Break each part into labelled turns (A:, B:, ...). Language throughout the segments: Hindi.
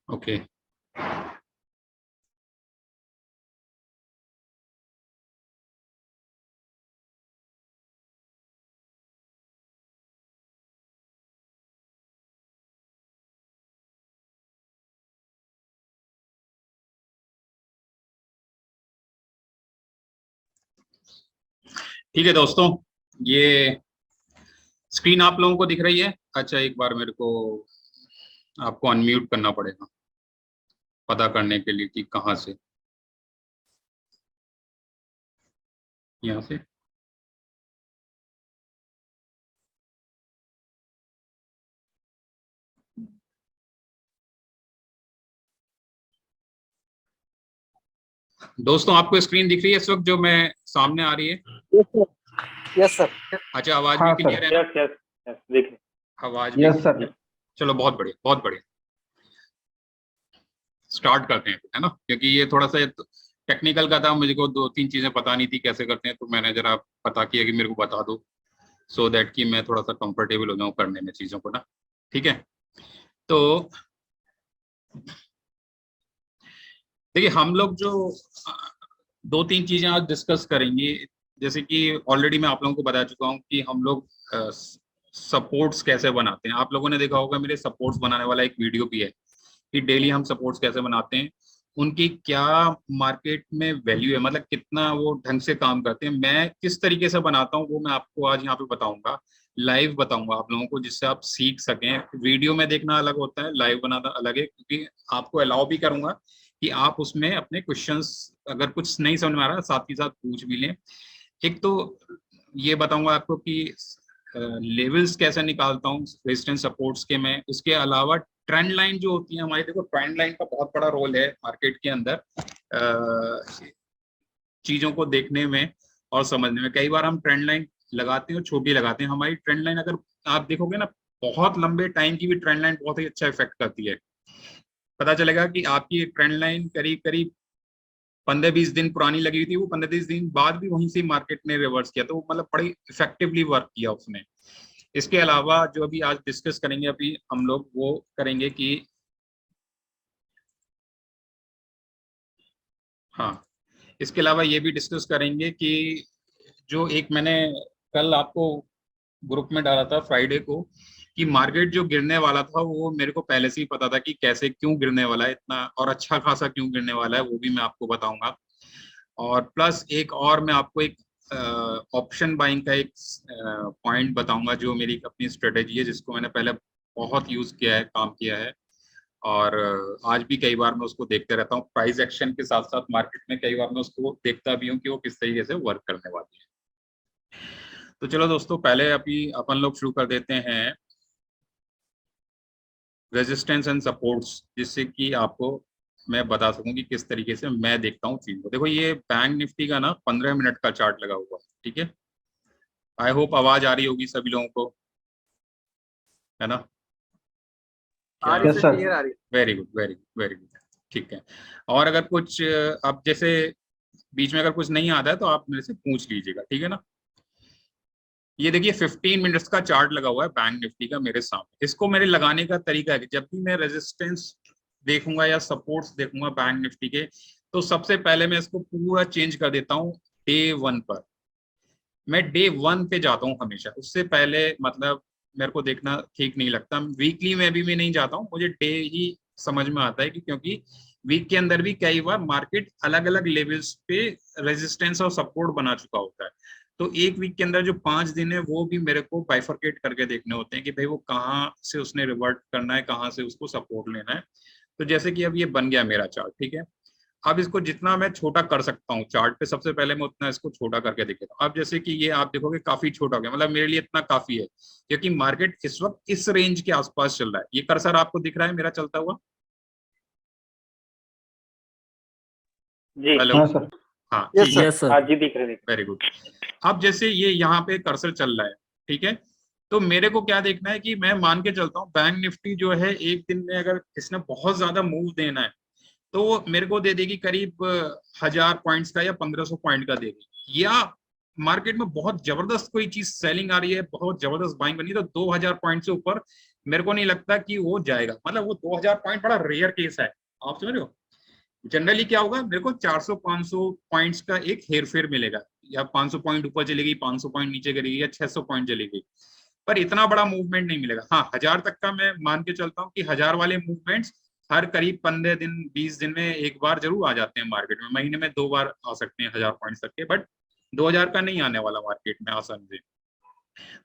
A: ओके। ठीक है दोस्तों, ये स्क्रीन आप लोगों को दिख रही है? अच्छा, एक बार मेरे को आपको अनम्यूट करना पड़ेगा पता करने के लिए कि कहाँ से। यहाँ से। दोस्तों, आपको स्क्रीन दिख रही है इस वक्त जो मैं सामने आ रही है?
B: Yes sir, yes sir.
A: अच्छा, आवाज
B: हाँ
A: भी क्लियर है ना?
B: यस यस यस, देख
A: आवाज भी?
B: Yes sir.
A: चलो, बहुत बढ़िया बहुत बढ़िया। स्टार्ट करते हैं, है ना? क्योंकि ये थोड़ा सा टेक्निकल का था, मुझे को दो तीन चीजें पता नहीं थी कैसे करते हैं, तो मैंने जरा पता किया कि मेरे को बता दो, सो दैट कि मैं थोड़ा सा कंफर्टेबल हो जाऊँ करने में चीजों को ना। ठीक है, तो देखिए, हम लोग जो दो तीन चीजें आज डिस्कस करेंगे, जैसे कि ऑलरेडी मैं आप लोगों को बता चुका हूँ कि हम लोग सपोर्ट्स कैसे बनाते हैं। आप लोगों ने देखा होगा मेरे सपोर्ट्स बनाने वाला एक वीडियो भी है कि डेली हम सपोर्ट्स कैसे बनाते हैं, उनकी क्या मार्केट में वैल्यू है, मतलब कितना वो ढंग से काम करते हैं। मैं किस तरीके से बनाता हूँ वो मैं आपको आज यहाँ पे बताऊंगा, लाइव बताऊंगा आप लोगों को, जिससे आप सीख सकें। वीडियो में देखना अलग होता है, लाइव बनाना अलग है, क्योंकि आपको अलाउ भी करूंगा कि आप उसमें अपने क्वेश्चंस अगर कुछ नहीं समझ में आ रहा साथ ही साथ पूछ भी लें। एक तो ये बताऊंगा आपको कि लेवल्स कैसे निकालता हूँ रेजिस्टेंस सपोर्ट्स के मैं, उसके अलावा ट्रेंड लाइन जो होती है हमारी, देखो ट्रेंड लाइन का बहुत बड़ा रोल है मार्केट के अंदर चीजों को देखने में और समझने में। कई बार हम ट्रेंड लाइन लगाते हैं और छोटी लगाते हैं। हमारी ट्रेंड लाइन अगर आप देखोगे ना, बहुत लंबे टाइम की भी ट्रेंड लाइन बहुत ही अच्छा इफेक्ट करती है। पता चलेगा कि आपकी ट्रेंड लाइन करीब करीब 15-20 दिन पुरानी लगी हुई थी, वो 15-20 दिन बाद भी वहीं से मार्केट ने रिवर्स किया, तो वो मतलब बड़ी इफेक्टिवली वर्क किया उसने। इसके अलावा जो अभी आज डिस्कस करेंगे अभी हम लोग, वो करेंगे कि हाँ, इसके अलावा ये भी डिस्कस करेंगे कि जो एक मैंने कल आपको ग्रुप में डाला था फ्राइडे को, कि मार्केट जो गिरने वाला था वो मेरे को पहले से ही पता था कि कैसे क्यों गिरने वाला है इतना, और अच्छा खासा क्यों गिरने वाला है, वो भी मैं आपको बताऊंगा। और प्लस एक और मैं आपको एक ऑप्शन बाइंग का एक पॉइंट बताऊंगा, जो मेरी अपनी स्ट्रेटेजी है, जिसको मैंने पहले बहुत यूज किया है, काम किया है, और आज भी कई बार मैं उसको देखते रहता हूँ। प्राइस एक्शन के साथ साथ मार्केट में कई बार मैं उसको देखता भी हूँ कि वो किस तरीके से वर्क करने वाली है। तो चलो दोस्तों, पहले अभी अपन लोग शुरू कर देते हैं रेजिस्टेंस एंड सपोर्ट्स, जिससे कि आपको मैं बता सकूं कि किस तरीके से मैं देखता हूँ चीज को। देखो, ये बैंक निफ्टी का ना 15 मिनट का चार्ट लगा हुआ है, ठीक है? आई होप आवाज आ रही होगी सभी लोगों को, है ना?
B: आ
A: क्या?
B: रही सर, क्लियर आ रही।
A: Very good very good very good. ठीक है। और अगर कुछ अब जैसे बीच में अगर कुछ नहीं आता है तो आप मेरे से पूछ लीजिएगा, ठीक है ना? ये देखिए, 15 मिनट्स का चार्ट लगा हुआ है बैंक निफ्टी का मेरे सामने। इसको मेरे लगाने का तरीका है कि जब भी मैं रेजिस्टेंस देखूंगा या सपोर्ट्स देखूंगा बैंक निफ्टी के, तो सबसे पहले मैं इसको पूरा चेंज कर देता हूँ डे 1 पर। मैं डे 1 पे जाता हूँ हमेशा, उससे पहले मतलब मेरे को देखना ठीक नहीं लगता। वीकली में भी मैं नहीं जाता हूँ, मुझे डे ही समझ में आता है कि क्योंकि वीक के अंदर भी कई बार मार्केट अलग अलग लेवल्स पे रेजिस्टेंस और सपोर्ट बना चुका होता है। तो एक वीक के अंदर जो 5 दिन है वो भी मेरे को बाइफरकेट करके देखने होते हैं कि भाई वो कहाँ से उसने रिवर्ट करना है, कहाँ से उसको सपोर्ट लेना है। तो जैसे कि अब ये बन गया मेरा चार्ट, ठीक है? अब इसको जितना मैं छोटा कर सकता हूँ चार्ट पे, सबसे पहले मैं उतना इसको छोटा करके देख लेता हूँ। अब जैसे कि ये आप देखोगे काफी छोटा हो गया, मतलब मेरे लिए इतना काफी है, क्योंकि मार्केट इस वक्त इस रेंज के आसपास चल रहा है। ये कर्सर आपको दिख रहा है मेरा चलता हुआ?
B: जी
A: हेलो?
B: हाँ सर।
A: हाँ,
B: यस
A: ठीक
B: सर,
A: है।
B: Yes sir. हाँ जी, दिख रहे।
A: Very good. अब जैसे ये यहाँ पे कर्सर चल रहा है, ठीक है? तो मेरे को क्या देखना है कि मैं मान के चलता हूँ बैंक निफ्टी जो है, एक दिन में अगर इसने बहुत ज्यादा मूव देना है तो वो मेरे को दे देगी करीब 1000 पॉइंट्स का या 1500 पॉइंट का देगी। या मार्केट में बहुत जबरदस्त कोई चीज सेलिंग आ रही है, बहुत जबरदस्त बाइंग बनी है, तो 2000 पॉइंट से ऊपर मेरे को नहीं लगता कि वो जाएगा, मतलब वो 2000 पॉइंट बड़ा रेयर केस है, आप समझ रहे हो। जनरली क्या होगा, मेरे को 400-500 पॉइंट्स का एक हेर फेर मिलेगा, या 500 पॉइंट ऊपर चलेगी, 500 पॉइंट नीचे करेगी, या 600 पॉइंट चलेगी, पर इतना बड़ा मूवमेंट नहीं मिलेगा। हाँ, 1000 तक का मैं मान के चलता हूँ कि 1000 वाले मूवमेंट्स हर करीब 15 दिन 20 दिन में एक बार जरूर आ जाते हैं मार्केट में, महीने में 2 बार आ सकते हैं 1000 पॉइंट्स तक के, बट 2000 का नहीं आने वाला मार्केट में आसानी से।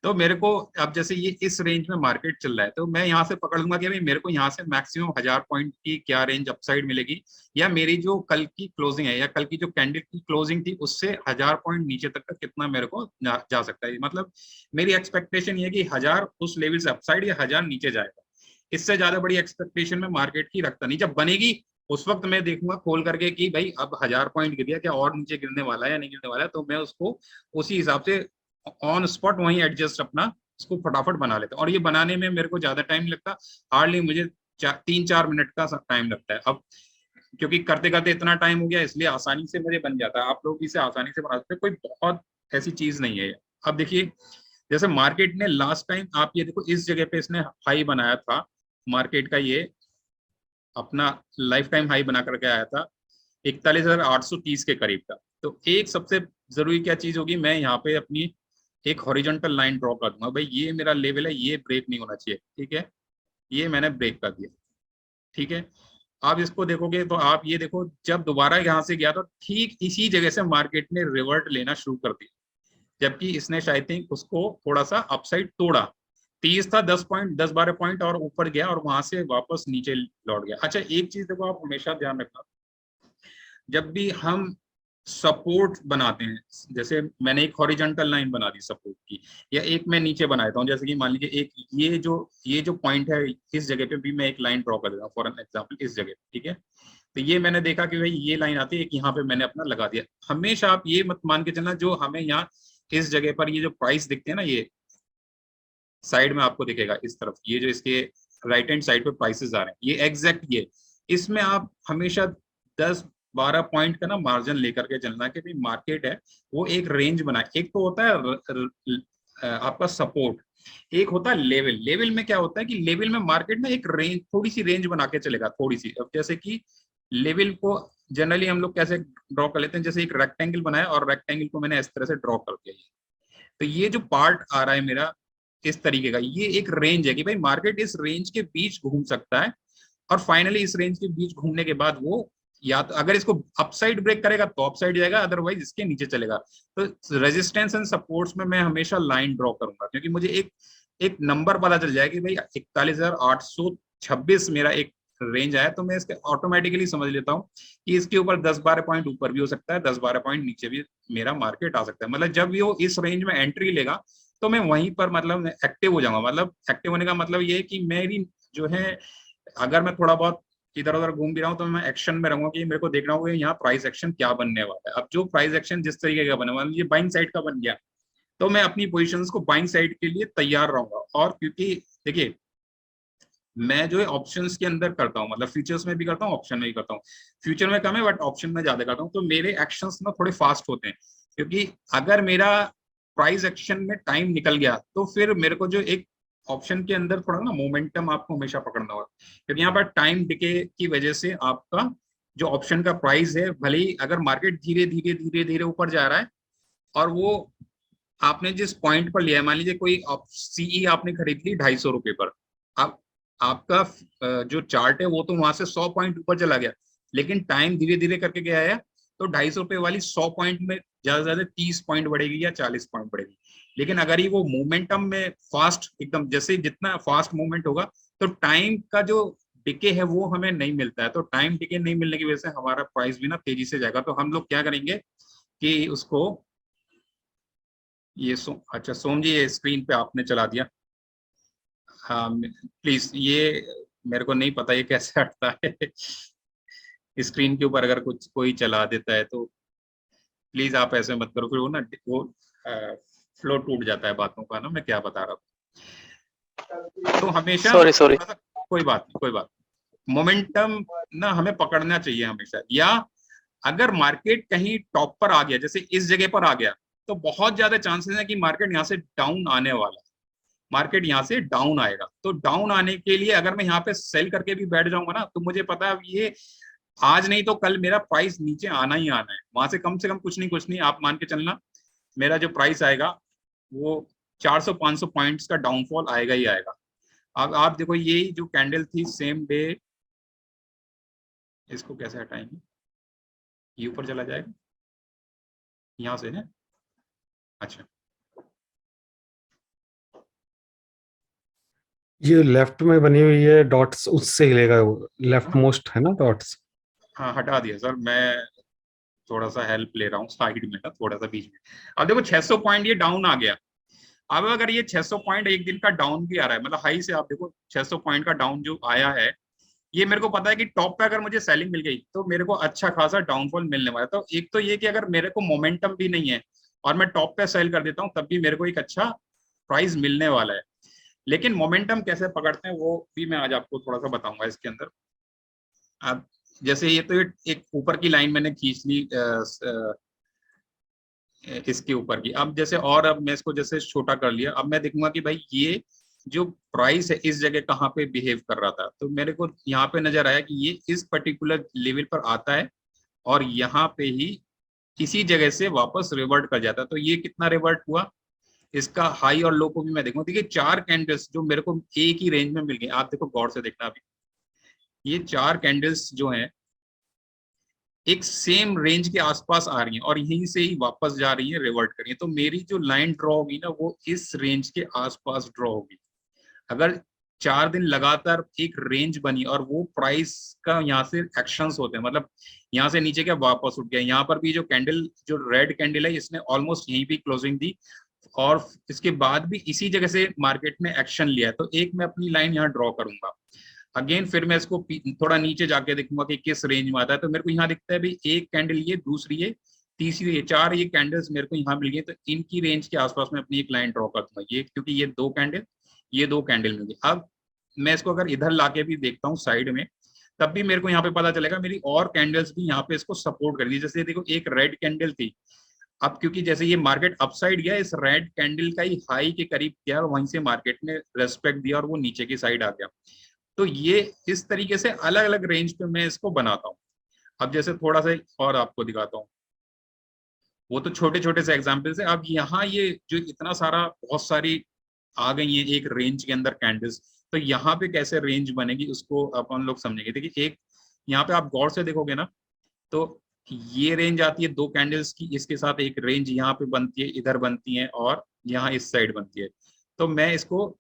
A: तो मेरे को अब जैसे ये इस रेंज में मार्केट चल रहा है, तो मैं यहाँ से पकड़ लूंगा कि भाई मेरे को यहाँ से मैक्सिमम 1000 पॉइंट की क्या रेंज अपसाइड मिलेगी, या मेरी जो कल की क्लोजिंग है या कल की जो कैंडल की क्लोजिंग थी उससे 1000 पॉइंट नीचे तक का कितना मेरे को जा सकता है। मतलब मेरी एक्सपेक्टेशन ये है कि 1000 उस लेवल से अपसाइड या 1000 नीचे जाएगा, इससे ज्यादा बड़ी एक्सपेक्टेशन में मार्केट की रखता नहीं। जब बनेगी उस वक्त मैं देखूंगा खोल करके कि भाई अब 1000 पॉइंट गिर गया, क्या और नीचे गिरने वाला है या नहीं गिरने वाला है, तो मैं उसको उसी हिसाब से ऑन स्पॉट वहीं एडजस्ट अपना इसको फटाफट बना लेते हैं। और ये बनाने में मेरे को ज्यादा टाइम लगता, हार्डली मुझे 3-4 मिनट का टाइम लगता है अब, क्योंकि करते करते इतना टाइम हो गया इसलिए आसानी से मुझे बन जाता है। आप लोग इसे आसानी से बना सकते हैं, कोई बहुत ऐसी चीज नहीं है। अब देखिए जैसे मार्केट ने लास्ट टाइम, आप ये देखो इस जगह पे इसने हाई बनाया था मार्केट का, ये अपना लाइफ टाइम हाई बना करके आया था 41,830 के करीब का। तो एक सबसे जरूरी क्या चीज होगी, मैं यहाँ पे अपनी एक हॉरिजॉन्टल लाइन ड्रॉ कर दूंगा, भाई ये मेरा लेवल है, ये ब्रेक नहीं होना चाहिए, ठीक है, ये मैंने ब्रेक कर दिया, ठीक है। आप इसको देखोगे तो आप ये देखो जब दोबारा यहाँ से गया तो ठीक इसी जगह से मार्केट ने रिवर्ट लेना शुरू कर दिया, जबकि इसने शायद थिंक उसको थोड़ा सा अपसाइड तोड़ा, 30 था, 10 पॉइंट 10-12 पॉइंट और ऊपर गया और वहां से वापस नीचे लौट गया। अच्छा एक चीज देखो, आप हमेशा ध्यान रखना, जब भी हम सपोर्ट बनाते हैं, जैसे मैंने एक हॉरिजॉन्टल लाइन बना दी सपोर्ट की, या एक मैं नीचे बना देता हूँ, जैसे कि मान लीजिए एक ये जो पॉइंट है इस जगह पे भी मैं एक लाइन ड्रॉ कर देता हूँ फॉर एन एग्जांपल इस जगह, ठीक है। तो ये मैंने देखा कि भाई ये लाइन आती है, एक यहाँ पे मैंने अपना लगा दिया। हमेशा आप ये मत मान के चलना जो हमें यहाँ इस जगह पर ये जो प्राइस दिखते हैं ना, ये साइड में आपको दिखेगा इस तरफ, ये जो इसके राइट हैंड साइड पे प्राइसेस आ रहे हैं, ये एग्जैक्ट ये, इसमें आप हमेशा 10-12 पॉइंट का ना मार्जिन लेकर के चलना कि भाई मार्केट है वो एक रेंज बनाए। एक तो होता है आपका सपोर्ट, एक होता है लेवल। लेवल में क्या होता है कि लेवल में मार्केट ना एक रेंज, थोड़ी सी रेंज बना के चलेगा, थोड़ी सी। अब जैसे कि लेवल को जनरली हम लोग कैसे ड्रॉ कर लेते हैं, जैसे एक रेक्टेंगल बनाया और रेक्टेंगल को मैंने इस तरह से ड्रॉ कर दिया, तो ये जो पार्ट आ रहा है मेरा इस तरीके का, ये एक रेंज है कि भाई मार्केट इस रेंज के बीच घूम सकता है, और फाइनली इस रेंज के बीच घूमने के बाद वो या तो अगर इसको अपसाइड ब्रेक करेगा तो अपसाइड जाएगा, अदरवाइज इसके नीचे चलेगा। तो रेजिस्टेंस एंड सपोर्ट्स में मैं हमेशा लाइन ड्रॉ करूंगा, क्योंकि मुझे एक एक नंबर पता चल जाएगा कि भाई 41,826 मेरा एक रेंज आया, तो मैं इसके ऑटोमेटिकली समझ लेता हूँ कि इसके ऊपर 10-12 पॉइंट ऊपर भी हो सकता है, 10-12 पॉइंट नीचे भी मेरा मार्केट आ सकता है। मतलब जब भी वो इस रेंज में एंट्री लेगा तो मैं वहीं पर मतलब एक्टिव हो जाऊंगा। मतलब एक्टिव होने का मतलब ये है कि मेरी जो है, अगर मैं थोड़ा बहुत इधर उधर घूम भी रहा हूँ तो मैं एक्शन में रहूंगा कि मेरे को देखना होगा यहाँ प्राइस एक्शन क्या बनने वाला है। अब जो प्राइस एक्शन जिस तरीके का बने वाला, ये बाइंग साइड का बन गया, तो मैं अपनी पोजीशंस को बाइंग साइड के लिए तैयार रहूंगा। और क्योंकि देखिए मैं जो है ऑप्शंस के अंदर करता हूँ, मतलब फ्यूचर्स में भी करता हूँ, ऑप्शन में भी करता हूँ। फ्यूचर में कम है बट ऑप्शन में ज्यादा करता हूँ, तो मेरे एक्शंस ना थोड़े फास्ट होते हैं, क्योंकि अगर मेरा प्राइस एक्शन में टाइम निकल गया तो फिर मेरे को जो एक ऑप्शन के अंदर थोड़ा ना मोमेंटम आपको हमेशा पकड़ना होगा, क्योंकि यहाँ पर टाइम डिके की वजह से आपका जो ऑप्शन का प्राइस है, भले ही अगर मार्केट धीरे धीरे धीरे धीरे ऊपर जा रहा है और वो आपने जिस पॉइंट पर लिया है, मान लीजिए कोई सीई आपने खरीद ली 250 रुपए पर, आप आपका जो चार्ट है वो तो वहां से 100 पॉइंट ऊपर चला गया, लेकिन टाइम धीरे धीरे करके गया है, तो 250 रुपए वाली 100 पॉइंट में ज्यादा से ज्यादा 30 पॉइंट बढ़ेगी या 40 पॉइंट बढ़ेगी। लेकिन अगर ही वो मोमेंटम में फास्ट एकदम, जैसे जितना फास्ट मूवमेंट होगा तो टाइम का जो डिके है वो हमें नहीं मिलता है, तो टाइम डिके नहीं मिलने की वजह से हमारा प्राइस भी ना तेजी से जाएगा। तो हम लोग क्या करेंगे कि उसको ये अच्छा सोम जी, ये स्क्रीन पे आपने चला दिया, हाँ प्लीज, ये मेरे को नहीं पता ये कैसे हटता है स्क्रीन के ऊपर अगर कुछ कोई चला देता है तो प्लीज आप ऐसे मत करो, फिर वो ना वो फ्लो टूट जाता है बातों का ना, मैं क्या बता रहा हूँ। तो हमेशा
B: सॉरी सॉरी।
A: कोई बात नहीं, कोई बात, मोमेंटम ना हमें पकड़ना चाहिए हमेशा। या अगर मार्केट कहीं टॉप पर आ गया, जैसे इस जगह पर आ गया, तो बहुत ज्यादा चांसेस है कि मार्केट यहाँ से डाउन आने वाला है। मार्केट यहाँ से डाउन आएगा। तो डाउन आने के लिए अगर मैं यहाँ पे सेल करके भी बैठ जाऊंगा ना, तो मुझे पता है ये आज नहीं तो कल मेरा प्राइस नीचे आना ही आना है। वहां से कम कुछ नहीं आप मान के चलना, मेरा जो प्राइस आएगा वो 400-500 पॉइंट्स का डाउनफॉल आएगा ही आएगा। अब आप देखो यही जो कैंडल थी सेम डे, इसको कैसे हटाएंगे, ये ऊपर चला जाएगा यहाँ से है। अच्छा
C: ये लेफ्ट में बनी हुई है डॉट्स, उससे हिलेगा वो, लेफ्ट मोस्ट है ना डॉट्स।
A: हाँ हटा दिया सर, मैं थोड़ा सा हेल्प ले रहा हूँ साइड में ना, थोड़ा सा बीच में। अब देखो 600 पॉइंट ये डाउन आ गया। अब अगर ये 600 पॉइंट एक दिन का डाउन भी आ रहा है, मतलब हाई से आप देखो 600 पॉइंट का डाउन जो आया है, ये मेरे को पता है कि टॉप पे अगर मुझे सेलिंग मिल गई तो मेरे को अच्छा खासा डाउनफॉल मिलने वाला है। तो एक तो ये कि अगर मेरे को मोमेंटम भी नहीं है और मैं टॉप पे सेल कर देता हूँ, तब भी मेरे को एक अच्छा प्राइस मिलने वाला है। लेकिन मोमेंटम कैसे पकड़ते हैं वो भी मैं आज आपको थोड़ा सा बताऊंगा इसके अंदर। अब जैसे ये तो एक ऊपर की लाइन मैंने खींच ली इसके ऊपर की। अब जैसे और अब मैं इसको जैसे छोटा कर लिया, अब मैं देखूंगा कि भाई ये जो प्राइस है इस जगह कहाँ पे बिहेव कर रहा था। तो मेरे को यहाँ पे नजर आया कि ये इस पर्टिकुलर लेवल पर आता है और यहाँ पे ही इसी जगह से वापस रिवर्ट कर जाता है। तो ये कितना रिवर्ट हुआ, इसका हाई और लो को भी मैं देखूंगा। देखिए 4 कैंडल्स जो मेरे को एक ही रेंज में मिल गई, आप देखो गौर से देखना। अभी ये 4 कैंडल्स जो हैं एक सेम रेंज के आसपास आ रही हैं और यहीं से ही वापस जा रही है, रिवर्ट कर रही है। तो मेरी जो लाइन ड्रॉ होगी ना वो इस रेंज के आसपास ड्रॉ होगी। अगर 4 दिन लगातार एक रेंज बनी और वो प्राइस का यहाँ से एक्शंस होते हैं, मतलब यहाँ से नीचे क्या वापस उठ गया, यहाँ पर भी जो कैंडल जो रेड कैंडल है इसने ऑलमोस्ट यहीं भी क्लोजिंग दी और इसके बाद भी इसी जगह से मार्केट ने एक्शन लिया है। तो एक मैं अपनी लाइन यहाँ ड्रॉ करूंगा। अगेन फिर मैं इसको थोड़ा नीचे जाके देखूंगा कि किस रेंज में आता है। तो मेरे को यहाँ दिखता है भाई एक कैंडल ये, दूसरी ये, तीसरी ये, 4 ये कैंडल्स मेरे को यहाँ मिल गई। तो इनकी रेंज के आसपास में अपनी एक लाइन ड्रॉ कर दूंगा। ये क्योंकि ये 2 कैंडल, ये 2 कैंडल मिल गई। अब मैं इसको अगर इधर लाके भी देखता हूँ साइड में, तब भी मेरे को यहाँ पे पता चलेगा मेरी और कैंडल्स भी यहाँ पे इसको सपोर्ट कर दी। जैसे देखो एक रेड कैंडल थी, अब क्योंकि जैसे ये मार्केट अपसाइड गया, इस रेड कैंडल का ही हाई के करीब गया और वहीं से मार्केट ने रेस्पेक्ट दिया और वो नीचे की साइड आ गया। तो ये इस तरीके से अलग अलग रेंज पे मैं इसको बनाता हूँ। अब जैसे थोड़ा सा और आपको दिखाता हूँ, वो तो छोटे छोटे से एग्जाम्पल्स है। अब यहाँ ये जो इतना सारा बहुत सारी आ गई है एक रेंज के अंदर कैंडल्स, तो यहाँ पे कैसे रेंज बनेगी उसको अपन लोग समझेंगे। देखिए एक यहाँ पे आप गौर से देखोगे ना, तो ये रेंज आती है 2 कैंडल्स की, इसके साथ एक रेंज यहाँ पे बनती है, इधर बनती है और यहाँ इस साइड बनती है। तो मैं इसको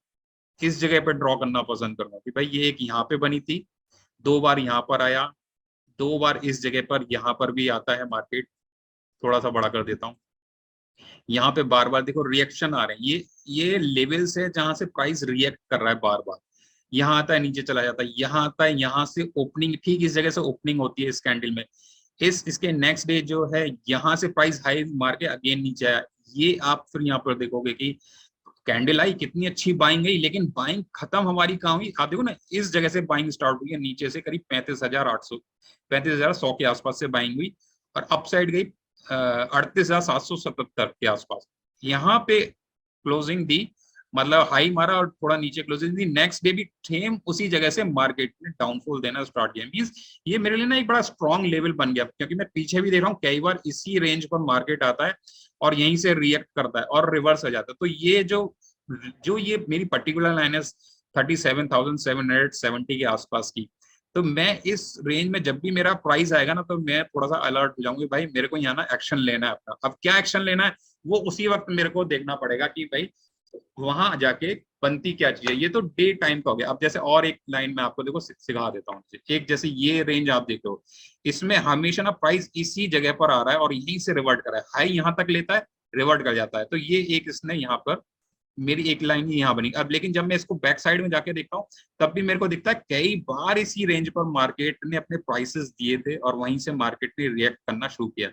A: इस जगह पे ड्रॉ करना पसंद करूंगा कि भाई ये एक यहाँ पे बनी थी, 2 बार यहाँ पर आया, 2 बार इस जगह पर यहाँ पर भी आता है मार्केट। थोड़ा सा बड़ा कर देता हूँ, यहाँ पे बार बार देखो रिएक्शन आ रहे हैं। ये लेवल्स है जहां से प्राइस रिएक्ट कर रहा है बार बार। यहाँ आता है, नीचे चला जाता है, यहाँ आता है, यहाँ से ओपनिंग, ठीक इस जगह से ओपनिंग होती है इस कैंडल में। इसके नेक्स्ट डे जो है यहाँ से प्राइस हाई मार के अगेन नीचे आया। ये आप फिर यहाँ पर देखोगे कि कैंडल आई कितनी अच्छी बाइंग गई, लेकिन बाइंग खत्म हमारी कहाँ हुई, आप देखो ना इस जगह से बाइंग स्टार्ट हुई है, नीचे से करीब 35,800 35,100 के आसपास से बाइंग हुई और अप साइड गई 38,777 के आसपास। यहाँ पे क्लोजिंग दी, मतलब हाई मारा और थोड़ा नीचे क्लोजिंग दी। नेक्स्ट डे भी सेम उसी जगह से मार्केट ने डाउनफॉल देना स्टार्ट किया। मींस ये मेरे लिए ना एक बड़ा स्ट्रॉन्ग लेवल बन गया, क्योंकि मैं पीछे भी देख रहा हूँ कई बार इसी रेंज पर मार्केट आता है और यहीं से रिएक्ट करता है और रिवर्स हो जाता है। तो ये जो ये मेरी पर्टिकुलर लाइन है 37,770 के आसपास की, तो मैं इस रेंज में जब भी मेरा प्राइस आएगा ना, तो मैं थोड़ा सा अलर्ट हो जाऊंगी, भाई मेरे को यहाँ ना एक्शन लेना है अपना। अब क्या एक्शन लेना है वो उसी वक्त मेरे को देखना पड़ेगा कि भाई वहां जाके बनती क्या चीज है। ये तो डे टाइम का हो गया। अब जैसे और एक लाइन में आपको देखो सिखा देता हूँ। एक जैसे ये रेंज आप देखो, इसमें हमेशा ना प्राइस इसी जगह पर आ रहा है और यहीं से रिवर्ट कर रहा है, हाई यहाँ तक लेता है, रिवर्ट कर जाता है। तो ये एक इसने यहाँ पर मेरी एक लाइन ही यहाँ बनी। अब लेकिन जब मैं इसको बैक साइड में जाके देखता हूँ, तब भी मेरे को दिखता है कई बार इसी रेंज पर मार्केट ने अपने प्राइसेस दिए थे और वहीं से मार्केट ने रिएक्ट करना शुरू किया।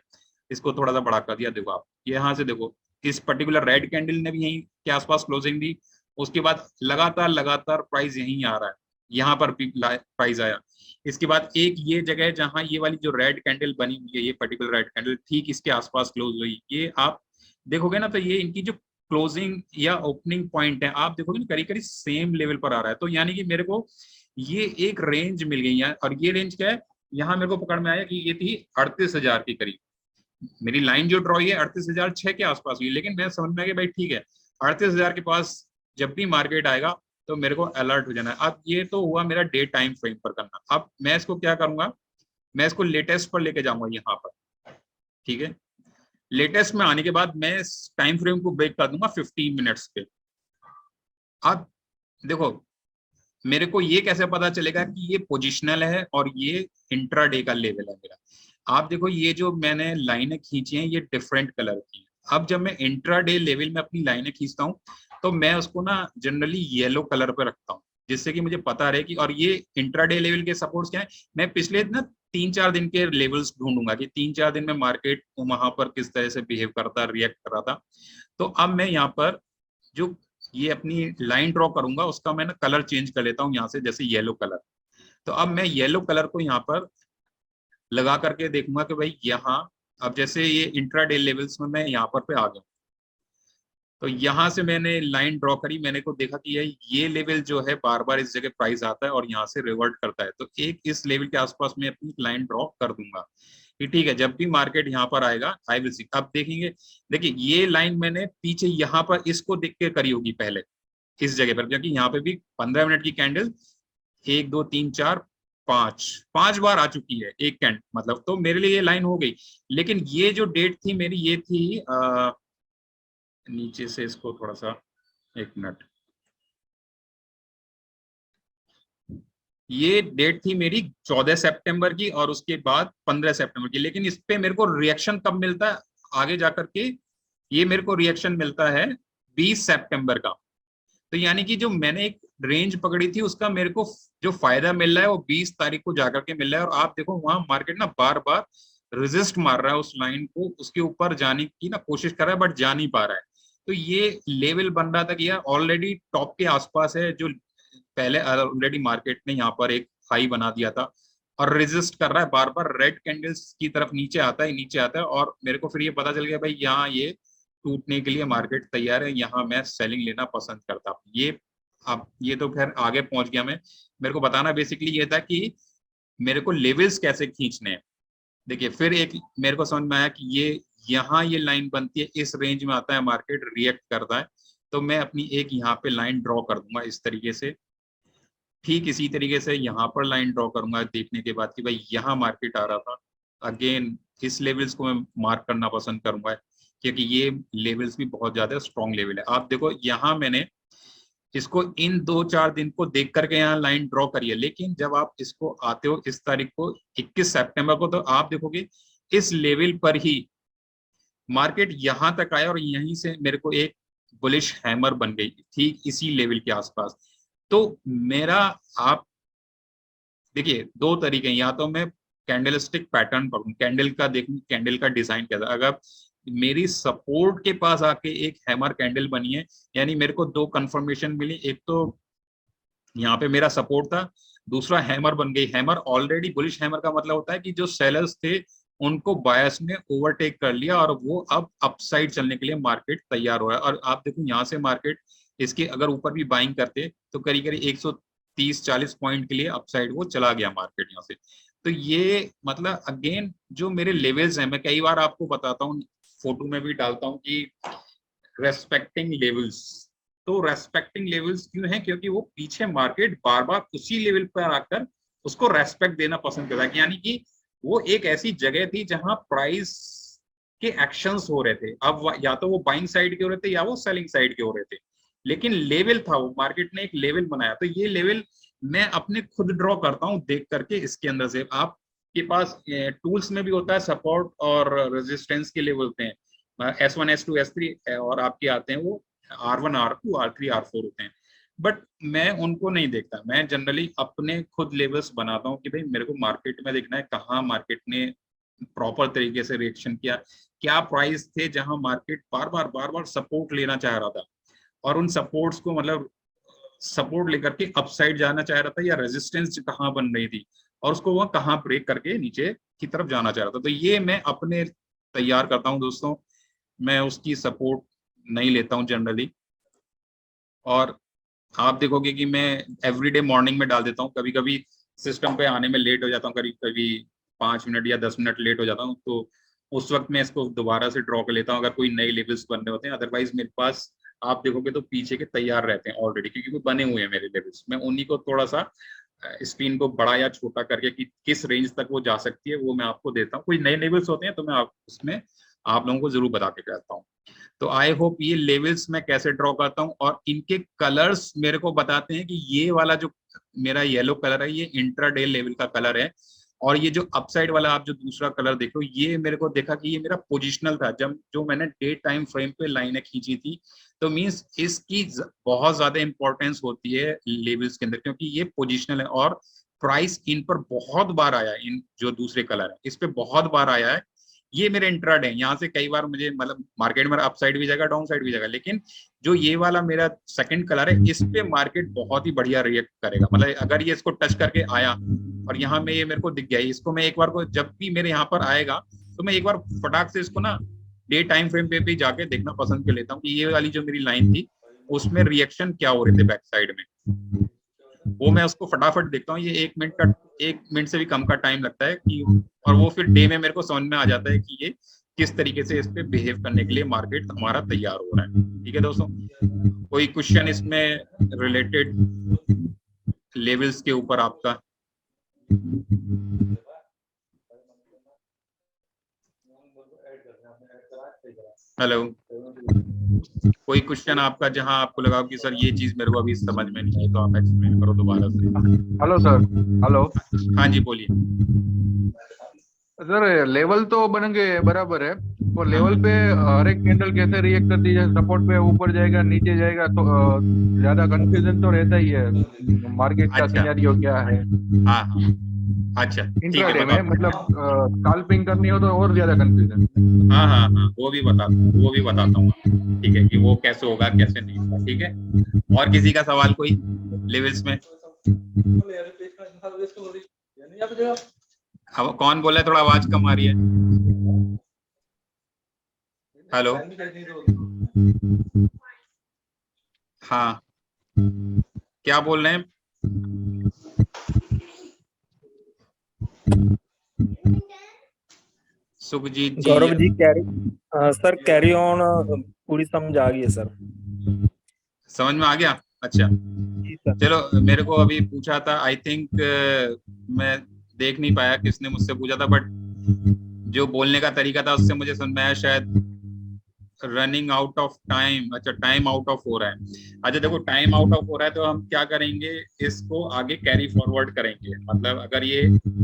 A: इसको थोड़ा सा बड़ा कर दिया, देखो आप यहाँ से देखो, इस पर्टिकुलर रेड कैंडल ने भी यहीं के आसपास क्लोजिंग दी, उसके बाद लगातार लगातार प्राइस यहीं आ रहा है, यहाँ पर भी प्राइस आया। इसके बाद एक ये जगह है जहां ये वाली जो रेड कैंडल बनी हुई है, ये पर्टिकुलर रेड कैंडल ठीक इसके आसपास क्लोज हुई। ये आप देखोगे ना, तो ये इनकी जो क्लोजिंग या ओपनिंग पॉइंट है, आप देखोगे ना करीब करीब सेम लेवल पर आ रहा है। तो यानी कि मेरे को ये एक रेंज मिल गई है, और ये रेंज क्या है, यहाँ मेरे को पकड़ में आया कि ये थी 38,000 के करीब। मेरी लाइन जो ड्रॉ है 38,006 के आसपास हुई, लेकिन मैं समझ में आ गया भाई ठीक है 38,000 के पास जब भी मार्केट आएगा तो मेरे को अलर्ट हो जाना है। अब ये तो हुआ मेरा डे टाइम फ्रेम पर करना। अब मैं इसको क्या करूंगा, मैं इसको लेटेस्ट पर लेके जाऊंगा यहाँ पर, ठीक है। लेटेस्ट में आने के बाद मैं टाइम फ्रेम को ब्रेक कर दूंगा 15 मिनट्स पे। अब देखो मेरे को ये कैसे पता चलेगा कि ये पोजिशनल है और ये इंट्राडे का लेवल है मेरा। आप देखो ये जो मैंने लाइनें खींची हैं ये डिफरेंट कलर की हैं। अब जब मैं इंट्राडे लेवल में अपनी लाइनें खींचता हूँ तो मैं उसको ना जनरली येलो कलर पे रखता हूँ, जिससे कि मुझे पता रहे कि, और ये इंट्राडे लेवल के सपोर्ट्स क्या है, मैं पिछले ना 3-4 दिन के लेवल्स ढूंढूंगा कि 3-4 दिन में मार्केट वहां पर किस तरह से बिहेव करता, रिएक्ट कर रहा था। तो अब मैं यहाँ पर जो ये अपनी लाइन ड्रॉ करूंगा उसका मैं ना कलर चेंज कर लेता हूँ यहाँ से, जैसे येलो कलर। तो अब मैं येलो कलर को यहाँ पर लगा करके देखूंगा कि भाई यहाँ, अब जैसे ये इंट्राडे लेवल्स में मैं यहाँ पर आ गया, तो यहाँ से मैंने लाइन ड्रॉ करी, मैंने को देखा कि ये लेवल जो है बार बार इस जगह प्राइस आता है और यहाँ से रिवर्ट करता है, तो एक इस लेवल के आसपास मैं अपनी लाइन ड्रॉ कर दूंगा कि ठीक है जब भी मार्केट यहाँ पर आएगा आई विल सी। अब देखेंगे, देखिए ये लाइन मैंने पीछे यहाँ पर इसको देख के करी होगी पहले इस जगह पर, क्योंकि यहाँ पे भी 15 मिनट की कैंडल 1 2 3 4 5 बार आ चुकी है एक कैंडल, मतलब तो मेरे लिए ये लाइन हो गई। लेकिन ये जो डेट थी मेरी ये थी नीचे से इसको थोड़ा सा, 1 मिनट, ये डेट थी मेरी 14 सितंबर की और उसके बाद 15 सितंबर की। लेकिन इस पे मेरे को रिएक्शन कब मिलता है आगे जाकर के, ये मेरे को रिएक्शन मिलता है 20 सितंबर का। तो यानी कि जो मैंने एक रेंज पकड़ी थी उसका मेरे को जो फायदा मिल रहा है वो 20 तारीख को जाकर के मिल रहा है। और आप देखो वहां मार्केट ना बार बार रेजिस्ट मार रहा है उस लाइन को, उसके ऊपर जाने की ना कोशिश कर रहा है बट जा नहीं पा रहा है। तो ये लेवल बन रहा था कि यार ऑलरेडी टॉप के आसपास है, जो पहले ऑलरेडी मार्केट ने यहाँ पर एक हाई बना दिया था और रेजिस्ट कर रहा है बार बार, रेड कैंडल्स की तरफ नीचे आता है नीचे आता है। और मेरे को फिर ये पता चल गया भाई यहाँ ये टूटने के लिए मार्केट तैयार है, यहाँ मैं सेलिंग लेना पसंद करता हूँ। ये अब ये तो खैर आगे पहुंच गया मैं, मेरे को बताना बेसिकली ये था कि मेरे को लेवल्स कैसे खींचने हैं। देखिए फिर एक मेरे को समझ में आया कि ये यहाँ ये लाइन बनती है, इस रेंज में आता है मार्केट, रिएक्ट करता है, तो मैं अपनी एक यहाँ पे लाइन ड्रॉ कर दूंगा इस तरीके से। ठीक इसी तरीके से यहाँ पर लाइन ड्रॉ करूंगा देखने के बाद कि भाई यहाँ मार्केट आ रहा था, अगेन इस लेवल्स को मैं मार्क करना पसंद करूंगा क्योंकि ये लेवल्स भी बहुत ज्यादा स्ट्रॉन्ग लेवल है। आप देखो यहाँ मैंने इसको इन 2-4 दिन को देख करके यहाँ लाइन ड्रॉ करी है, लेकिन जब आप इसको आते हो इस तारीख को 21 सितंबर को, तो आप देखोगे इस लेवल पर ही मार्केट यहाँ तक आया और यहीं से मेरे को एक बुलिश हैमर बन गई ठीक इसी लेवल के आसपास। तो मेरा, आप देखिए 2 तरीके हैं, या तो मैं कैंडलस्टिक पैटर्न पढ़ूं, कैंडल का देखूं कैंडल का डिजाइन कैसा, अगर मेरी सपोर्ट के पास आके एक हैमर कैंडल बनी है, यानी मेरे को 2 कंफर्मेशन मिली, एक तो यहाँ पे मेरा सपोर्ट था, दूसरा हैमर बन गई। हैमर ऑलरेडी बुलिश हैमर का मतलब होता है कि जो सेलर्स थे उनको बायर्स ने ओवरटेक कर लिया और वो अब अपसाइड चलने के लिए मार्केट तैयार हो रहा है। और आप देखो यहाँ से मार्केट इसके अगर ऊपर भी बाइंग करते तो करीब करीब 130-40 पॉइंट के लिए अपसाइड वो चला गया मार्केट यहाँ से। तो ये मतलब अगेन जो मेरे लेवल्स हैं, मैं कई बार आपको बताता हूँ, फोटो में भी डालता हूँ कि रेस्पेक्टिंग लेवल्स। तो रेस्पेक्टिंग लेवल्स क्यों है, क्योंकि वो पीछे मार्केट बार बार उसी लेवल पर आकर उसको रेस्पेक्ट देना पसंद करता है, यानी कि वो एक ऐसी जगह थी जहां प्राइस के एक्शंस हो रहे थे। अब या तो वो बाइंग साइड के हो रहे थे या वो सेलिंग साइड के हो रहे थे, लेकिन लेवल था, वो मार्केट ने एक लेवल बनाया। तो ये लेवल मैं अपने खुद ड्रॉ करता हूँ देख करके इसके अंदर से। आपके पास टूल्स में भी होता है सपोर्ट और रेजिस्टेंस के लेवल होते हैं, S1 S2 S3, और आपके आते हैं वो R1 R2 R3 R4 होते हैं, बट मैं उनको नहीं देखता। मैं जनरली अपने खुद लेवल्स बनाता हूँ कि भाई मेरे को मार्केट में देखना है कहाँ मार्केट ने प्रॉपर तरीके से रिएक्शन किया, क्या प्राइस थे जहां मार्केट बार बार सपोर्ट लेना चाह रहा था और उन सपोर्ट्स को मतलब सपोर्ट लेकर के अपसाइड जाना चाह रहा था, या रेजिस्टेंस कहाँ बन रही थी और उसको वह कहाँ ब्रेक करके नीचे की तरफ जाना चाह रहा था। तो ये मैं अपने तैयार करता हूँ दोस्तों, मैं उसकी सपोर्ट नहीं लेता हूँ जनरली, और आप देखोगे कि मैं एवरीडे मॉर्निंग में डाल देता हूँ। कभी कभी सिस्टम पे आने में लेट हो जाता हूँ, कभी कभी 5 मिनट या 10 मिनट लेट हो जाता हूँ, तो उस वक्त मैं इसको दोबारा से ड्रॉ कर लेता हूँ अगर कोई नए लेवल्स बनने होते हैं। अदरवाइज मेरे पास आप देखोगे तो पीछे के तैयार रहते हैं ऑलरेडी, क्योंकि वो बने हुए हैं मेरे लेवल्स। मैं उन्हीं को थोड़ा सा स्क्रीन को बड़ा या छोटा करके कि किस रेंज तक वो जा सकती है वो मैं आपको देता हूँ। कोई नए लेवल्स होते हैं तो मैं उसमें आप लोगों को जरूर बता के कहता हूँ। तो आई होप ये लेवल्स मैं कैसे ड्रॉ करता हूँ और इनके कलर्स मेरे को बताते हैं कि ये वाला जो मेरा येलो कलर है ये इंट्राडे लेवल का कलर है, और ये जो अपसाइड वाला आप जो दूसरा कलर देखो ये मेरे को देखा कि ये मेरा पोजिशनल था। जब जो मैंने डे टाइम फ्रेम पे लाइनें खींची थी, तो मींस इसकी बहुत ज्यादा इंपॉर्टेंस होती है लेवल्स के अंदर, क्योंकि ये पोजिशनल है और प्राइस इन पर बहुत बार आया है। इन जो दूसरे कलर है इस पे बहुत बार आया है। ये मेरे इंट्राडे है, यहाँ से कई बार मुझे मतलब मार्केट में अप साइड भी जाएगा डाउन साइड भी जाएगा, लेकिन जो ये वाला मेरा सेकंड कलर है इस पे मार्केट बहुत ही बढ़िया रिएक्ट करेगा। मतलब अगर ये इसको टच करके आया और यहाँ में ये मेरे को दिख गया, इसको मैं एक बार को जब भी मेरे यहाँ पर आएगा तो मैं एक बार फटाक से इसको ना डे टाइम फ्रेम पे भी जाके देखना पसंद कर लेता हूँ कि ये वाली जो मेरी लाइन थी उसमें रिएक्शन क्या हो रहे थे बैक साइड में, वो मैं उसको फटाफट देखता हूँ। ये 1 मिनट से भी कम का टाइम लगता है कि, और वो फिर डे में मेरे को समझ में आ जाता है कि ये किस तरीके से इस पे बिहेव करने के लिए मार्केट हमारा तैयार हो रहा है। ठीक है दोस्तों, कोई क्वेश्चन इसमें रिलेटेड लेवल्स के ऊपर आपका? हेलो, कोई क्वेश्चन आपका जहां आपको लगा कि सर ये चीज मेरे को अभी समझ में नहीं आई, तो आप एक्सप्लेन करो दोबारा से।
D: Hello sir. हेलो
A: हाँ जी बोलिए।
D: सर, लेवल तो बन गए बराबर है, वो लेवल पे हर एक कैंडल कैसे रिएक्ट करती है, सपोर्ट पे ऊपर जाएगा नीचे जाएगा, तो ज्यादा कंफ्यूजन तो रहता ही है मार्केट का
A: अच्छा।
D: सिनेरियो क्या है।
A: हाँ हाँ, अच्छा ठीक है,
D: इंट्राडे में
A: बताओ।
D: मतलब स्कैल्पिंग करनी हो तो और ज्यादा कंफ्यूजन।
A: हाँ हाँ हाँ, वो भी बताता हूँ। ठीक है कि वो कैसे होगा कैसे नहीं होगा। ठीक है, और किसी का सवाल कोई लेवल्स में? अब कौन बोला है? थोड़ा आवाज कम आ रही है। हेलो, हाँ क्या बोल रहे हैं? सुखजीत जी,
E: Gaurav ji sir carry on पूरी समझ आ गई है सर।
A: समझ में आ गया? अच्छा
E: जी सर।
A: चलो, मेरे को अभी पूछा था, आई थिंक मैं देख नहीं पाया किसने मुझसे पूछा था, बट जो बोलने का तरीका था उससे मुझे समझ में आया शायद रनिंग आउट ऑफ टाइम। अच्छा, टाइम आउट ऑफ हो रहा है। अच्छा देखो, टाइम आउट ऑफ हो रहा है तो हम क्या करेंगे, इसको आगे कैरी फॉरवर्ड करेंगे। मतलब अगर ये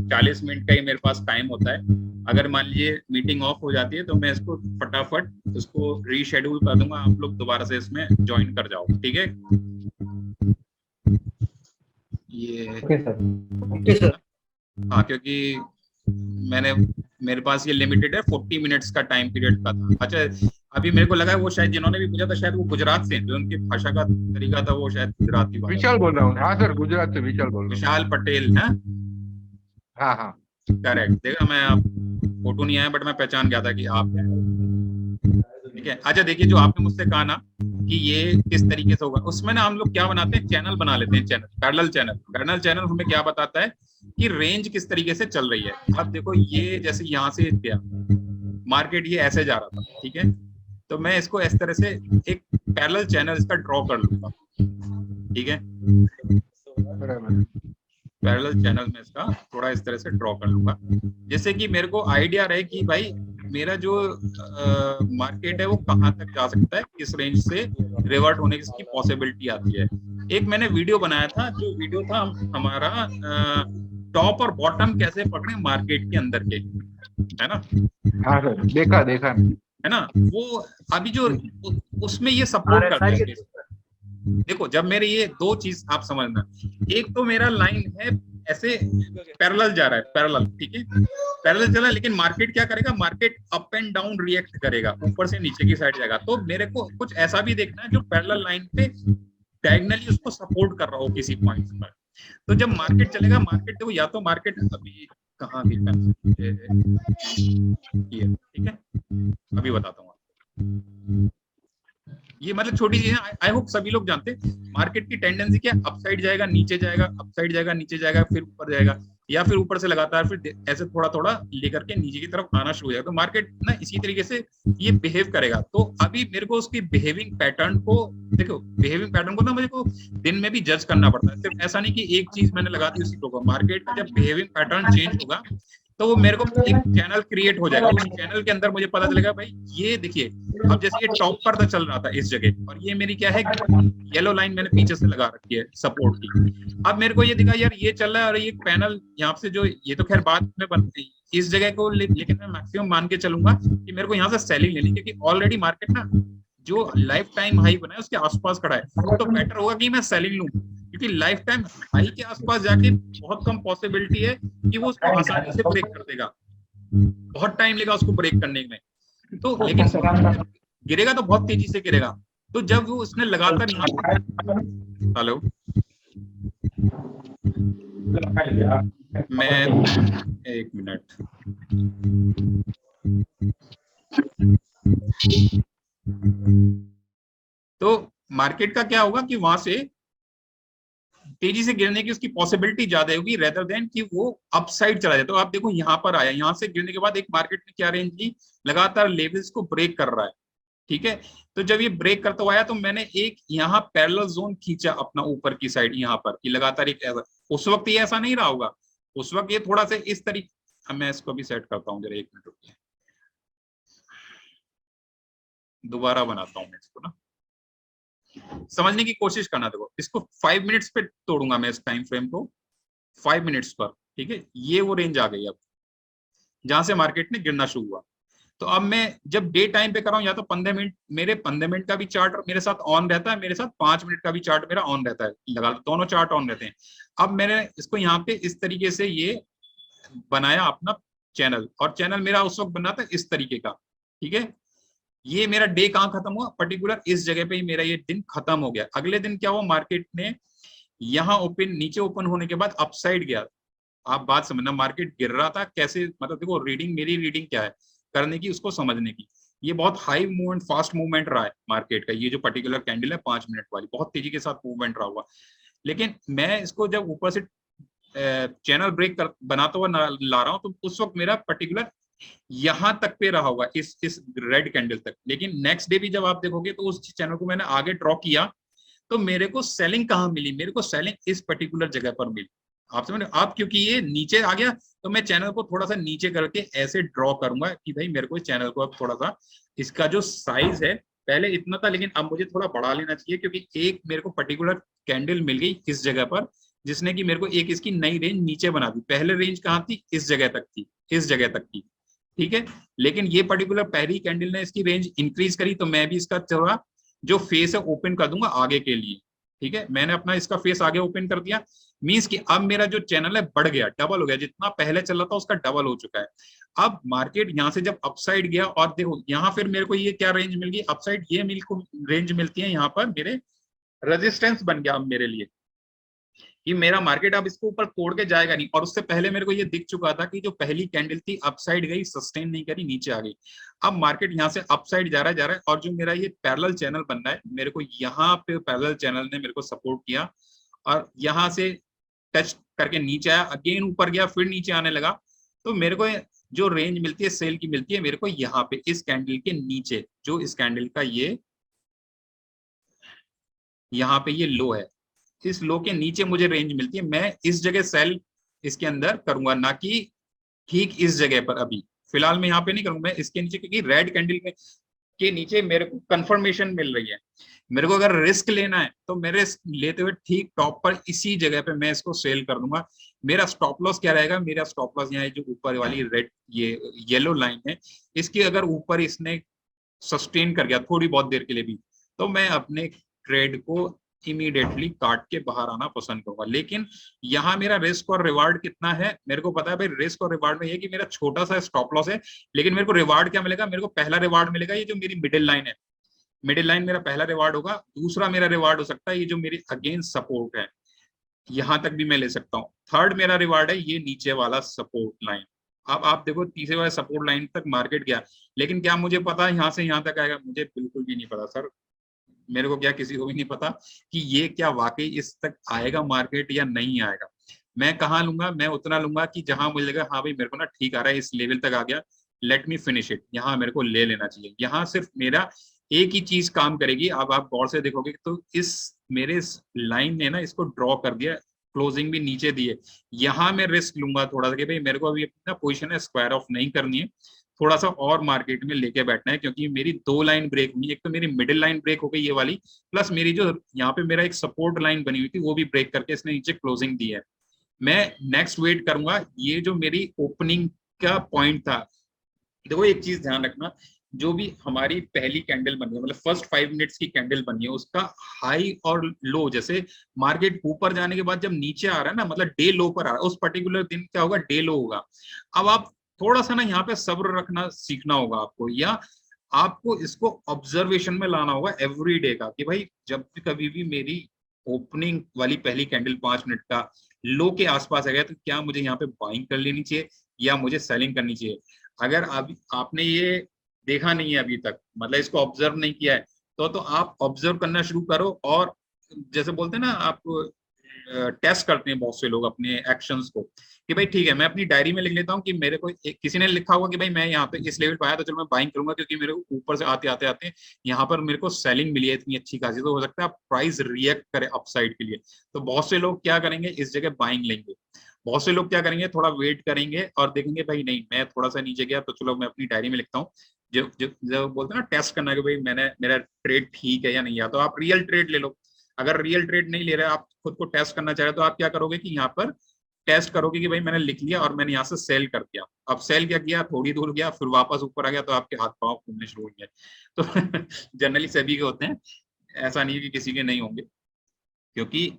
A: 40 मिनट का ही मेरे पास टाइम होता है, अगर मान लीजिए मीटिंग ऑफ हो जाती है तो मैं इसको फटाफट इसको रीशेड्यूल कर दूंगा, आप लोग दोबारा से इसमें ज्वाइन कर जाओ। ठीक है, ये
B: ओके सर।
A: हाँ, क्योंकि मेरे पास ये लिमिटेड है, 40 मिनट्स का टाइम पीरियड का था। अच्छा, अभी मेरे को लगा है वो शायद जिन्होंने भी पूछा था शायद वो गुजरात से, जो उनकी भाषा का तरीका था वो शायद गुजराती भाषा।
D: विशाल बोल रहा हूँ। हाँ सर, गुजरात से विशाल बोल रहा
A: विशाल पटेल है।
D: हूँ। हाँ हाँ
A: करेक्ट, देखा मैं, आप फोटो नहीं आया बट मैं पहचान गया था कि आप हैं। ठीक है, अच्छा देखिए, जो आपने मुझसे कहा ना कि ये किस तरीके से होगा, उसमें ना हम लोग क्या बनाते हैं, चैनल बना लेते हैं। Channel, parallel channel. Parallel channel हमें क्या बताता है कि रेंज किस तरीके से चल रही है। अब देखो, ये जैसे यहाँ से गया मार्केट, ये ऐसे जा रहा था, ठीक है, तो मैं इसको इस तरह से एक पैरेलल चैनल इसका ड्रॉ कर लूंगा। ठीक है,
D: बराबर।
A: पैरेलल चैनल में इसका थोड़ा इस तरह से ड्रॉ कर लूंगा, जैसे कि मेरे को आइडिया रहे कि भाई मेरा जो मार्केट है वो कहाँ तक जा सकता है, किस रेंज से रिवर्ट होने की पॉसिबिलिटी आती है। एक मैंने वीडियो बनाया था, जो वीडियो था हमारा टॉप और बॉटम कैसे पकड़े मार्केट के अंदर के, है ना?
D: हाँ सर, देखा
A: है ना? वो अभी जो उसमें ये सपोर्ट करता है। देखो, जब मेरे ये दो चीज आप समझना, एक तो मेरा लाइन है ऐसे पैरेलल जा रहा है, पैरेलल, ठीक है, पैरेलल चला, लेकिन मार्केट क्या करेगा, market up and down react करेगा, ऊपर से नीचे की साइड जाएगा। तो मेरे को कुछ ऐसा भी देखना है जो पैरेलल लाइन पे डायगोनली उसको सपोर्ट कर रहा हो किसी पॉइंट पर। तो जब मार्केट चलेगा, मार्केट देखो, या तो मार्केट अभी कहाँ भी ये, ठीक है, अभी बताता हूँ। ये मतलब छोटी चीजें, आई होप सभी लोग जानते हैं मार्केट की टेंडेंसी क्या है, अपसाइड जाएगा नीचे जाएगा, अपसाइड जाएगा नीचे जाएगा, फिर ऊपर जाएगा, या फिर ऊपर से लगातार फिर ऐसे थोड़ा थोड़ा लेकर के नीचे की तरफ आना शुरू हो जाएगा। तो मार्केट ना इसी तरीके से ये बिहेव करेगा। तो अभी मेरे को उसकी बिहेविंग पैटर्न को देखो, बिहेविंग पैटर्न को ना मुझे को दिन में भी जज करना पड़ता है। सिर्फ ऐसा नहीं कि एक चीज मैंने लगा दी उसी को। मार्केट का जब बिहेविंग पैटर्न चेंज होगा तो वो मेरे को एक चैनल क्रिएट हो जाएगा। उस चैनल के अंदर मुझे पता चलेगा भाई ये देखिए, अब जैसे ये टॉप पर चल रहा था इस जगह, और ये मेरी क्या है, येलो लाइन मैंने पीछे से लगा रखी है सपोर्ट की। अब मेरे को ये दिखा यार ये चल रहा है और ये पैनल यहाँ से जो, ये तो खैर बाद में बनती इस जगह को, लेकिन मैं मैक्सिमम मान के चलूंगा कि मेरे को यहाँ से सेलिंग लेनी, क्योंकि ऑलरेडी मार्केट ना जो लाइफ टाइम हाई बना है उसके आसपास खड़ा है। तो बेटर होगा कि मैं सेलिंग लूं, क्योंकि लाइफ टाइम हाई के आसपास जाके बहुत कम पॉसिबिलिटी है कि वो उसको आसानी से ब्रेक कर देगा, बहुत टाइम लेगा उसको ब्रेक करने में। तो लेकिन गिरेगा तो बहुत तेजी से गिरेगा। तो जब वो उसने लगातार हेलो, मैं एक मिनट, तो मार्केट का क्या होगा कि वहां से तेजी से गिरने की उसकी पॉसिबिलिटी ज्यादा होगी रेदर देन कि वो अपसाइड चला जाए। तो आप देखो यहाँ पर आया, यहाँ से गिरने के बाद एक मार्केट ने क्या रेंज ली, लगातार लेवल्स को ब्रेक कर रहा है, ठीक है। तो जब ये ब्रेक करता हुआ आया तो मैंने एक यहाँ पैरेलल जोन खींचा अपना ऊपर की साइड, यहाँ पर कि लगातार एक ऐसा, उस वक्त ये ऐसा नहीं रहा होगा, उस वक्त ये थोड़ा सा इस तरीके, मैं इसको भी सेट करता हूँ जरा, एक मिनट रुकिए, दोबारा बनाता हूँ मैं इसको ना, समझने की कोशिश करना। देखो इसको 5 मिनट्स पे तोड़ूंगा मैं इस टाइम फ्रेम को, 5 मिनट्स पर, ठीक है। ये वो रेंज आ गई अब जहां से मार्केट ने गिरना शुरू हुआ। तो अब मैं जब डे टाइम पे कर रहा हूँ, या तो 15 मिनट, मेरे 15 मिनट का भी चार्ट मेरे साथ ऑन रहता है, मेरे साथ 5 मिनट का भी चार्ट मेरा ऑन रहता है, लगा दोनों चार्ट ऑन रहते हैं। अब मैंने इसको यहाँ पे इस तरीके से ये बनाया अपना चैनल, और चैनल मेरा उस वक्त बना था इस तरीके का, ठीक है। ये मेरा डे कहाँ खत्म हुआ, पर्टिकुलर इस जगह पे ही मेरा ये दिन खत्म हो गया। अगले दिन क्या हुआ, मार्केट ने यहाँ ओपन, नीचे ओपन होने के बाद अपसाइड गया। आप बात समझना, मार्केट गिर रहा था कैसे, मतलब देखो रीडिंग, मेरी रीडिंग क्या है करने की, उसको समझने की। ये बहुत हाई मूवमेंट, फास्ट मूवमेंट रहा है मार्केट का, ये जो पर्टिकुलर कैंडल है 5 मिनट वाली, बहुत तेजी के साथ मूवमेंट रहा हुआ। लेकिन मैं इसको जब ऊपर से चैनल ब्रेक बनाता हुआ ला रहा हूँ, तो उस वक्त मेरा पर्टिकुलर यहां तक पे रहा होगा, इस रेड कैंडल तक। लेकिन नेक्स्ट डे भी जब आप देखोगे तो उस चैनल को मैंने आगे ड्रॉ किया, तो मेरे को सेलिंग कहाँ मिली, मेरे को सेलिंग इस पर्टिकुलर जगह पर मिली। आप समझ रहे हो, आप क्योंकि ये नीचे आ गया तो मैं चैनल को थोड़ा सा नीचे करके ऐसे ड्रॉ करूंगा कि भाई मेरे को इस चैनल को अब थोड़ा सा, इसका जो साइज है पहले इतना था लेकिन अब मुझे थोड़ा बढ़ा लेना चाहिए, क्योंकि एक मेरे को पर्टिकुलर कैंडल मिल गई इस जगह पर, जिसने कि मेरे को एक इसकी नई रेंज नीचे बना दी। पहले रेंज कहाँ थी, इस जगह तक थी, इस जगह तक थी, ठीक है। लेकिन ये पर्टिकुलर पहली कैंडल ने इसकी रेंज इंक्रीज करी, तो मैं भी इसका थोड़ा जो फेस है ओपन कर दूंगा आगे के लिए, ठीक है। मैंने अपना इसका फेस आगे ओपन कर दिया, मींस कि अब मेरा जो चैनल है बढ़ गया, डबल हो गया, जितना पहले चल रहा था उसका डबल हो चुका है। अब मार्केट यहाँ से जब अपसाइड गया, और देखो यहाँ फिर मेरे को ये क्या रेंज मिल गई अपसाइड, ये मेरे को रेंज मिलती है यहाँ पर, मेरे रेजिस्टेंस बन गया अब मेरे लिए कि मेरा मार्केट अब इसको ऊपर तोड़ के जाएगा नहीं। और उससे पहले मेरे को ये दिख चुका था कि जो पहली कैंडल थी अपसाइड गई, सस्टेन नहीं करी, नीचे आ गई। अब मार्केट यहाँ से अपसाइड जा रहा है, और जो मेरा ये पैरेलल चैनल बन रहा है, मेरे को यहाँ पे पैरेलल चैनल ने मेरे को सपोर्ट किया, और यहाँ से टच करके नीचे आया, अगेन ऊपर गया, फिर नीचे आने लगा। तो मेरे को जो रेंज मिलती है सेल की, मिलती है मेरे को यहाँ पे इस कैंडल के नीचे, जो इस कैंडल का ये यहाँ पे ये लो है, इस लो के नीचे मुझे रेंज मिलती है। मैं इस जगह सेल इसके अंदर करूंगा, ना कि ठीक इस जगह पर। अभी फिलहाल मैं यहाँ पे नहीं करूंगा, मैं इसके नीचे, क्योंकि रेड कैंडल के नीचे मेरे को कंफर्मेशन मिल रही है। मेरे को अगर रिस्क लेना है तो मेरे लेते हुए ठीक टॉप पर इसी जगह पे मैं इसको सेल कर दूंगा। मेरा स्टॉप लॉस क्या रहेगा, मेरा स्टॉप लॉस यहाँ जो ऊपर वाली रेड ये येलो लाइन है, इसकी अगर ऊपर इसने सस्टेन कर गया थोड़ी बहुत देर के लिए भी, तो मैं अपने ट्रेड को इमीडिएटली काट के बाहर आना पसंद करूंगा। लेकिन यहाँ मेरा रिस्क और रिवार्ड कितना है, मेरे को पता है भाई। रिस्क और रिवार्ड में ये कि मेरा छोटा सा स्टॉप लॉस है, लेकिन मेरे को रिवार्ड क्या मिलेगा, मेरे को पहला रिवार्ड मिलेगा ये जो मेरी मिडिल लाइन है, मिडिल लाइन मेरा पहला रिवार्ड होगा। दूसरा मेरा रिवार्ड हो सकता है ये जो मेरी अगेंस्ट सपोर्ट है, यहां तक भी मैं ले सकता हूँ। थर्ड मेरा रिवार्ड है ये नीचे वाला सपोर्ट लाइन। अब आप देखो तीसरे वाले सपोर्ट लाइन तक मार्केट गया, लेकिन क्या मुझे पता है यहाँ से यहाँ तक आएगा, मुझे बिल्कुल भी नहीं पता सर। मेरे को क्या किसी को भी नहीं पता कि ये क्या वाकई इस तक आएगा मार्केट या नहीं आएगा। मैं कहाँ लूंगा, मैं उतना लूंगा कि जहां मुझे लगा हाँ भाई मेरे को ना ठीक आ रहा है, इस लेवल तक आ गया, लेट मी फिनिश इट, यहाँ मेरे को ले लेना चाहिए। यहाँ सिर्फ मेरा एक ही चीज काम करेगी। अब आप गौर से देखोगे तो इस मेरे लाइन ने ना इसको ड्रॉ कर दिया, क्लोजिंग भी नीचे दी है। यहाँ मैं रिस्क लूंगा थोड़ा सा कि भाई मेरे को अभी अपना पोजीशन है स्क्वायर ऑफ नहीं करनी है, थोड़ा सा और मार्केट में लेके बैठना है, क्योंकि मेरी दो लाइन ब्रेक हुई। एक तो मेरी मिडिल लाइन ब्रेक हो गई ये वाली, प्लस मेरी जो यहाँ पे मेरा एक सपोर्ट लाइन बनी हुई थी वो भी ब्रेक करके इसने नीचे क्लोजिंग दी है। मैं नेक्स्ट वेट करूंगा। ये जो मेरी ओपनिंग का पॉइंट था, देखो एक चीज ध्यान रखना, जो भी हमारी पहली कैंडल बनी है, मतलब फर्स्ट 5 मिनट्स की कैंडल बनी है, उसका हाई और लो, जैसे मार्केट ऊपर जाने के बाद जब नीचे आ रहा है ना, मतलब डे लो पर आ रहा है, उस पर्टिकुलर दिन क्या होगा, डे लो होगा। अब आप थोड़ा सा ना यहाँ पे सब्र रखना सीखना होगा आपको, या आपको इसको ऑब्जर्वेशन में लाना होगा एवरी डे का, कि भाई जब भी कभी भी मेरी ओपनिंग वाली पहली कैंडल 5 मिनट का लो के आसपास आ गया, तो क्या मुझे यहाँ पे बाइंग कर लेनी चाहिए या मुझे सेलिंग करनी चाहिए। अगर अभी आपने ये देखा नहीं है अभी तक, मतलब इसको ऑब्जर्व नहीं किया है, तो आप ऑब्जर्व करना शुरू करो। और जैसे बोलते हैं ना, आप टेस्ट करते हैं बहुत से लोग अपने एक्शंस को, कि भाई ठीक है मैं अपनी डायरी में लिख लेता हूँ कि मेरे को किसी ने लिखा होगा कि भाई मैं यहाँ पे इस लेवल पे आया तो चलो मैं बाइंग करूंगा, क्योंकि मेरे को ऊपर से आते आते आते यहाँ पर मेरे को सेलिंग मिली है इतनी अच्छी खासी, तो हो सकता है प्राइस रिएक्ट करे अपसाइड के लिए। तो बहुत से लोग क्या करेंगे, इस जगह बाइंग लेंगे। बहुत से लोग क्या करेंगे, थोड़ा वेट करेंगे और देखेंगे भाई नहीं मैं थोड़ा सा नीचे गया तो चलो मैं अपनी डायरी में लिखता हूँ। जो बोलते हैं ना टेस्ट करना कि भाई मैंने मेरा ट्रेड ठीक है या नहीं है, तो आप रियल ट्रेड ले लो। अगर रियल ट्रेड नहीं ले रहे, आप खुद को टेस्ट करना चाह रहे तो आप क्या करोगे कि यहाँ पर टेस्ट करोगे कि भाई मैंने लिख लिया और मैंने यहाँ से सेल कर दिया। अब सेल क्या किया, थोड़ी दूर गया फिर वापस ऊपर आ गया, तो आपके हाथ पांव फूलने शुरू हो गए। तो जनरली सभी के होते हैं, ऐसा नहीं है कि किसी के नहीं होंगे, क्योंकि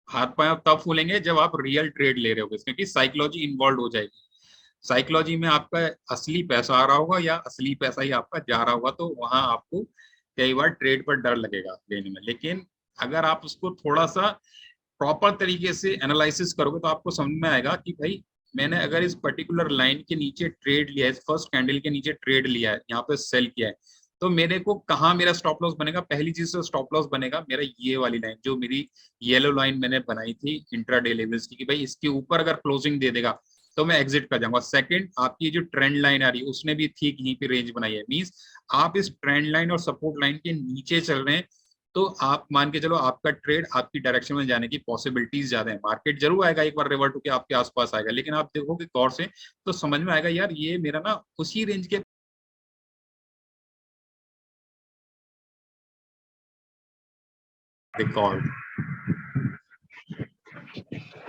A: हाथ पांव तब फूलेंगे जब आप रियल ट्रेड ले रहे होगे, क्योंकि साइकोलॉजी इन्वॉल्व हो जाएगी। साइकोलॉजी में आपका असली पैसा आ रहा होगा या असली पैसा ही आपका जा रहा होगा, तो वहां आपको कई बार ट्रेड पर डर लगेगा लेने में। लेकिन अगर आप उसको थोड़ा सा प्रॉपर तरीके से एनालिसिस करोगे तो आपको समझ में आएगा कि भाई मैंने अगर इस पर्टिकुलर लाइन के नीचे ट्रेड लिया है, इस फर्स्ट कैंडल के नीचे ट्रेड लिया है, यहाँ पे सेल किया है, तो मेरे को कहाँ मेरा स्टॉप लॉस बनेगा। पहली चीज तो स्टॉप लॉस बनेगा मेरा ये वाली लाइन, जो मेरी येलो लाइन मैंने बनाई थी इंट्राडे लेवल्स की, कि भाई इसके ऊपर अगर क्लोजिंग दे देगा तो मैं एग्जिट कर जाऊंगा। सेकंड, आपकी जो ट्रेंड लाइन आ रही है उसने भी ठीक यहीं पे रेंज बनाई है, मींस आप इस ट्रेंड लाइन और सपोर्ट लाइन के नीचे चल रहे हैं, तो आप मान के चलो आपका ट्रेड आपकी डायरेक्शन में जाने की पॉसिबिलिटीज ज्यादा है। मार्केट जरूर आएगा एक बार रिवर्ट होकर आपके आसपास आएगा, लेकिन आप देखोगे गौर से तो समझ में आएगा यार ये मेरा ना उसी रेंज के रिकॉर्ड।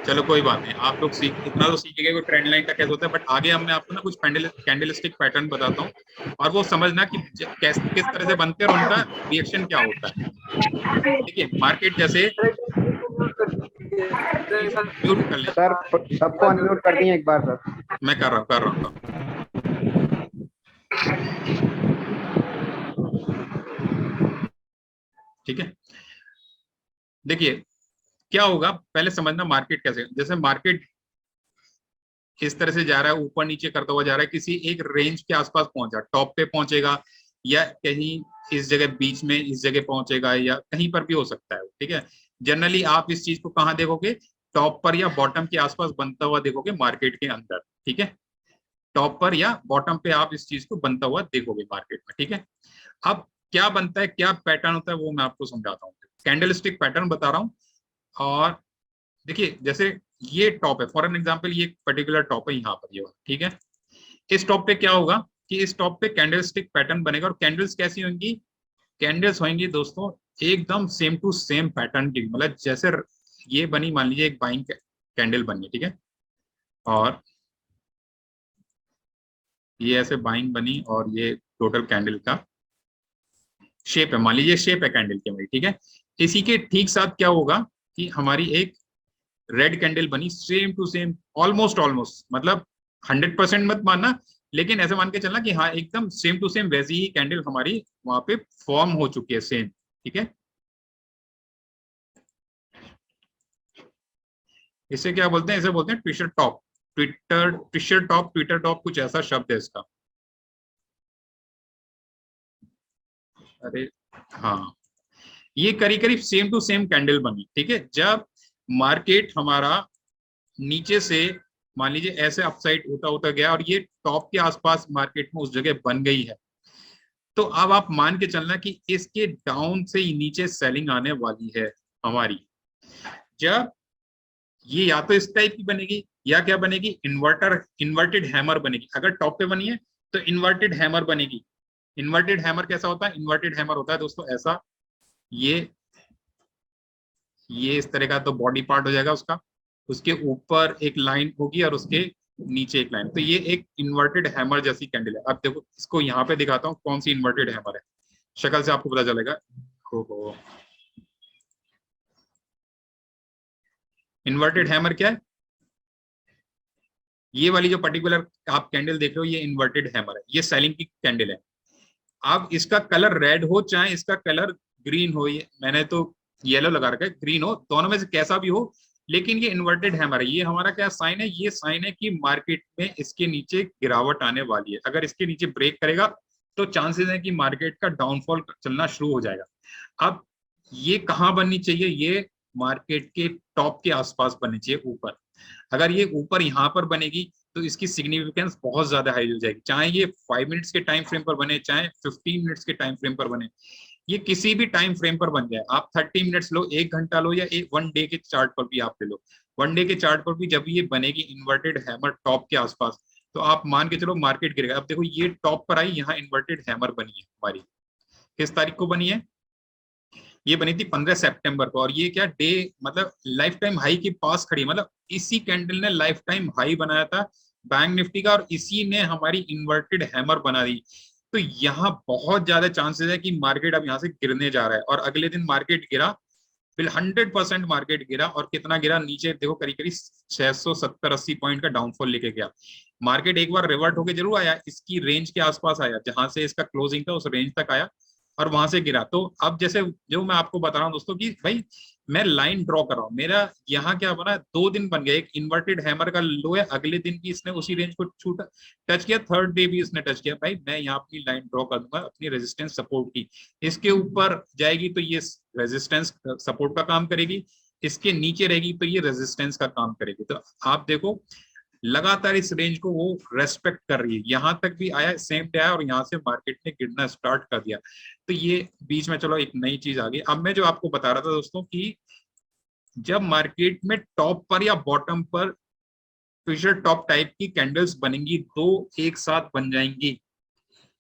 A: चलो कोई बात नहीं, आप लोग इतना तो सीखेंगे कि ट्रेंड लाइन का कैसे होता है, बट आगे हम मैं आपको ना कुछ कैंडलस्टिक पैटर्न बताता हूँ और वो समझना कि किस तरह से बनते हैं और उनका रिएक्शन क्या होता है। देखिए मार्केट जैसे म्यूट कर ले
B: सर, सबको अनम्यूट कर दिए एक बार सर।
A: मैं कर रहा हूँ। ठीक है, देखिए क्या होगा, पहले समझना मार्केट कैसे, जैसे मार्केट इस तरह से जा रहा है, ऊपर नीचे करता हुआ जा रहा है, किसी एक रेंज के आसपास पहुंचा, टॉप पे पहुंचेगा या कहीं इस जगह बीच में इस जगह पहुंचेगा या कहीं पर भी हो सकता है। ठीक है, जनरली आप इस चीज को कहाँ देखोगे, टॉप पर या बॉटम के आसपास बनता हुआ देखोगे मार्केट के अंदर। ठीक है, टॉप पर या बॉटम पे आप इस चीज को बनता हुआ देखोगे मार्केट में। ठीक है, अब क्या बनता है, क्या पैटर्न होता है वो मैं आपको समझाता हूँ। कैंडलस्टिक पैटर्न बता रहा हूँ। और देखिए जैसे ये टॉप है, फॉर एन एग्जांपल ये पर्टिकुलर टॉप है यहाँ पर ये वाला। ठीक है, इस टॉप पे क्या होगा कि इस टॉप पे कैंडलस्टिक पैटर्न बनेगा। और कैंडल्स कैसी होंगी, कैंडल्स होंगी दोस्तों एकदम सेम टू सेम पैटर्न की, मतलब जैसे ये बनी, मान लीजिए एक बाइंग कैंडल बनी। ठीक है, और ये ऐसे बाइंग बनी और ये टोटल कैंडल का शेप है, मान लीजिए शेप है कैंडल की हमारी। ठीक है, इसी के ठीक साथ क्या होगा कि हमारी एक रेड कैंडल बनी, सेम टू सेम, ऑलमोस्ट मतलब 100% मत मानना, लेकिन ऐसे मान के चलना कि हाँ एकदम सेम टू सेम वैसी ही कैंडल हमारी वहां पे फॉर्म हो चुकी है सेम। ठीक है, इसे क्या बोलते हैं, इसे बोलते हैं ट्विस्टर टॉप, ट्विस्टर टॉप कुछ ऐसा शब्द है इसका। अरे हाँ, ये करीब करीब सेम टू सेम कैंडल बनी, ठीक है। जब मार्केट हमारा नीचे से मान लीजिए ऐसे अपसाइड होता होता गया और ये टॉप के आसपास मार्केट में उस जगह बन गई है, तो अब आप मान के चलना कि इसके डाउन से ही नीचे सेलिंग आने वाली है हमारी। जब ये या तो इस टाइप की बनेगी या क्या बनेगी, इन्वर्टेड हैमर बनेगी। अगर टॉप पे बनी है तो इन्वर्टेड हैमर बनेगी। इन्वर्टेड हैमर कैसा होता है? इन्वर्टेड हैमर होता है दोस्तों ऐसा, ये इस तरह का तो बॉडी पार्ट हो जाएगा उसका, उसके ऊपर एक लाइन होगी और उसके नीचे एक लाइन, तो ये एक इन्वर्टेड हैमर जैसी कैंडल है। अब देखो इसको यहाँ पे दिखाता हूँ कौन सी इन्वर्टेड हैमर है, शक्ल से आपको पता चलेगा। हो इन्वर्टेड हैमर क्या है? ये वाली जो पर्टिकुलर आप कैंडल देख रहे हो ये इन्वर्टेड हैमर है, ये सेलिंग की कैंडल है। अब इसका कलर रेड हो चाहे इसका कलर ग्रीन हो, ये मैंने तो येलो लगा रखा है, ग्रीन हो, दोनों में से कैसा भी हो, लेकिन ये इन्वर्टेड हैमर है। ये हमारा क्या साइन है? ये साइन है कि मार्केट में इसके नीचे गिरावट आने वाली है। अगर इसके नीचे ब्रेक करेगा तो चांसेस है कि मार्केट का डाउनफॉल चलना शुरू हो जाएगा। अब ये कहाँ बननी चाहिए? ये मार्केट के टॉप के आसपास बननी चाहिए, ऊपर। अगर ये ऊपर यहाँ पर बनेगी तो इसकी सिग्निफिकेंस बहुत ज्यादा हाई हो जाएगी, चाहे ये 5 मिनट्स के टाइम फ्रेम पर बने चाहे 15 मिनट्स के टाइम फ्रेम पर बने, ये किसी भी टाइम फ्रेम पर बन जाए। आप 30 मिनट्स लो, 1 घंटा लो, या 1 डे के चार्ट पर भी आप ले लो। 1 डे के चार्ट पर भी जब ये बनेगी इन्वर्टेड हैमर टॉप के आसपास, तो आप मान के चलो मार्केट गिरेगा। अब देखो ये टॉप पर आई, यहाँ इन्वर्टेड हैमर बनी है हमारी, किस तारीख को बनी है? ये बनी थी 15 सितंबर को, और ये क्या डे मतलब लाइफ टाइम हाई के पास खड़ी, मतलब इसी कैंडल ने लाइफ टाइम हाई बनाया था बैंक निफ्टी का, और इसी ने हमारी इन्वर्टेड हैमर बना दी। तो यहाँ बहुत ज्यादा चांसेस है कि मार्केट अब यहाँ से गिरने जा रहा है, और अगले दिन मार्केट गिरा, फिर 100% मार्केट गिरा, और कितना गिरा नीचे देखो, करीब करीब 670-80 पॉइंट का डाउनफॉल लेके गया। मार्केट एक बार रिवर्ट होके जरूर आया, इसकी रेंज के आसपास आया, जहां से इसका क्लोजिंग था उस रेंज तक आया और वहां से गिरा। तो अब जैसे जो मैं आपको बता रहा हूँ दोस्तों कि भाई मैं लाइन ड्रॉ कर रहा हूँ, मेरा यहाँ क्या बना, 2 दिन बन गया। एक इन्वर्टेड हैमर का लो है, अगले दिन भी इसने उसी रेंज को छूटा टच किया, थर्ड डे भी इसने टच किया। भाई मैं यहाँ अपनी लाइन ड्रॉ कर दूंगा अपनी रेजिस्टेंस सपोर्ट की, इसके ऊपर जाएगी तो ये रेजिस्टेंस सपोर्ट का काम करेगी, इसके नीचे रहेगी तो ये रेजिस्टेंस का काम करेगी। तो आप देखो लगातार इस रेंज को वो रेस्पेक्ट कर रही है, यहां तक भी आया, सेम डे आया, और यहाँ से मार्केट ने गिरना स्टार्ट कर दिया। तो ये बीच में चलो एक नई चीज आ गई। अब मैं जो आपको बता रहा था दोस्तों कि जब मार्केट में टॉप पर या बॉटम पर फिशर टॉप टाइप की कैंडल्स बनेंगी, 2 एक साथ बन जाएंगी,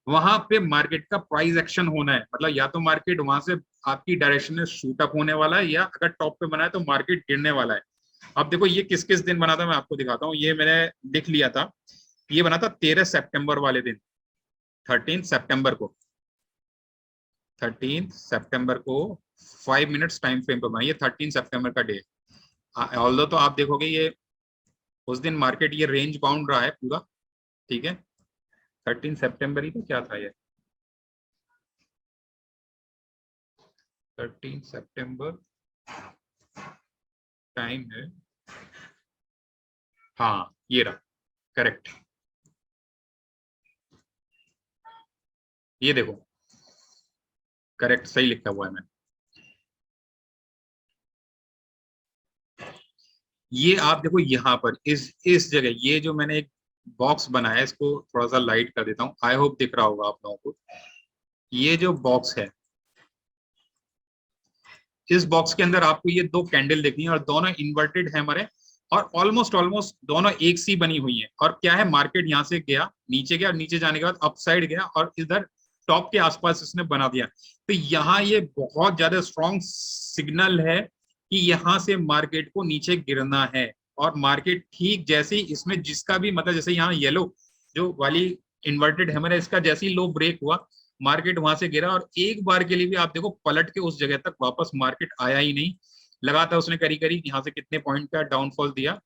A: वहां पे मार्केट का प्राइस एक्शन होना है। मतलब या तो मार्केट वहां से आपकी डायरेक्शन में शूट अप होने वाला है, या अगर टॉप पे बना है तो मार्केट गिरने वाला है। अब देखो ये किस किस दिन बना था, मैं आपको दिखाता हूँ। ये मैंने लिख लिया था, ये बना था 13 सितंबर वाले दिन, 13 सितंबर को, 13 सितंबर को 5 मिनट्स टाइम फ्रेम पर बना। ये 13 सितंबर का डे। ऑल्दो तो आप देखोगे ये उस दिन मार्केट ये रेंज बाउंड रहा है पूरा, ठीक है। 13 सितंबर ही तो क्या था ये, 13 सितंबर टाइम है, हाँ ये रहा, करेक्ट। ये देखो करेक्ट, सही लिखा हुआ है मैंने। ये आप देखो यहाँ पर इस जगह, ये जो मैंने एक बॉक्स बनाया है, इसको थोड़ा सा लाइट कर देता हूँ, आई होप दिख रहा होगा आप लोगों को। ये जो बॉक्स है, इस बॉक्स के अंदर आपको ये 2 कैंडल देखनी है, और दोनों इन्वर्टेड हैमर है, और ऑलमोस्ट दोनों एक सी बनी हुई है। और क्या है, मार्केट यहाँ से गया, नीचे गया, नीचे जाने के बाद अपसाइड गया, और इधर टॉप के आसपास इसने बना दिया। तो यहाँ ये बहुत ज्यादा स्ट्रॉन्ग सिग्नल है कि यहाँ से मार्केट को नीचे गिरना है। और मार्केट ठीक जैसे ही इसमें जिसका भी मतलब, जैसे यहाँ येलो जो वाली इन्वर्टेड हैमर है, इसका जैसे ही लो ब्रेक हुआ, मार्केट वहां से गिरा, और एक बार के लिए भी आप देखो पलट के उस जगह तक वापस मार्केट आया ही नहीं। लगातार उसने करीब यहाँ से कितने पॉइंट का डाउनफॉल दिया,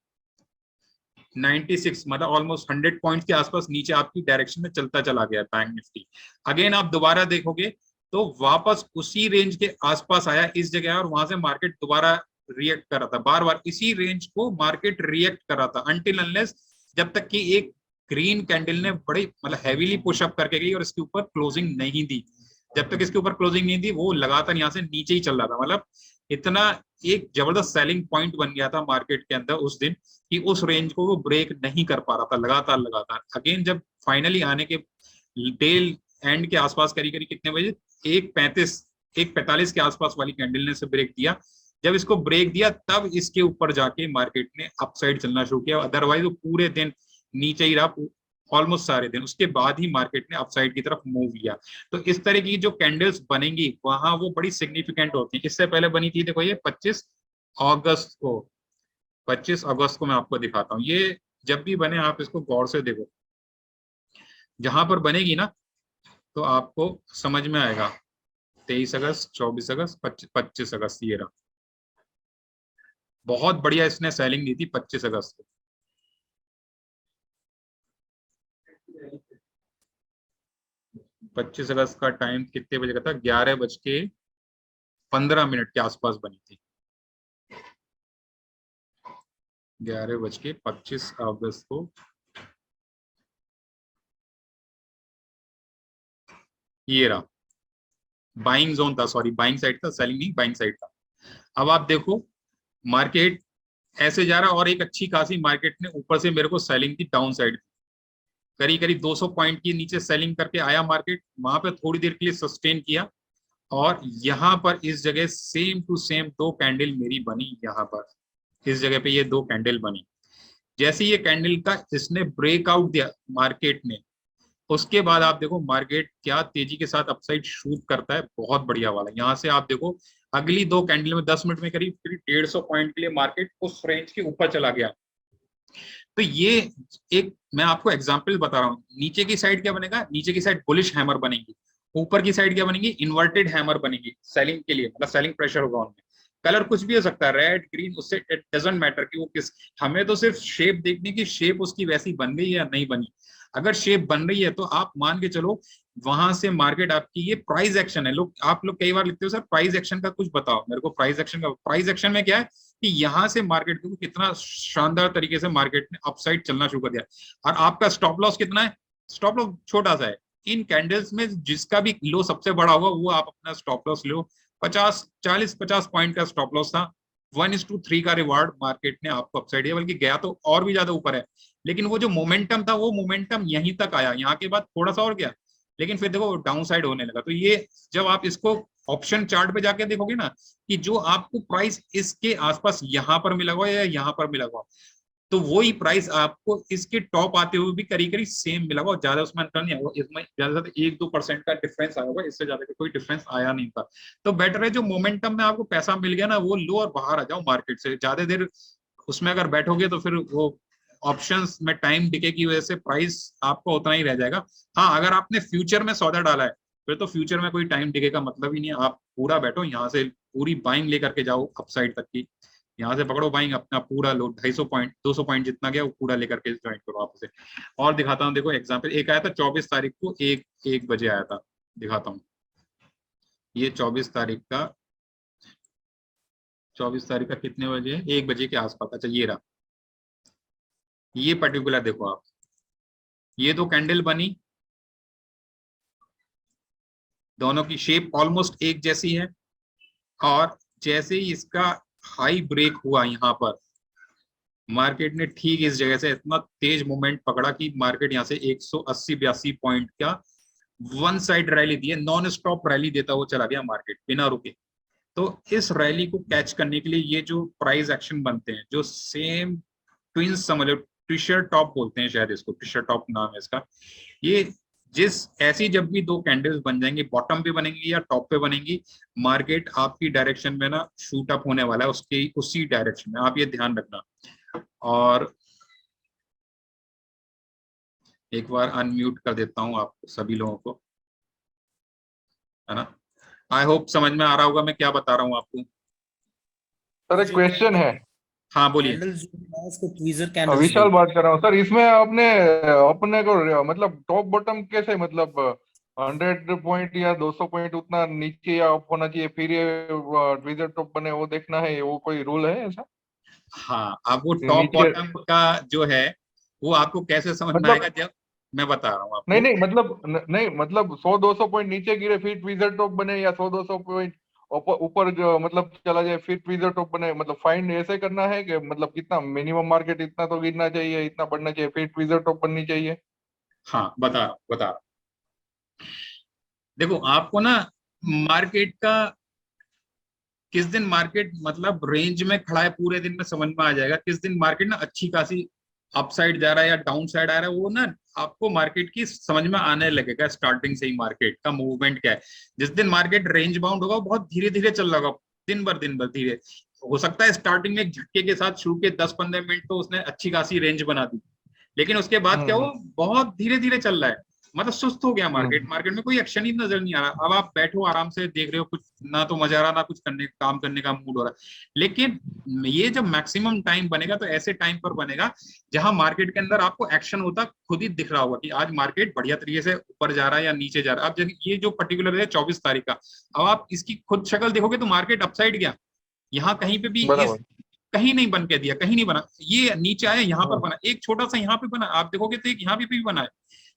A: 96, मतलब ऑलमोस्ट 100 पॉइंट के आसपास नीचे आपकी डायरेक्शन में चलता चला गया बैंक निफ्टी। अगेन आप दोबारा देखोगे तो वापस उसी रेंज के आसपास आया, इस जगह, और वहां से मार्केट दोबारा रिएक्ट कर रहा था, बार बार इसी रेंज को मार्केट रिएक्ट कर रहा था, अनटिल अनलेस जब तक कि एक ग्रीन कैंडल ने बड़ी मतलब हैवीली पुशअप करके गई और इसके ऊपर क्लोजिंग नहीं दी। जब तक इसके ऊपर क्लोजिंग नहीं थी वो लगातार यहाँ से नीचे ही चल रहा था, मतलब इतना एक जबरदस्त सेलिंग पॉइंट बन गया था मार्केट के अंदर उस दिन कि उस रेंज को वो ब्रेक नहीं कर पा रहा था लगातार लगातार। अगेन जब फाइनली आने के टेल एंड के आसपास करीब करीब कितने बजे, 1:45 के आसपास वाली कैंडल ने से ब्रेक दिया। जब इसको ब्रेक दिया तब इसके ऊपर जाके मार्केट ने अपसाइड चलना शुरू किया, अदरवाइज वो पूरे दिन नीचे ही रहा ऑलमोस्ट सारे दिन। उसके बाद ही मार्केट ने अपसाइड की तरफ मूव किया। तो इस तरह की जो कैंडल्स बनेंगी वहां वो बड़ी सिग्निफिकेंट होती है। इससे पहले बनी थी, देखो ये 25 अगस्त को, 25 अगस्त को मैं आपको दिखाता हूँ। ये जब भी बने आप इसको गौर से देखो, जहां पर बनेगी ना तो आपको समझ में आएगा। 23 अगस्त, 24 अगस्त, 25 अगस्त, ये रहा। बहुत बढ़िया इसने सेलिंग दी थी 25 अगस्त को। पच्चीस अगस्त का टाइम कितने बजे का था, 11:15 के आसपास बनी थी। 11:25 अगस्त को ये रहा। बाइंग जोन था, सॉरी बाइंग साइड था, सेलिंग नहीं बाइंग साइड था। अब आप देखो मार्केट ऐसे जा रहा और एक अच्छी खासी मार्केट ने ऊपर से मेरे को सेलिंग थी डाउन साइड, करीब करीब 200 पॉइंट की नीचे सेलिंग करके आया मार्केट, वहां पे थोड़ी देर के लिए सस्टेन किया और यहाँ पर इस जगह सेम टू सेम दो कैंडल मेरी बनी। यहाँ पर इस जगह पे ये दो कैंडल बनी। जैसे ये कैंडल का इसने ब्रेकआउट दिया मार्केट ने, उसके बाद आप देखो मार्केट क्या तेजी के साथ अपसाइड शूट करता है, बहुत बढ़िया वाला। यहाँ से आप देखो अगली दो कैंडल में 10 मिनट में करीब 150 पॉइंट के लिए मार्केट उस रेंज के ऊपर चला गया। तो ये एक मैं आपको एग्जांपल बता रहा हूँ। नीचे की साइड क्या बनेगा, नीचे की साइड बुलिश हैमर बनेगी, ऊपर की साइड क्या बनेगी, इन्वर्टेड हैमर बनेगी सेलिंग के लिए, मतलब सेलिंग प्रेशर होगा उनमें। कलर कुछ भी हो सकता है, रेड ग्रीन, उससे इट डजंट मैटर कि वो किस, हमें तो सिर्फ शेप देखने की, शेप उसकी वैसी बन गई या नहीं बनी। अगर शेप बन रही है तो आप मान के चलो वहां से मार्केट आपकी, ये प्राइस एक्शन है। लोग आप लोग कई बार लिखते हो सर प्राइस एक्शन का कुछ बताओ मेरे को, प्राइस एक्शन का, प्राइस एक्शन में क्या है कि यहाँ से मार्केट को कितना शानदार तरीके से मार्केट ने अपसाइड चलना शुरू कर दिया। और आपका स्टॉप लॉस कितना है, स्टॉप लॉस छोटा सा है। इन कैंडल्स में जिसका भी लो सबसे बड़ा होगा वो आप अपना स्टॉप लॉस लो। 40 पॉइंट का स्टॉप लॉस था, 1:3 का रिवार्ड मार्केट ने आपको अपसाइड दिया, बल्कि गया तो और भी ज्यादा ऊपर है। लेकिन वो जो मोमेंटम था वो मोमेंटम यहीं तक आया, यहाँ के बाद थोड़ा सा और गया, लेकिन फिर देखो डाउन साइड होने लगा। तो ये जब आप इसको ऑप्शन चार्ट पे जाके देखोगे ना कि जो आपको प्राइस इसके आसपास यहाँ पर मिला हुआ या यहाँ पर मिला हुआ, तो वही प्राइस आपको इसके टॉप आते हुए भी करीब करीब सेम मिला हुआ, ज्यादा उसमें अंतर नहीं हुआ। इसमें ज्यादा 1-2% का डिफरेंस आया होगा, इससे ज्यादा कोई डिफरेंस आया नहीं था। तो बेटर है जो मोमेंटम में आपको पैसा मिल गया ना वो लो और बाहर आ जाओ मार्केट से। ज्यादा देर उसमें अगर बैठोगे तो फिर वो ऑप्शंस में टाइम डिके की वजह से प्राइस आपको उतना ही रह जाएगा। हाँ अगर आपने फ्यूचर में सौदा डाला है फिर तो फ्यूचर में कोई टाइम डिके का मतलब ही नहीं है। आप पूरा बैठो, यहाँ से पूरी बाइंग लेकर के जाओ अपसाइड तक की, यहाँ से पकड़ो बाइंग, अपना पूरा लो 250 पॉइंट 200 पॉइंट जितना गया वो पूरा लेकर के ज्वाइन करो आप उसे। और दिखाता हूँ, देखो एग्जाम्पल एक आया था 24 तारीख को, 1 बजे आया था, दिखाता हूँ। ये 24 तारीख का कितने बजे, 1 बजे के आसपास। अच्छा ये रहा, ये पर्टिकुलर देखो आप, ये दो कैंडल बनी, दोनों की शेप ऑलमोस्ट एक जैसी है। और जैसे ही इसका हाई ब्रेक हुआ यहाँ पर, मार्केट ने ठीक इस जगह से इतना तेज मूवमेंट पकड़ा कि मार्केट यहाँ से 180-82 पॉइंट का वन साइड रैली दी है, नॉन स्टॉप रैली देता हुआ चला गया मार्केट बिना रुके। तो इस रैली को कैच करने के लिए ये जो प्राइस एक्शन बनते हैं, जो सेम ट्विंस समझ लो, टिशर टॉप बोलते हैं शायद इसको, टिशर टॉप नाम है इसका। ये जिस ऐसी जब भी दो कैंडल्स बन जाएंगी, बॉटम पे बनेंगी या टॉप पे बनेंगी, मार्केट आपकी डायरेक्शन में ना शूट अप होने वाला है, उसकी उसी डायरेक्शन में, आप ये ध्यान रखना। और एक बार अनम्यूट कर देता हूं आप सभी लोगों को, है ना। आई होप समझ में आ रहा होगा मैं क्या बता रहा हूं आपको।
D: सर एक क्वेश्चन है।
F: हाँ बोलिए।
D: विशाल बात कर रहा हूँ सर। इसमें आपने अपने को मतलब टॉप बॉटम कैसे, मतलब 100 पॉइंट या 200 पॉइंट उतना नीचे या अप होना चाहिए फिर ये ट्विजर टॉप बने, वो देखना है, वो कोई रूल है ऐसा?
A: हाँ अब वो टॉप बॉटम का जो है वो आपको कैसे समझ में आएगा, मैं बता रहा हूँ
D: नहीं
A: आपको।
D: नहीं मतलब नहीं मतलब 100-200 पॉइंट नीचे गिरे फिर ट्विजर टॉप बने, या 100-200 पॉइंट ऊपर जो मतलब चला जाए फिर ट्विजर टॉप बने, मतलब फाइंड ऐसे करना है कि मतलब कितना मिनिमम मार्केट इतना तो गिरना चाहिए, इतना बढ़ना चाहिए, फिर ट्विजर टॉप बननी चाहिए।
A: हाँ बता रहा हूँ। देखो आपको ना मार्केट का किस दिन मार्केट मतलब रेंज में खड़ा है पूरे दिन में समझ में आ जाएगा, किस दिन मार्केट ना अच्छी खासी अपसाइड जा रहा है या डाउन साइड आ रहा है, वो ना आपको मार्केट की समझ में आने लगेगा स्टार्टिंग से ही मार्केट का मूवमेंट क्या है। जिस दिन मार्केट रेंज बाउंड होगा वो बहुत धीरे धीरे चल रहा होगा, दिन भर धीरे। हो सकता है स्टार्टिंग में एक झटके के साथ शुरू के 10-15 मिनट तो उसने अच्छी खासी रेंज बना दी, लेकिन उसके बाद क्या
D: हम्म
A: वो बहुत धीरे धीरे चल रहा है, मतलब सुस्त हो गया मार्केट।
D: हम्म
A: मार्केट में कोई एक्शन ही नजर नहीं आ रहा। अब आप बैठो आराम से देख रहे हो, कुछ ना तो मजा आ रहा ना कुछ करने काम करने का मूड हो रहा है। लेकिन ये जब मैक्सिमम टाइम बनेगा तो ऐसे टाइम पर बनेगा जहां मार्केट के अंदर आपको एक्शन होता खुद ही दिख रहा होगा कि आज मार्केट बढ़िया तरीके से ऊपर जा रहा है या नीचे जा रहा है। अब ये जो पर्टिकुलर है 24 तारीख का, अब आप इसकी खुद शक्ल देखोगे तो मार्केट अपसाइड गया, यहाँ कहीं पे भी इस
D: बराबर।
A: कहीं नहीं बन के दिया, कहीं नहीं बना, ये नीचे आया यहाँ पर
D: हाँ
A: बना, एक छोटा सा यहाँ पे बना, आप देखोगे तो एक यहाँ पे भी बना है।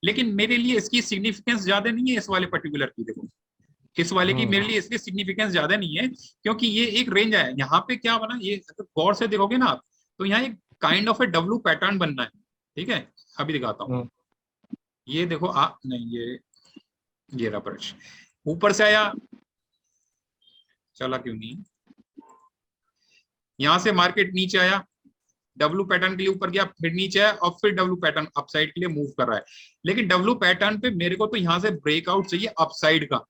A: लेकिन मेरे लिए इसकी सिग्निफिकेंस ज्यादा नहीं है इस वाले पर्टिकुलर की। देखो इस वाले की मेरे
D: हम्म
A: लिए इसकी सिग्निफिकेंस ज्यादा नहीं है, क्योंकि ये एक रेंज आया यहाँ पे क्या बना, ये अगर गौर से देखोगे ना आप तो यहाँ एक kind of A W pattern बनना है। ठीक है, अभी दिखाता हूँ।
D: हम्म
A: ये देखो नहीं ये रहा ब्रश, ऊपर से आया, चला क्यों नहीं, यहां से मार्केट नीचे आया, डब्लू पैटर्न के लिए ऊपर गया, फिर नीचे आया और फिर डब्लू पैटर्न अपसाइड के लिए मूव कर रहा है। लेकिन डब्लू पैटर्न पे मेरे को तो यहाँ से ब्रेकआउट चाहिए अपसाइड का,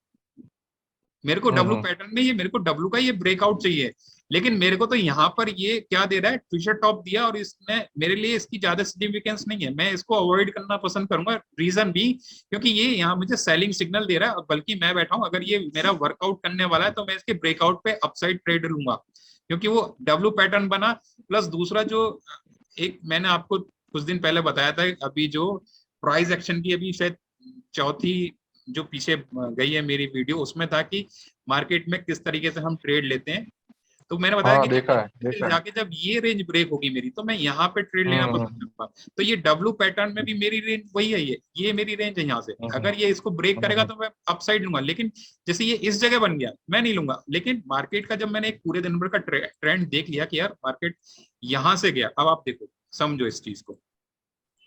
A: मेरे को डब्लू
D: हम्म
A: पैटर्न में ये मेरे को डब्लू का ये ब्रेकआउट चाहिए। लेकिन मेरे को तो यहाँ पर ये क्या दे रहा है, फिशर टॉप दिया और इसमें मेरे लिए इसकी ज्यादा सिग्निफिकेंस नहीं है, मैं इसको अवॉइड करना पसंद करूंगा। रीजन भी क्योंकि ये यहाँ मुझे सेलिंग सिग्नल दे रहा है, बल्कि मैं बैठा हूँ अगर ये मेरा वर्कआउट करने वाला है तो मैं इसके ब्रेकआउट पे अपसाइड ट्रेड लूंगा, क्योंकि वो डब्लू पैटर्न बना। प्लस दूसरा जो एक मैंने आपको कुछ दिन पहले बताया था, अभी जो प्राइस एक्शन की अभी शायद चौथी जो पीछे गई है मेरी वीडियो, उसमें था कि मार्केट में किस तरीके से हम ट्रेड लेते हैं। तो मैंने बताया
D: हाँ
A: कि
D: देखा
A: जब
D: है।
A: जाके जब ये रेंज ब्रेक होगी मेरी तो मैं यहाँ पे ट्रेड लेना पसंद
D: हम्म
A: करूंगा। तो ये डब्लू पैटर्न में भी मेरी रेंज वही है, ये मेरी रेंज है यहाँ से,
D: हम्म
A: अगर ये इसको ब्रेक करेगा
D: हम्म
A: तो मैं अपसाइड लूंगा। लेकिन जैसे ये इस जगह बन गया मैं नहीं लूंगा। लेकिन मार्केट का जब मैंने एक पूरे दिन भर का ट्रेंड देख लिया कि यार मार्केट यहाँ से गया, अब आप देखो समझो इस चीज को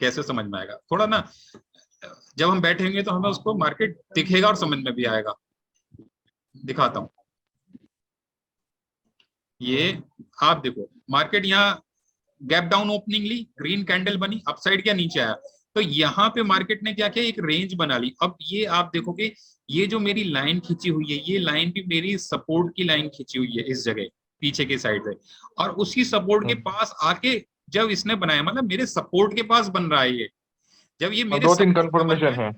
A: कैसे समझ में आएगा थोड़ा ना, जब हम बैठेंगे तो हमें उसको मार्केट दिखेगा और समझ में भी आएगा। दिखाता हूँ, ये आप देखो मार्केट यहाँ गैप डाउन ओपनिंग ली, ग्रीन कैंडल बनी, अपसाइड क्या नीचे आया, तो यहाँ पे मार्केट ने क्या किया, एक रेंज बना ली। अब ये आप देखोगे ये जो मेरी लाइन खींची हुई है, ये लाइन भी मेरी सपोर्ट की लाइन खींची हुई है इस जगह पीछे की साइड से, और उसी सपोर्ट के पास आके जब इसने बनाया, मतलब मेरे सपोर्ट के पास बन रहा है ये, जब ये मेरे
D: 2-3
A: सपोर्ट पे बन रहा
D: कंफर्मेशन
A: है
D: है।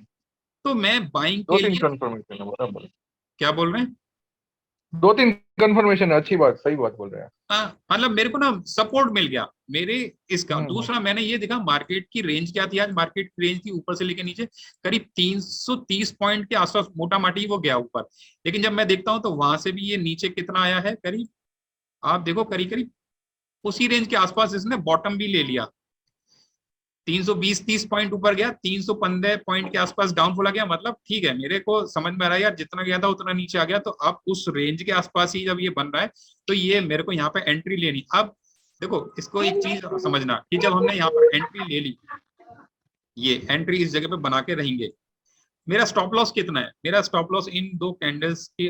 A: तो मैं बाइंग के
D: 2-3
A: लिए,
D: कंफर्मेशन है, बराबर।
A: क्या बोल रहे हैं,
D: 2-3 कंफर्मेशन है, अच्छी बात, सही बात बोल रहे हैं।
A: हाँ मतलब मेरे को ना सपोर्ट मिल गया मेरे इसका।
D: हम्म
A: दूसरा मैंने ये देखा मार्केट की रेंज क्या थी, आज मार्केट की रेंज थी ऊपर से लेके नीचे करीब 330 पॉइंट के आसपास मोटा माटी वो गया ऊपर। लेकिन जब मैं देखता हूं तो वहां से भी ये नीचे कितना आया है, करीब आप देखो करीब करीब उसी रेंज के आसपास इसने बॉटम भी ले लिया, 320-30 पॉइंट ऊपर गया, 315 पॉइंट के आसपास डाउनफॉल आ गया। मतलब ठीक है, मेरे को समझ में आ रहा है यार जितना गया था उतना नीचे आ गया, तो अब उस रेंज के आसपास ही जब ये बन रहा है तो ये मेरे को यहाँ पे एंट्री लेनी। अब देखो इसको एक चीज समझना कि जब हमने यहाँ पर एंट्री ले ली, ये एंट्री इस जगह पे बना के रहेंगे, मेरा स्टॉप लॉस कितना है, मेरा स्टॉप लॉस इन दो कैंडल्स के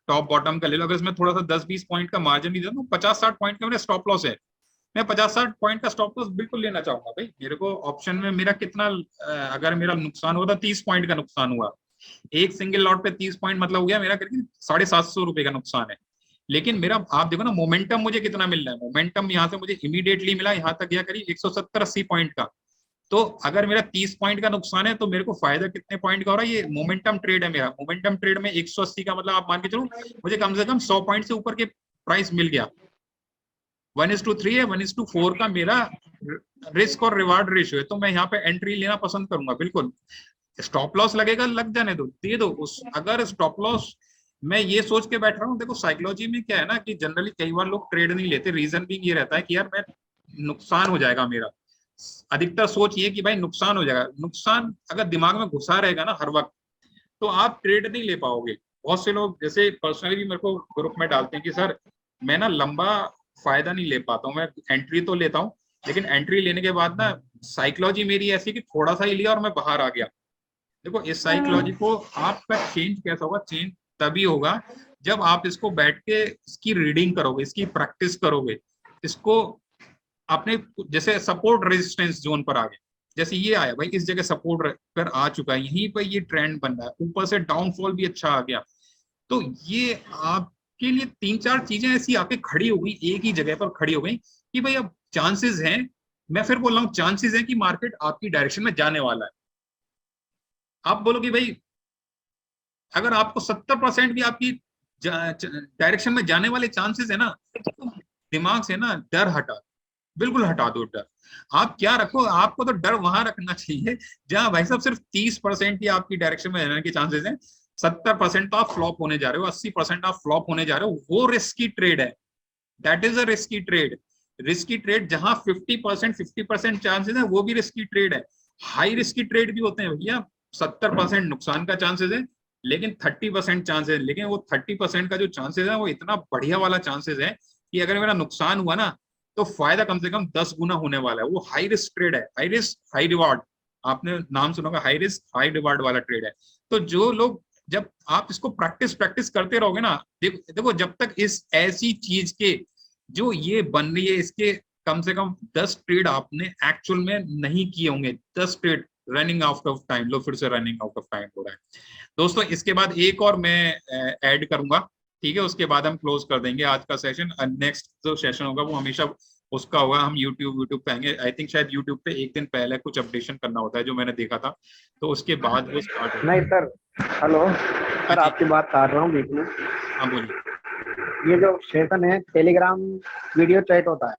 A: टॉप बॉटम का ले लो, अगर इसमें थोड़ा सा 10-20 पॉइंट का मार्जिन भी दे दूं, 50-60 पॉइंट का मेरा स्टॉप लॉस है। मैं 50-60 पॉइंट का स्टॉप लॉस बिल्कुल लेना चाहूंगा भाई। मेरे को ऑप्शन में मेरा कितना अगर मेरा नुकसान हुआ था 30 पॉइंट का नुकसान हुआ, एक सिंगल लॉट पे 30 पॉइंट मतलब हो गया मेरा करीब 750 रुपए का नुकसान है। लेकिन मेरा आप देखो ना मोमेंटम मुझे कितना मिल रहा है, मोमेंटम यहाँ से मुझे इमीडिएटली मिला, यहाँ तक गया करीब 170-80 पॉइंट का। तो अगर मेरा 30 पॉइंट का नुकसान है तो मेरे को फायदा कितने पॉइंट का हो रहा है, ये मोमेंटम ट्रेड है मेरा। मोमेंटम ट्रेड में 180 का मतलब आप मान के चलो मुझे कम से कम 100 पॉइंट से ऊपर के प्राइस मिल गया। 1:3 है, 1:4 का मेरा रिस्क और रिवार्ड रेशियो है, तो मैं यहाँ पे एंट्री लेना पसंद करूंगा बिल्कुल। स्टॉप लॉस लगेगा, लग जाने दो, दे दो उस, अगर स्टॉप लॉस मैं ये सोच के बैठ रहा हूँ, देखो साइकोलॉजी में क्या है ना कि जनरली कई बार लोग ट्रेड नहीं लेते, रीजन भी ये रहता है कि यार मैं नुकसान हो जाएगा मेरा, अधिकतर सोच ये कि भाई नुकसान हो जाएगा। नुकसान अगर दिमाग में घुसा रहेगा ना हर वक्त, तो आप ट्रेड नहीं ले पाओगे। बहुत से लोग जैसे पर्सनली भी मेरे को ग्रुप में डालते हैं कि सर मैं ना लंबा फायदा नहीं ले पाता हूँ, मैं एंट्री तो लेता हूँ लेकिन एंट्री लेने के बाद ना साइकोलॉजी मेरी ऐसी कि थोड़ा सा ही लिया और मैं बाहर आ गया। देखो इस साइकोलॉजी को आपका चेंज कैसा होगा, चेंज तभी होगा जब आप इसको बैठ के इसकी रीडिंग करोगे, इसकी प्रैक्टिस करोगे, इसको आपने जैसे सपोर्ट रेजिस्टेंस जोन पर आ गए, जैसे ये आया भाई इस जगह सपोर्ट पर आ चुका है, यहीं पर ये ट्रेंड बन रहा है, ऊपर से डाउनफॉल भी अच्छा आ गया, तो ये आपके लिए 3-4 चीजें ऐसी आके खड़ी हो गई, एक ही जगह पर खड़ी हो गई कि भाई अब चांसेस हैं, मैं फिर बोल रहा हूँ चांसेस है कि मार्केट आपकी डायरेक्शन में जाने वाला है। आप बोलो कि भाई अगर आपको 70% भी आपकी डायरेक्शन में जाने वाले चांसेस है ना, तो दिमाग से ना डर हटा, बिल्कुल हटा दो डर। आप क्या रखो, आपको तो डर वहां रखना चाहिए जहां भाई साहब सिर्फ 30% ही आपकी डायरेक्शन में जाने के चांसेस हैं, 70% तो आप फ्लॉप होने जा रहे हो, 80% आप फ्लॉप होने जा रहे हो, वो रिस्की ट्रेड है। That is a risky trade. Risky trade जहां 50% चांसेस है वो भी रिस्की ट्रेड है। हाई रिस्की ट्रेड भी होते हैं भैया, 70% नुकसान का चांसेस है लेकिन 30% चांसेस है, लेकिन वो 30% का जो चांसेस है वो इतना बढ़िया वाला चांसेस है कि अगर मेरा नुकसान हुआ ना तो फायदा कम से कम 10 गुना होने वाला है। वो हाई रिस्क ट्रेड है, हाई रिस्क हाई रिवार्ड, आपने नाम सुना होगा, हाई रिस्क हाई रिवार्ड वाला ट्रेड है। तो जो लोग, जब आप इसको प्रैक्टिस करते रहोगे ना, देखो जब तक इस ऐसी चीज के जो ये बन रही है इसके कम से कम 10 ट्रेड आपने एक्चुअल में नहीं किए होंगे, 10 trade running out of time, लो फिर से रनिंग आउट ऑफ टाइम हो रहा है दोस्तों। इसके बाद एक और मैं ऐड करूंगा, ठीक है, उसके बाद हम क्लोज कर देंगे आज का सेशन। नेक्स्ट जो सेशन होगा वो हमेशा उसका होगा, हम यूट्यूब पे आएंगे। आई थिंक शायद यूट्यूब पे एक दिन पहले कुछ अपडेशन करना होता है जो मैंने देखा था, तो उसके बाद वो स्टार्ट होगा।
B: नहीं सर, हेलो सर, आपकी बात काट रहा हूँ बीच में।
A: हाँ बोलिए।
B: ये जो सेशन है टेलीग्राम वीडियो चैट होता है,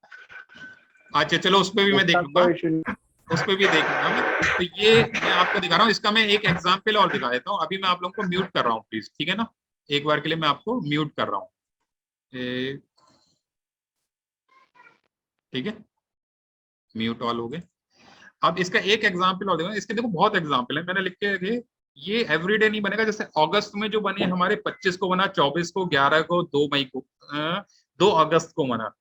A: अच्छा चलो उस पर भी मैं देख लूंगा,
B: कोई इशू नहीं।
A: उस पर भी देख लूंगा मैं। तो ये मैं आपको दिखा रहा हूँ, इसका मैं एक एग्जाम्पल और दिखा देता हूँ। अभी मैं आप लोगों को म्यूट कर रहा हूँ प्लीज, ठीक है ना, एक बार के लिए मैं आपको म्यूट कर रहा हूँ, ठीक है, म्यूट ऑल हो गए। अब इसका एक एग्जाम्पल और देखो, इसके देखो बहुत एग्जाम्पल है मैंने लिख के रखे। ये एवरीडे नहीं बनेगा, जैसे अगस्त में जो बने हमारे 25 को बना, 24 को, 11 को, 2 मई को, 2 अगस्त को बना।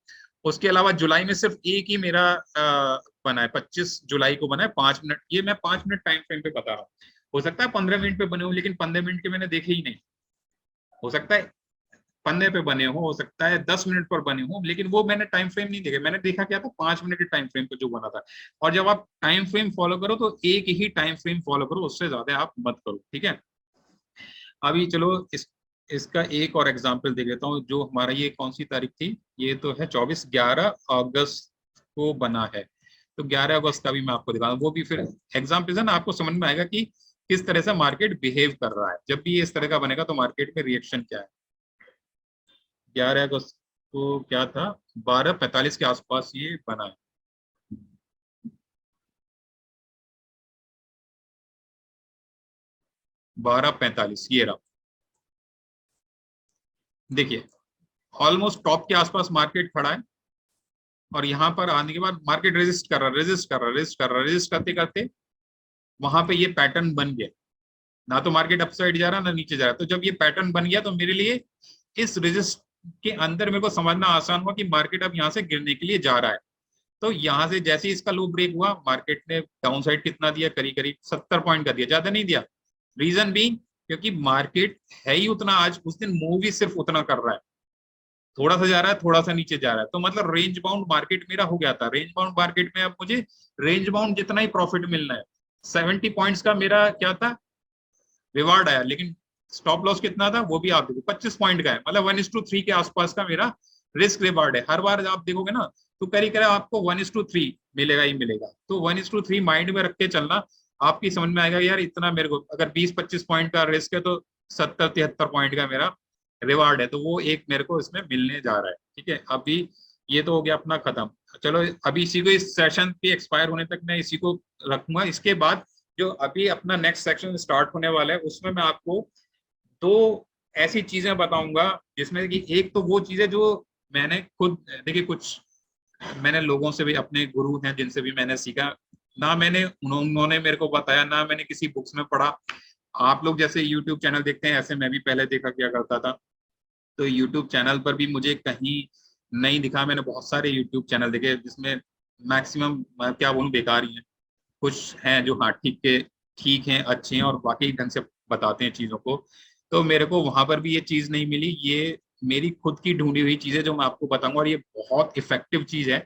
A: उसके अलावा जुलाई में सिर्फ एक ही मेरा बना है, 25 जुलाई को बना है 5 मिनट। ये मैं 5 मिनट टाइम फ्रेम पे बता रहा हूँ, हो सकता है 15 मिनट पे बने हो, लेकिन 15 मिनट के मैंने देखे ही नहीं। हो सकता है 15 पे बने हो सकता है 10 मिनट पर बने हो, लेकिन वो मैंने टाइम फ्रेम नहीं देखा। मैंने देखा क्या था, 5 मिनट के टाइम फ्रेम पे जो बना था। और जब आप टाइम फ्रेम फॉलो करो तो एक ही टाइम फ्रेम फॉलो करो, उससे ज्यादा आप मत करो, ठीक है। अभी चलो इसका एक और एग्जाम्पल देख लेता हूँ। जो हमारा ये कौन सी तारीख थी, ये तो है 11 अगस्त को बना है, तो 11 अगस्त का भी मैं आपको दिखा दूं। वो भी फिर एग्जाम्पल है ना, आपको समझ में आएगा कि किस तरह से मार्केट बिहेव कर रहा है। जब भी ये इस तरह का बनेगा तो मार्केट में रिएक्शन क्या है। 11 अगस्त को क्या था, 12:45 के आसपास ये बना है। बारह 45 ये रहा, देखिए ऑलमोस्ट टॉप के आसपास मार्केट खड़ा है। और यहाँ पर आने के बाद मार्केट रेजिस्ट कर रहा, रेजिस्ट करते करते वहां पे ये पैटर्न बन गया। ना तो मार्केट अपसाइड जा रहा ना नीचे जा रहा। तो जब ये पैटर्न बन गया तो मेरे लिए इस रेजिस्ट के अंदर मेरे को समझना आसान हुआ कि मार्केट अब यहाँ से गिरने के लिए जा रहा है। तो यहाँ से जैसे ही इसका लो ब्रेक हुआ, मार्केट ने डाउन साइड कितना दिया, करीब करीब 70 पॉइंट का दिया, ज्यादा नहीं दिया। रीजन भी क्योंकि मार्केट है ही उतना, आज उस दिन मूव ही सिर्फ उतना कर रहा है, थोड़ा सा जा रहा है, थोड़ा सा नीचे जा रहा है। तो मतलब रेंज बाउंड मार्केट मेरा हो गया था। रेंज बाउंड मार्केट में अब मुझे रेंज बाउंड जितना ही प्रॉफिट मिलना है। 70 पॉइंट्स का मेरा क्या था, रिवार्ड आया, लेकिन स्टॉप लॉस कितना था वो भी आप देखो 25 पॉइंट का है। मतलब 1:3 के आसपास का मेरा रिस्क रिवार्ड है। हर बार आप देखोगे ना तो करीब करीब आपको 1:3 मिलेगा ही मिलेगा। तो 1:3 माइंड में रख के चलना, आपकी समझ में आएगा यार इतना मेरे को, अगर 20-25 पॉइंट का रिस्क है तो 70-73 पॉइंट का मेरा रिवार्ड है, तो वो एक मेरे को इसमें मिलने जा रहा है, ठीक है। अभी ये तो हो गया अपना खत्म। चलो अभी इसी को, इस सेशन के एक्सपायर होने तक मैं इसी को रखूंगा। इसके बाद जो अभी अपना नेक्स्ट सेक्शन स्टार्ट होने वाला है उसमें मैं आपको 2 ऐसी चीजें बताऊंगा, जिसमें कि एक तो वो चीजें जो मैंने खुद देखिए कुछ मैंने लोगों से भी, अपने गुरु हैं जिनसे भी मैंने सीखा, ना मैंने उन्होंने मेरे को बताया, ना मैंने किसी बुक्स में पढ़ा। आप लोग जैसे यूट्यूब चैनल देखते हैं, ऐसे मैं भी पहले देखा किया करता था। तो यूट्यूब चैनल पर भी मुझे कहीं नहीं दिखा। मैंने बहुत सारे यूट्यूब चैनल देखे जिसमें मैक्सिमम, मैं क्या बोलूं, बेकार ही है। कुछ हैं जो हाँ ठीक हैं, अच्छे हैं और वाकई ढंग से बताते हैं चीजों को। तो मेरे को वहां पर भी ये चीज नहीं मिली। ये मेरी खुद की ढूंढी हुई चीज है जो मैं आपको बताऊंगा, और ये बहुत इफेक्टिव चीज है।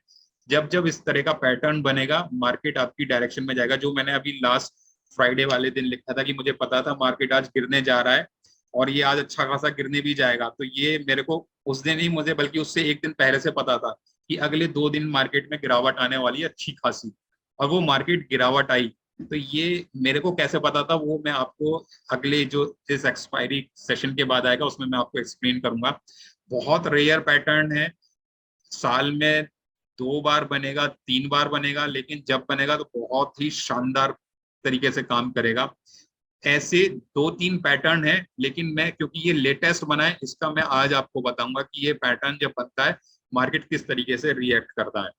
A: जब जब इस तरह का पैटर्न बनेगा, मार्केट आपकी डायरेक्शन में जाएगा। जो मैंने अभी लास्ट फ्राइडे वाले दिन लिखा था कि मुझे पता था मार्केट आज गिरने जा रहा है और ये आज अच्छा खासा गिरने भी जाएगा, तो ये मेरे को उस दिन ही, मुझे बल्कि उससे एक दिन पहले से पता था कि अगले 2 दिन मार्केट में गिरावट आने वाली है अच्छी खासी। और वो मार्केट गिरावट आई। तो ये मेरे को कैसे पता था, वो मैं आपको अगले जो इस एक्सपायरी सेशन के बाद आएगा उसमें मैं आपको एक्सप्लेन करूंगा। बहुत रेयर पैटर्न है, साल में 2 बार बनेगा, 3 बार बनेगा, लेकिन जब बनेगा तो बहुत ही शानदार तरीके से काम करेगा। ऐसे 2-3 पैटर्न है, लेकिन मैं, क्योंकि ये लेटेस्ट बना है, इसका मैं आज आपको बताऊंगा कि ये पैटर्न जब बनता है मार्केट किस तरीके से रिएक्ट करता है।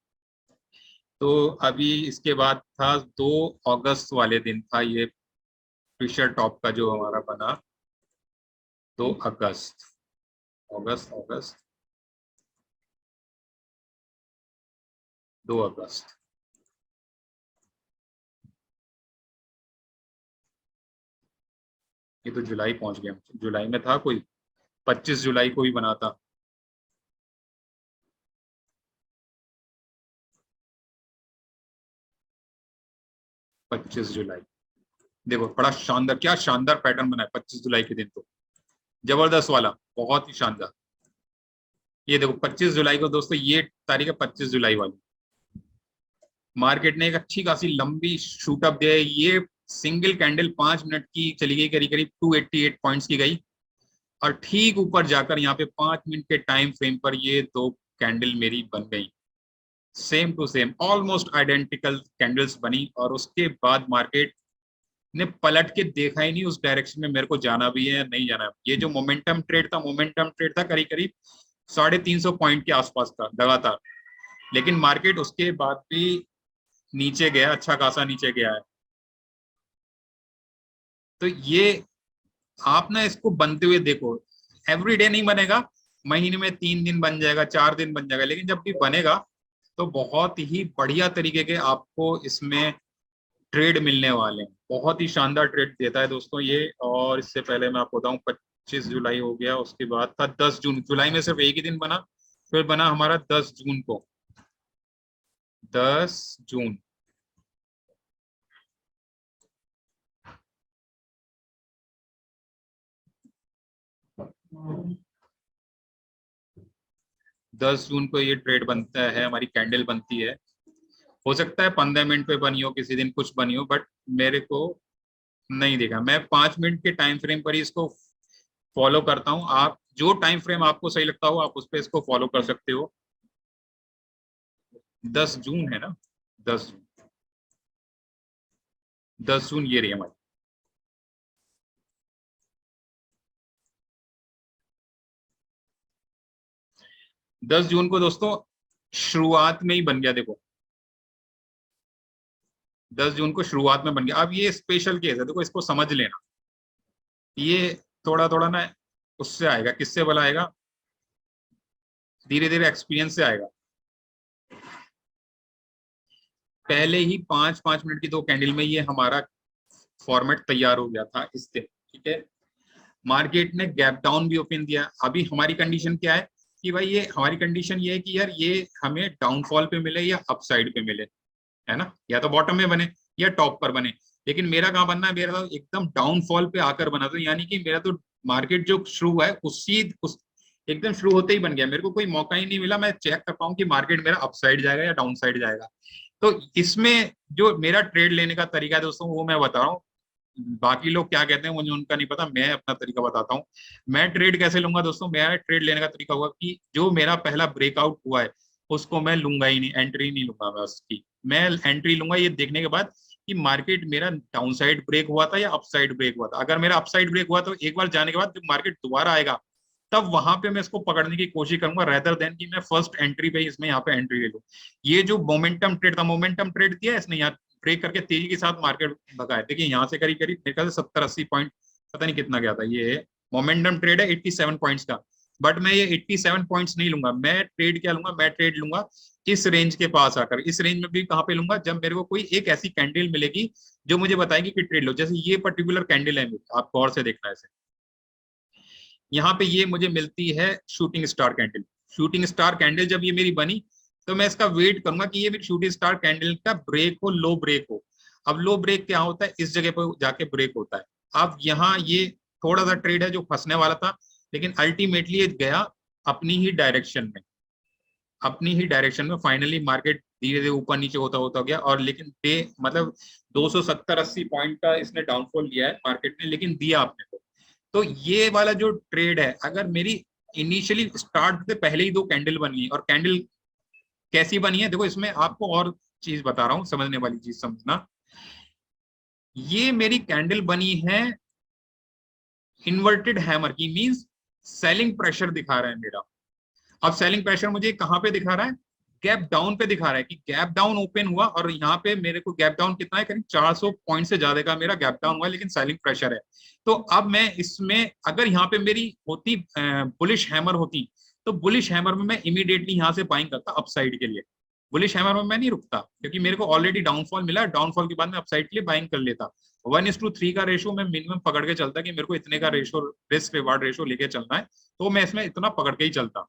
A: तो अभी इसके बाद था 2 अगस्त वाले दिन था ये फिशर टॉप का जो हमारा बना। 2 अगस्त, अगस्त अगस्त 2 अगस्त, ये तो जुलाई पहुंच गया। जुलाई में था कोई, 25 जुलाई को भी बना था। पच्चीस जुलाई, देखो बड़ा शानदार, क्या शानदार पैटर्न बना है 25 जुलाई के दिन, तो जबरदस्त वाला, बहुत ही शानदार। ये देखो 25 जुलाई को दोस्तों, ये तारीख है 25 जुलाई वाली। मार्केट ने एक अच्छी खासी लंबी शूटअप दिया है। ये सिंगल कैंडल 5 मिनट की चली गई, करीब करीब 288 पॉइंट्स की गई, और ठीक ऊपर जाकर यहाँ पे 5 मिनट के टाइम फ्रेम पर ये 2 कैंडल मेरी बन गई, same to same, almost identical candles बनी। और उसके बाद मार्केट ने पलट के देखा ही नहीं उस डायरेक्शन में मेरे को जाना भी है या नहीं जाना है। ये जो मोमेंटम ट्रेड था करीब करीब 350 पॉइंट के आसपास का लगातार, लेकिन मार्केट उसके बाद भी नीचे गया, अच्छा खासा नीचे गया है। तो ये आप ना इसको बनते हुए देखो, एवरीडे नहीं बनेगा, महीने में 3 दिन बन जाएगा, 4 दिन बन जाएगा, लेकिन जब भी बनेगा तो बहुत ही बढ़िया तरीके के आपको इसमें ट्रेड मिलने वाले हैं। बहुत ही शानदार ट्रेड देता है दोस्तों ये। और इससे पहले मैं आपको बताऊं, 25 जुलाई हो गया, उसके बाद था 10 जून। जुलाई में सिर्फ एक ही दिन बना, फिर बना हमारा 10 जून को, 10 जून। दस जून को ये ट्रेड बनता है, हमारी कैंडल बनती है। हो सकता है 15 मिनट पे बनी हो, किसी दिन कुछ बनी हो, बट मेरे को नहीं देखा। मैं 5 मिनट के टाइम फ्रेम पर ही इसको फॉलो करता हूँ। आप जो टाइम फ्रेम आपको सही लगता हो, आप उस पर इसको फॉलो कर सकते हो। 10 जून है ना, 10 जून, 10 जून ये रही हमारी। 10 जून को दोस्तों शुरुआत में ही बन गया, देखो 10 जून को शुरुआत में बन गया। अब ये स्पेशल केस है, देखो इसको समझ लेना। ये थोड़ा थोड़ा ना उससे आएगा, किससे भला आएगा, धीरे धीरे एक्सपीरियंस से आएगा। पहले ही 5-5 मिनट की 2 कैंडल में ये हमारा फॉर्मेट तैयार हो गया था इस दिन, ठीक है। मार्केट ने गैप डाउन भी ओपन दिया। अभी हमारी कंडीशन क्या है कि भाई, ये हमारी कंडीशन ये है कि यार ये हमें डाउनफॉल पे मिले या अपसाइड पे मिले, है ना, या तो बॉटम में बने या टॉप पर बने। लेकिन मेरा कहाँ बनना है, मेरा तो एकदम डाउनफॉल पे आकर बना, तो यानी कि मेरा तो मार्केट जो शुरू हुआ है उस एकदम शुरू होते ही बन गया। मेरे को कोई मौका ही नहीं मिला मैं चेक कर पाऊँ कि मार्केट मेरा अपसाइड जाएगा या डाउन साइड जाएगा। तो इसमें जो मेरा ट्रेड लेने का तरीका है दोस्तों, वो मैं बता रहा हूँ। बाकी लोग क्या कहते हैं मुझे उनका नहीं पता, मैं अपना तरीका बताता हूँ। मैं ट्रेड कैसे लूंगा दोस्तों, मेरा ट्रेड लेने का तरीका होगा कि जो मेरा पहला ब्रेकआउट हुआ है उसको मैं लूंगा ही नहीं, एंट्री नहीं लूंगा मैं उसकी। मैं एंट्री लूंगा ये देखने के बाद कि मार्केट मेरा डाउन साइड ब्रेक हुआ था या अपसाइड ब्रेक हुआ था। अगर मेरा अपसाइड ब्रेक हुआ तो एक बार जाने के बाद जब मार्केट दोबारा आएगा तब वहां पे मैं इसको पकड़ने की कोशिश करूंगा, रेदर देन कि मैं फर्स्ट एंट्री पे इसमें यहाँ पे एंट्री ले लूं। ये जो मोमेंटम ट्रेड था, मोमेंटम ट्रेड दिया इसने, यहाँ ब्रेक करके तेजी के साथ मार्केट भगाया। देखिए यहाँ से करीब करीब मेरे ख्याल से 70-80 पॉइंट, पता नहीं कितना गया था। ये मोमेंटम ट्रेड है 87 पॉइंट्स का, बट मैं ये 87 पॉइंट्स नहीं लूंगा। मैं ट्रेड क्या लूंगा, मैं ट्रेड लूंगा इस रेंज के पास आकर। इस रेंज में भी कहाँ पे लूंगा, जब मेरे को कोई एक ऐसी कैंडल मिलेगी जो मुझे बताएगी कि ट्रेड लो। जैसे ये पर्टिकुलर कैंडल है, आप गौर से देखना है इसे, यहाँ पे ये मुझे मिलती है shooting star candle. Shooting star candle जब ये मेरी बनी तो मैं इसका वेट करूंगा कि ये मेरी शूटिंग स्टार कैंडल का ब्रेक हो, लो ब्रेक हो। अब लो ब्रेक क्या होता है, इस जगह पर जाके ब्रेक होता है। अब यहाँ ये थोड़ा सा ट्रेड है जो फंसने वाला था, लेकिन अल्टीमेटली ये गया अपनी ही डायरेक्शन में, अपनी ही डायरेक्शन में। फाइनली मार्केट धीरे धीरे ऊपर नीचे होता होता गया, और लेकिन डे मतलब 270-80 पॉइंट का इसने डाउनफॉल लिया है मार्केट ने, लेकिन दिया आपने को। तो ये वाला जो ट्रेड है, अगर मेरी इनिशियली स्टार्ट से पहले ही दो कैंडल बनी है, और कैंडल कैसी बनी है, देखो इसमें आपको और चीज बता रहा हूं, समझने वाली चीज समझना। ये मेरी कैंडल बनी है इन्वर्टेड हैमर की, मींस सेलिंग प्रेशर दिखा रहा है मेरा। अब सेलिंग प्रेशर मुझे कहां पे दिखा रहा है, गैप डाउन पे दिखा रहा है कि गैप डाउन ओपन हुआ, और यहाँ पे मेरे को गैप डाउन कितना है, करीब 400 पॉइंट से ज्यादा का मेरा गैप डाउन हुआ, लेकिन सेलिंग प्रेशर है। तो अब मैं इसमें अगर यहाँ पे मेरी होती बुलिश हैमर होती, तो बुलिश हैमर में मैं इमीडिएटली यहाँ से बाइंग करता अपसाइड के लिए। बुलिश हैमर में मैं नहीं रुकता, क्योंकि मेरे को ऑलरेडी डाउनफॉल मिला, डाउनफॉल के बाद मैं अपसाइड के लिए बाइंग कर लेता। 1:3 का रेशो मैं मिनिमम पकड़ के चलता कि मेरे को इतने का रेशो, रिस्क रिवार्ड रेशो लेके चलना है, तो मैं इसमें इतना पकड़ के ही चलता।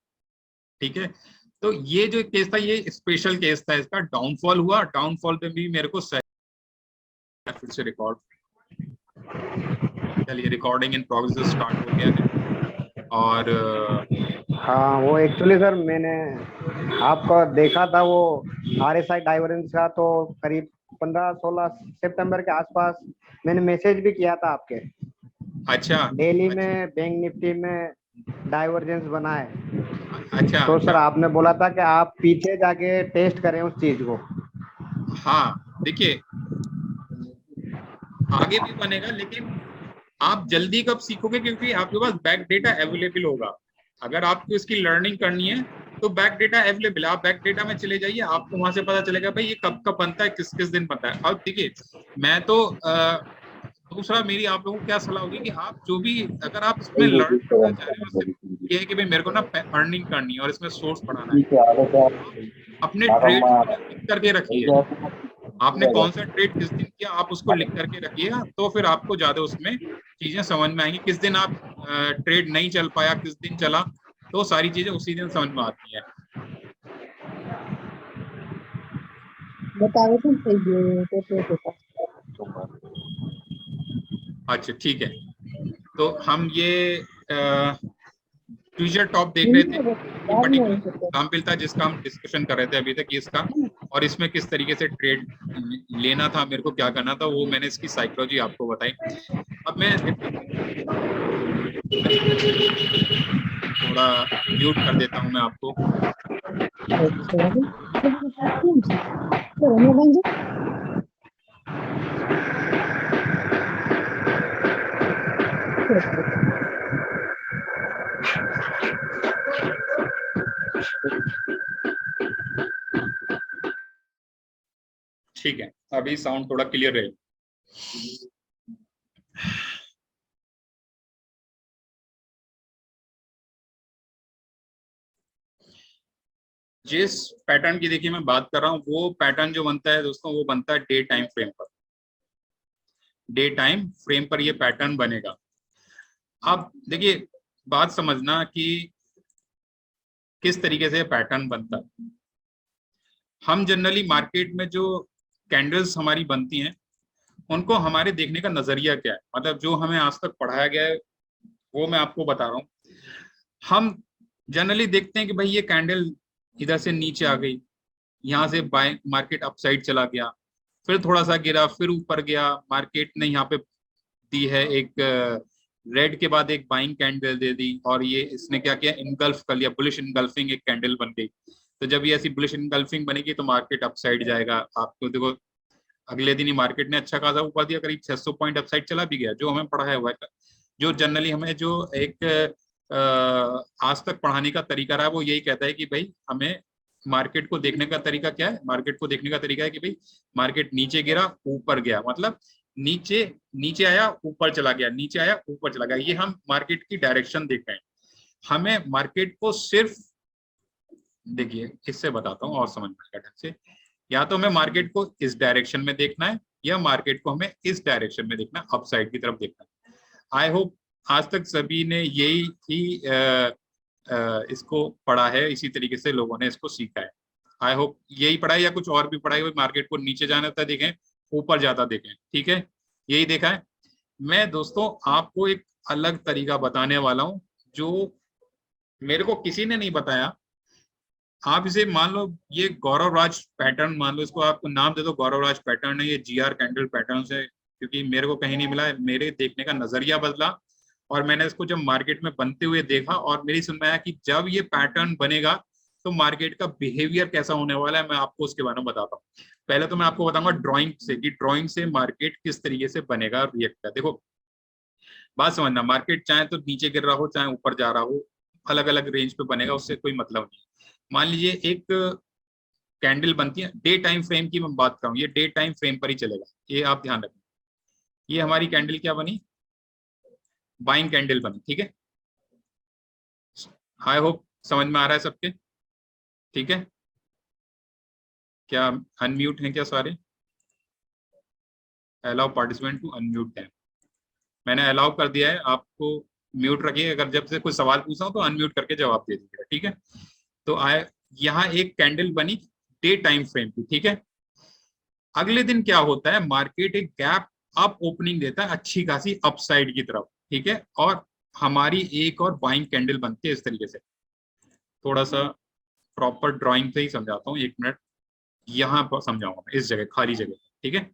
A: ठीक है, तो ये जो केस था ये स्पेशल केस था, इसका डाउनफॉल हुआ, डाउनफॉल पे भी मेरे को फिर से रिकॉर्ड, चलिए रिकॉर्डिंग इन प्रोग्रेस स्टार्ट हो गया है। और
B: हाँ, वो एक्चुअली सर मैंने आपका देखा था वो RSI डाइवर्जेंस का, तो करीब 15-16 सितंबर के आसपास मैंने मैसेज भी किया था आपके।
A: अच्छा,
B: डेली में बैंक निफ्टी में डाइवर्जेंस बना है।
A: अच्छा,
B: तो सर आपने बोला था कि आप पीछे जाके टेस्ट करें उस चीज को।
A: हाँ देखिए आगे भी बनेगा, लेकिन आप जल्दी कब सीखोगे, क्योंकि आपके पास बैक डेटा अवेलेबल होगा। अगर आपको इसकी लर्निंग करनी है तो बैक डेटा अवेलेबल है, आप बैक डेटा में चले जाइए, आपको वहां से पता चलेगा भाई ये कब कब बनता है, किस किस दिन बनता है। अब देखिए मैं तो दूसरा मेरी आप लोगों को क्या सलाह होगी कि आप जो भी, अगर आप इसमें लर्न करना चाह रहे हो, सिर्फ ये है कि भाई मेरे को ना अर्निंग करनी है और इसमें सोर्स बढ़ाना है, अपने ट्रेड लिख करके रखिए। आपने कौन सा ट्रेड किस दिन किया, आप उसको लिख करके रखिएगा, तो फिर आपको ज्यादा उसमें चीजें समझ में आएंगी। किस दिन आप ट्रेड नहीं चल पाया, किस दिन चला, तो सारी चीजें उसी दिन समझ में आती है। अच्छा ठीक है, तो हम ये फ्यूचर टॉप देख रहे थे, ये पर्टिकुलर एग्जाम्पल था जिसका हम डिस्कशन कर रहे थे अभी तक इसका, और इसमें किस तरीके से ट्रेड लेना था, मेरे को क्या करना था, वो मैंने इसकी साइकोलॉजी आपको बताई। अब मैं थोड़ा म्यूट कर देता हूं मैं आपको। ठीक है, अभी साउंड थोड़ा क्लियर है। जिस पैटर्न की देखिए मैं बात कर रहा हूं, वो पैटर्न जो बनता है दोस्तों, वो बनता है डे टाइम फ्रेम पर। डे टाइम फ्रेम पर ये पैटर्न बनेगा। अब देखिए बात समझना कि किस तरीके से पैटर्न बनता है। हम जनरली मार्केट में जो कैंडल्स हमारी बनती हैं, उनको हमारे देखने का नजरिया क्या है, मतलब जो हमें आज तक पढ़ाया गया है वो मैं आपको बता रहा हूँ। हम जनरली देखते हैं कि भाई ये कैंडल इधर से नीचे आ गई, यहाँ से बाय मार्केट अपसाइड चला गया, फिर थोड़ा सा गिरा, फिर ऊपर गया, मार्केट ने यहाँ पे दी है एक रेड के बाद एक बाइंग कैंडल दे दी, और ये इसने क्या किया, इनगल्फ कर लिया, बुलिश इनगल्फिंग एक कैंडल बन गई। तो जब ये ऐसी बुलिश इनगल्फिंग बनेगी तो मार्केट अपसाइड जाएगा। आपको देखो अगले दिन ही मार्केट ने अच्छा खासा ऊपर दिया, करीब 600 पॉइंट अपसाइड चला भी गया, जो हमें पढ़ा है हुआ है। जो जनरली हमें जो एक आज तक पढ़ाने का तरीका रहा है वो यही कहता है कि भाई हमें मार्केट को देखने का तरीका क्या है, मार्केट को देखने का तरीका है कि भाई मार्केट नीचे गिरा ऊपर गया, मतलब नीचे नीचे आया ऊपर चला गया, नीचे आया ऊपर चला गया, ये हम मार्केट की डायरेक्शन देख रहे हैं। हमें मार्केट को सिर्फ देखिए इससे बताता हूँ और समझ में आएगा ढंग से, या तो हमें मार्केट को इस डायरेक्शन में देखना है या मार्केट को हमें इस डायरेक्शन में देखना है, अपसाइड की तरफ देखना है। आई होप आज तक सभी ने यही ही इसको पढ़ा है, इसी तरीके से लोगों ने इसको सीखा है। आई होप यही पढ़ा है या कुछ और भी पढ़ा है, मार्केट को नीचे जाना था देखें, ऊपर जाता देखें, ठीक है, यही देखा है। मैं दोस्तों आपको एक अलग तरीका बताने वाला हूं जो मेरे को किसी ने नहीं बताया। आप इसे मान लो ये गौरव राज पैटर्न मान लो, इसको आप नाम दे दो गौरव राज पैटर्न है, ये GR कैंडल पैटर्न है, क्योंकि मेरे को कहीं नहीं मिला, मेरे देखने का नजरिया बदला और मैंने इसको जब मार्केट में बनते हुए देखा और मेरी समझ में आया कि जब ये पैटर्न बनेगा तो मार्केट का बिहेवियर कैसा होने वाला है, मैं आपको उसके बारे में बताता हूँ। पहले तो मैं आपको बताऊंगा ड्रॉइंग से कि ड्रॉइंग से मार्केट किस तरीके से बनेगा और रिएक्ट कर। देखो बात समझना, मार्केट चाहे तो नीचे गिर रहा हो चाहे ऊपर जा रहा हो, अलग अलग रेंज पे बनेगा, उससे कोई मतलब नहीं। मान लीजिए एक कैंडल बनती है, डे टाइम फ्रेम की मैं बात करूं, ये डे टाइम फ्रेम पर ही चलेगा, ये आप ध्यान रखें। ये हमारी कैंडल क्या बनी, बाइंग कैंडल बनी, ठीक है। आई होप समझ में आ रहा है सबके, ठीक है। क्या अनम्यूट हैं क्या सारे? अलाउ पार्टिसिपेंट टू अनम्यूट है, मैंने अलाउ कर दिया है, आपको म्यूट रखिए, अगर जब से कोई सवाल पूछा हो तो अनम्यूट करके जवाब दे दीजिएगा, ठीक है। तो यहाँ एक कैंडल बनी डे टाइम फ्रेम की, ठीक है। अगले दिन क्या होता है, मार्केट एक गैप अप ओपनिंग देता है अच्छी खासी अपसाइड की तरफ, ठीक है, और हमारी एक और बाइंग कैंडल बनती है इस तरीके से। थोड़ा सा प्रॉपर ड्राइंग से ही समझाता हूँ, 1 मिनट यहाँ पर समझाऊंगा मैं, इस जगह खाली जगह, ठीक है।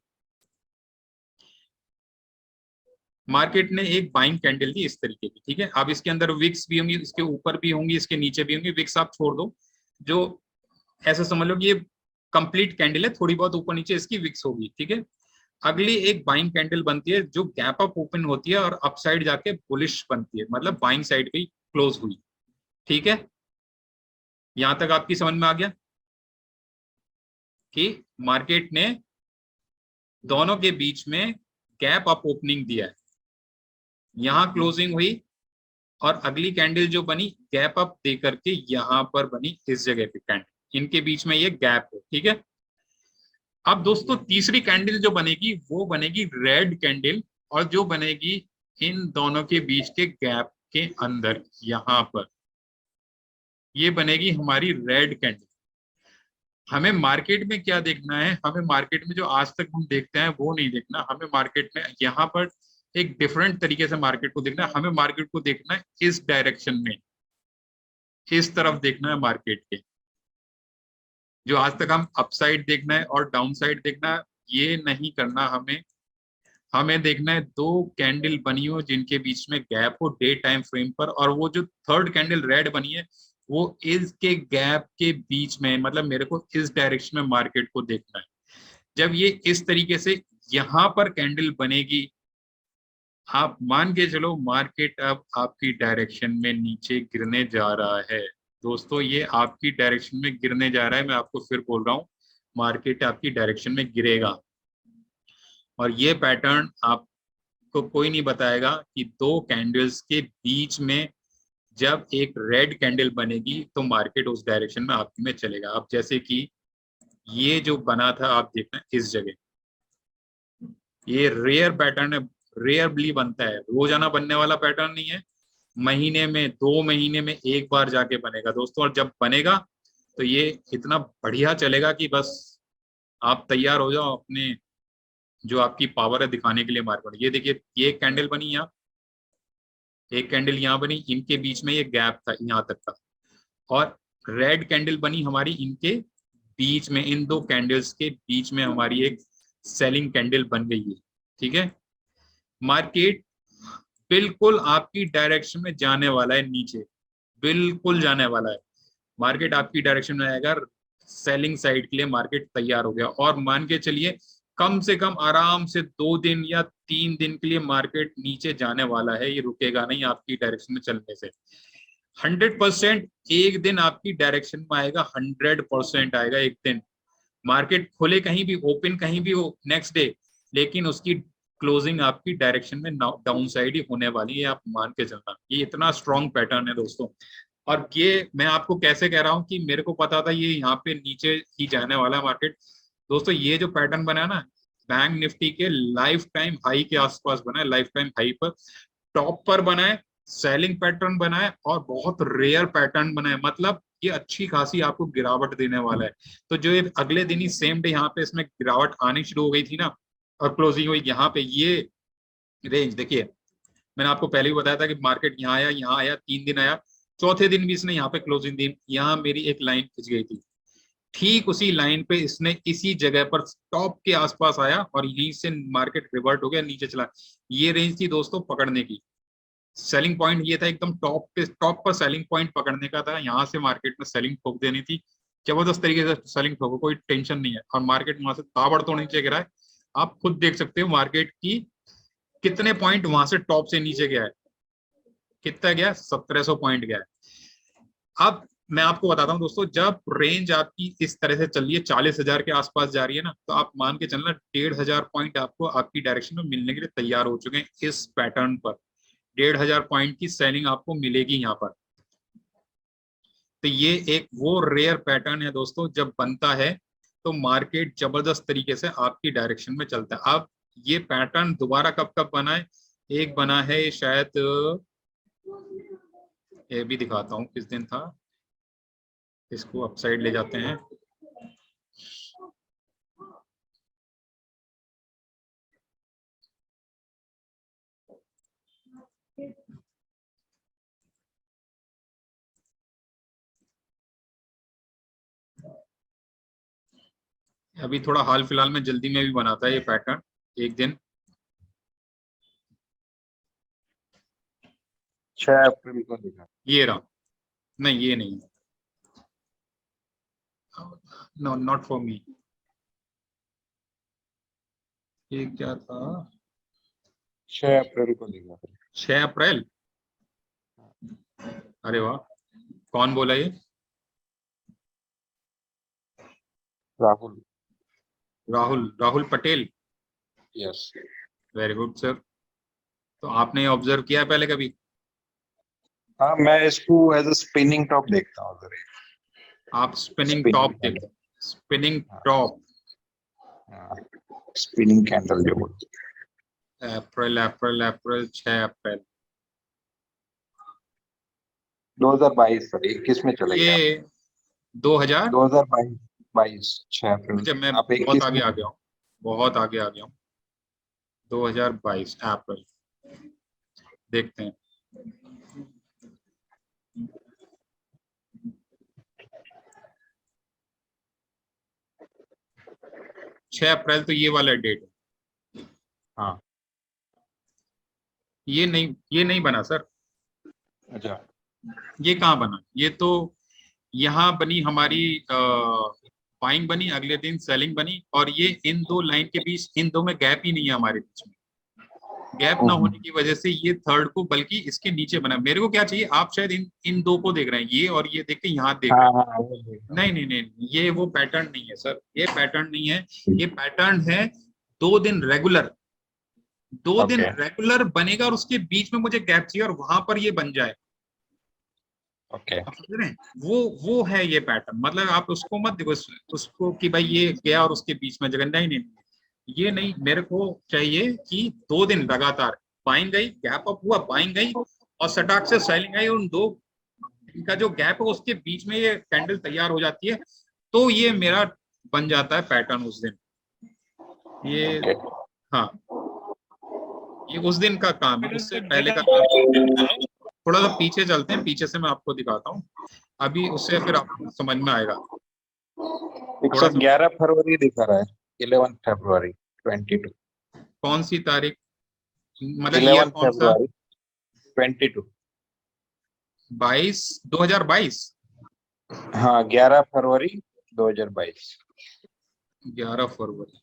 A: मार्केट ने एक बाइंग कैंडल दी इस तरीके की, ठीक है। अब इसके अंदर विक्स भी होंगी, इसके ऊपर भी होंगी, इसके नीचे भी होंगी, विक्स आप छोड़ दो, जो ऐसा समझ लो कि ये कंप्लीट कैंडल है, थोड़ी बहुत ऊपर नीचे इसकी विक्स होगी, ठीक है। अगली एक बाइंग कैंडल बनती है जो गैप अप ओपन होती है और अपसाइड जाके बुलिश बनती है, मतलब बाइंग साइड पे क्लोज हुई, ठीक है। यहां तक आपकी समझ में आ गया कि मार्केट ने दोनों के बीच में गैप अप ओपनिंग दिया है, यहां क्लोजिंग हुई और अगली कैंडल जो बनी गैप अप दे करके यहां पर बनी इस जगह पे कैंडल, इनके बीच में ये गैप है, ठीक है। अब दोस्तों तीसरी कैंडल जो बनेगी वो बनेगी रेड कैंडल, और जो बनेगी इन दोनों के बीच के गैप के अंदर यहां पर, ये बनेगी हमारी रेड कैंडल। हमें मार्केट में क्या देखना है, हमें मार्केट में जो आज तक हम देखते हैं वो नहीं देखना, हमें मार्केट में यहाँ पर एक डिफरेंट तरीके से मार्केट को देखना है। हमें मार्केट को देखना है इस डायरेक्शन में, इस तरफ देखना है मार्केट के। जो आज तक हम अपसाइड देखना है और डाउन साइड देखना है, ये नहीं करना हमें। हमें देखना है दो कैंडल बनी हो जिनके बीच में गैप हो डे टाइम फ्रेम पर, और वो जो थर्ड कैंडल रेड बनी है वो इसके गैप के बीच में, मतलब मेरे को इस डायरेक्शन में मार्केट को देखना है। जब ये इस तरीके से यहां पर कैंडल बनेगी, आप मान के चलो मार्केट अब आपकी डायरेक्शन में नीचे गिरने जा रहा है। दोस्तों ये आपकी डायरेक्शन में गिरने जा रहा है, मैं आपको फिर बोल रहा हूँ, मार्केट आपकी डायरेक्शन में गिरेगा। और ये पैटर्न आपको कोई नहीं बताएगा कि दो कैंडल्स के बीच में जब एक रेड कैंडल बनेगी तो मार्केट उस डायरेक्शन में आपकी में चलेगा। अब जैसे कि ये जो बना था आप देखना इस जगह, ये रेयर पैटर्न है, रेयरली बनता है, रोजाना बनने वाला पैटर्न नहीं है, महीने में 2 महीने में एक बार जाके बनेगा दोस्तों। और जब बनेगा तो ये इतना बढ़िया चलेगा कि बस आप तैयार हो जाओ अपने जो आपकी पावर है दिखाने के लिए मार्केट। ये देखिए ये एक कैंडल बनी, यहाँ एक कैंडल यहाँ बनी, इनके बीच में ये गैप था यहाँ तक का, और रेड कैंडल बनी हमारी इनके बीच में, इन दो कैंडल्स के बीच में हमारी एक सेलिंग कैंडल बन गई है, ठीक है। मार्केट बिल्कुल आपकी डायरेक्शन में जाने वाला है, नीचे बिल्कुल जाने वाला है मार्केट आपकी डायरेक्शन में आएगा। सेलिंग साइड के लिए मार्केट तैयार हो गया, और मान के चलिए कम से कम आराम से 2 दिन या 3 दिन के लिए मार्केट नीचे जाने वाला है, ये रुकेगा नहीं आपकी डायरेक्शन में चलने से। 100% एक दिन आपकी डायरेक्शन में आएगा, 100% आएगा एक दिन। मार्केट खुले कहीं भी, ओपन कहीं भी हो नेक्स्ट डे, लेकिन उसकी क्लोजिंग आपकी डायरेक्शन में डाउन साइड ही होने वाली है, आप मान के चलना। ये इतना स्ट्रॉन्ग पैटर्न है दोस्तों। और ये मैं आपको कैसे कह रहा हूँ कि मेरे को पता था ये यहाँ पे नीचे ही जाने वाला है मार्केट। दोस्तों ये जो पैटर्न बना है ना, बैंक निफ्टी के लाइफ टाइम हाई के आसपास बना है, लाइफ टाइम हाई पर टॉप पर बना है, सेलिंग पैटर्न बना है और बहुत रेयर पैटर्न बना है। मतलब ये अच्छी खासी आपको गिरावट देने वाला है। तो जो ये अगले दिन ही सेम डे यहाँ पे इसमें गिरावट आनी शुरू हो गई थी ना, और क्लोजिंग हुई यहाँ पे, ये रेंज देखिए, मैंने आपको पहले ही बताया था कि मार्केट यहाँ आया, यहाँ आया, 3 दिन आया, चौथे दिन भी इसने यहाँ पे क्लोजिंग दी, यहाँ मेरी एक लाइन खिंच गई थी, ठीक उसी लाइन पे इसने इसी जगह पर टॉप के आसपास आया और यहीं से मार्केट रिवर्ट हो गया, नीचे चला। ये रेंज थी दोस्तों पकड़ने की, सेलिंग पॉइंट ये था एकदम टॉप पे, टॉप पर सेलिंग पॉइंट पकड़ने का था। यहाँ से मार्केट में सेलिंग ठोक देनी थी, जबरदस्त तरीके से सेलिंग ठोको, कोई टेंशन नहीं है। और मार्केट वहां से ताबड़तोड़ नीचे गिरा है, आप खुद देख सकते हो मार्केट की कितने पॉइंट वहां से टॉप से नीचे गया है, कितना गया, 1700 पॉइंट गया है। अब मैं आपको बताता हूँ दोस्तों, जब रेंज आपकी इस तरह से चल रही है, 40,000 के आसपास जा रही है ना, तो आप मान के चलना 1,500 पॉइंट आपको आपकी डायरेक्शन में मिलने के लिए तैयार हो चुके हैं इस पैटर्न पर। 1,500 पॉइंट की सेलिंग आपको मिलेगी यहाँ पर। तो ये एक वो रेयर पैटर्न है दोस्तों, जब बनता है तो मार्केट जबरदस्त तरीके से आपकी डायरेक्शन में चलता है। अब ये पैटर्न दोबारा कब कब बना है, एक बना है शायद, ये भी दिखाता हूँ किस दिन था, इसको अपसाइड ले जाते हैं। अभी थोड़ा हाल फिलहाल में जल्दी में भी बना था ये पैटर्न, एक दिन
D: 6 अप्रैल को दिखा।
A: ये रहा, नहीं ये नहीं, नो नॉट फॉर मी, ये क्या था,
D: 6 अप्रैल को दिखा।
A: 6 अप्रैल, अरे वाह, कौन बोला ये,
D: Rahul.
A: Rahul, Rahul Patel,
D: yes.
A: Very good sir. तो आपने ऑब्जर्व किया पहले कभी?
D: हाँ, मैं इसको एज अ स्पिनिंग टॉप देखता हूँ।
A: आप स्पिनिंग
D: Spinning
A: टॉप
D: candle.
A: देखते, स्पिनिंग टॉप,
D: स्पिनिंग कैंडल जो बोलते हैं।
A: अप्रैल अप्रैल अप्रैल 6 अप्रैल
D: 2022 सर, 21 में चले गया।
A: ये 2000,
D: 2022 6 अप्रैल।
A: जब मैं
D: आप
A: बहुत
D: 21
A: आगे
D: में
A: आ गया हूँ, बहुत आगे आ गया हूँ, 2022 अप्रैल देखते हैं। छह अप्रैल तो ये वाला डेट है, हाँ ये नहीं बना सर।
D: अच्छा,
A: ये कहाँ बना, ये तो यहाँ बनी हमारी बाइंग बनी, अगले दिन सेलिंग बनी, और ये इन दो लाइन के बीच, इन दो में गैप ही नहीं है हमारे बीच में। गैप ना होने की वजह से ये थर्ड को बल्कि इसके नीचे बना। मेरे को क्या चाहिए, आप शायद इन दो को देख रहे हैं, ये और ये देख के यहाँ देख रहे हैं। नहीं नहीं नहीं, ये वो पैटर्न नहीं है सर, ये पैटर्न नहीं है, ये पैटर्न है 2 दिन रेगुलर, 2 दिन रेगुलर बनेगा और उसके बीच में मुझे गैप चाहिए और वहां पर ये बन जाए। आप समझ रहे हैं, वो है ये पैटर्न। मतलब आप उसको मत देखो उसको कि भाई ये गया और उसके बीच में जगह, नहीं नहीं, ये नहीं। मेरे को चाहिए कि 2 दिन लगातार बाइंग गई, गैप अप हुआ, बाइंग गई और सटाक से सेलिंग आई, उन दो इनका जो गैप है उसके बीच में ये कैंडल तैयार हो जाती है, तो ये मेरा बन जाता है पैटर्न उस दिन। ये हाँ, ये उस दिन का काम है, उससे पहले का काम। थोड़ा सा पीछे चलते हैं, पीछे से मैं आपको दिखाता हूँ, अभी उससे फिर आपको समझ में आएगा।
D: 11 फरवरी दिखा रहा है, 11 फरवरी 22।
A: कौन सी तारीख, मतलब
D: 11
A: ईयर कौन सा?
D: फरवरी 22।
A: 2022।
D: हाँ, 11 फरवरी 2022।
A: 11 फरवरी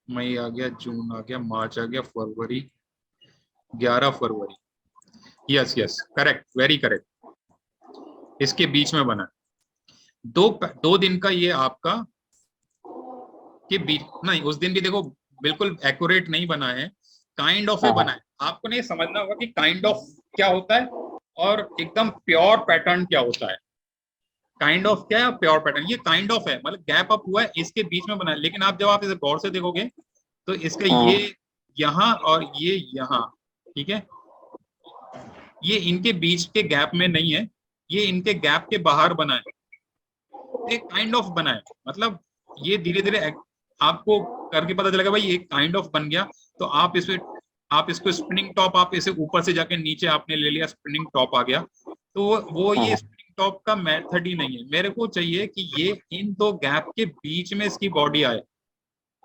A: मई आ गया, जून आ गया, मार्च आ गया, फरवरी, 11 फरवरी, yes yes correct, very correct, इसके बीच में बना। दो दिन का ये आपका के बीच, नहीं उस दिन भी देखो बिल्कुल एक्यूरेट नहीं बना है, काइंड ऑफ बना है। आपको नहीं समझना होगा कि काइंड ऑफ क्या होता है और एकदम प्योर पैटर्न क्या होता है। काइंड ऑफ क्या है, प्योर पैटर्न, ये काइंड ऑफ है, मतलब गैप अप हुआ है, इसके बीच में बना है। लेकिन आप जब आप इसे गौर से देखोगे तो इसका ये यहाँ और ये यहाँ, ठीक है, ये इनके बीच के गैप में नहीं है, ये इनके गैप के बाहर बना है, एक काइंड ऑफ बना है। मतलब ये धीरे धीरे आपको करके पता चलेगा भाई ये काइंड ऑफ बन गया, तो आप इसको स्पिनिंग टॉप, आप इसे ऊपर से जाके नीचे आपने ले लिया, स्पिनिंग टॉप आ गया। तो वो ये स्पिनिंग टॉप का मेथड ही नहीं है। मेरे को चाहिए कि ये इन दो गैप के बीच में इसकी बॉडी आए,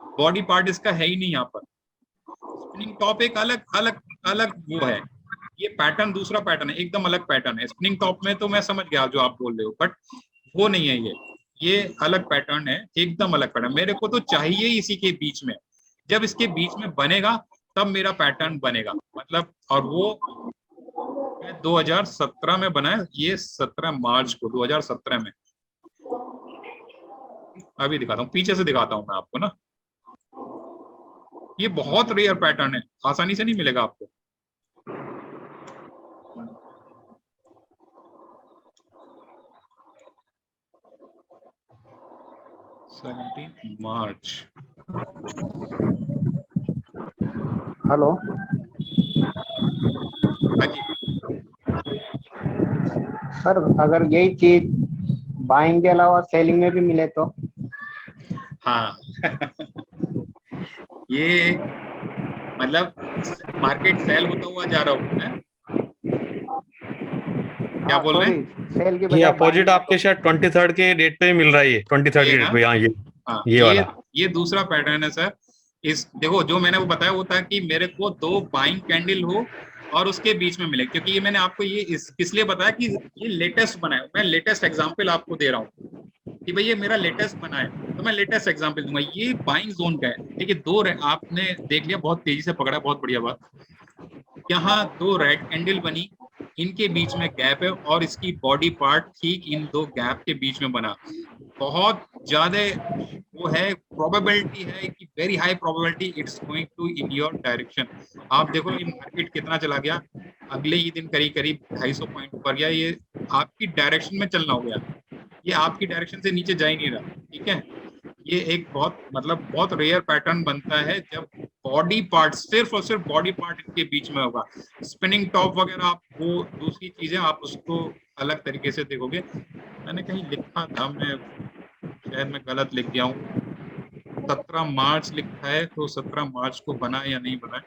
A: बॉडी पार्ट इसका है ही नहीं यहाँ पर। स्पिनिंग टॉप एक अलग अलग अलग वो है, ये पैटर्न दूसरा पैटर्न है, एकदम अलग पैटर्न है। स्पिनिंग टॉप में तो मैं समझ गया जो आप बोल रहे हो, बट वो नहीं है, ये अलग पैटर्न है, एकदम अलग पैटर्न। मेरे को तो चाहिए इसी के बीच में, जब इसके बीच में बनेगा तब मेरा पैटर्न बनेगा, मतलब। और वो 2017 में बना है, ये 17 मार्च को 2017 में। अभी दिखाता हूँ, पीछे से दिखाता हूँ मैं आपको ना। ये बहुत रेयर पैटर्न है, आसानी से नहीं मिलेगा आपको। मार्च।
B: हेलो, सर अगर यही चीज बाइंग के अलावा सेलिंग में भी मिले तो?
A: हाँ ये मतलब मार्केट सेल होता हुआ जा रहा होता है। क्या बोल रहे हैं?
B: सेल की
C: ये
B: बजाय
C: अपोजिट आपके शायद 23rd के डेट पे मिल रहा है, ये 23rd
A: ये
C: डेट
A: ना?
C: पे, हाँ
A: हाँ,
C: ये वाला।
A: ये दूसरा पैटर्न है सर। इस देखो जो मैंने वो बताया होता है कि मेरे को दो बाइंग कैंडल हो और उसके बीच में मिले, क्योंकि ये मैंने आपको ये इसलिए बताया कि ये लेटेस्ट बना है। मैं लेटेस्ट एग्जांपल आपको दे रहा हूँ कि भाई ये मेरा लेटेस्ट बना है, तो मैं लेटेस्ट एग्जांपल दूंगा। ये बाइंग जोन का है, देखिए दो आपने देख लिया, बहुत तेजी से पकड़ा, बहुत बढ़िया बात। यहाँ दो रेड कैंडल बनी, इनके बीच में गैप है और इसकी बॉडी पार्ट ठीक इन दो गैप के बीच में बना। बहुत ज्यादा वो है, प्रोबेबिलिटी है कि very high probability it's going to in your direction. आप देखो ये मार्केट कितना चला गया, अगले ही दिन करीब करीब 250 पॉइंट ऊपर गया। ये आपकी डायरेक्शन में चलना हो गया, ये आपकी डायरेक्शन से नीचे जा ही नहीं रहा, ठीक है। ये एक बहुत मतलब बहुत रेयर पैटर्न बनता है जब बॉडी पार्ट, सिर्फ और सिर्फ बॉडी पार्ट इनके बीच में होगा। स्पिनिंग टॉप वगैरह आप वो दूसरी चीजें आप उसको अलग तरीके से देखोगे। मैंने कहीं लिखा था, मैं शायद मैं गलत लिख गया हूँ, 17 मार्च लिखा है, तो 17 मार्च को बना या नहीं बना है,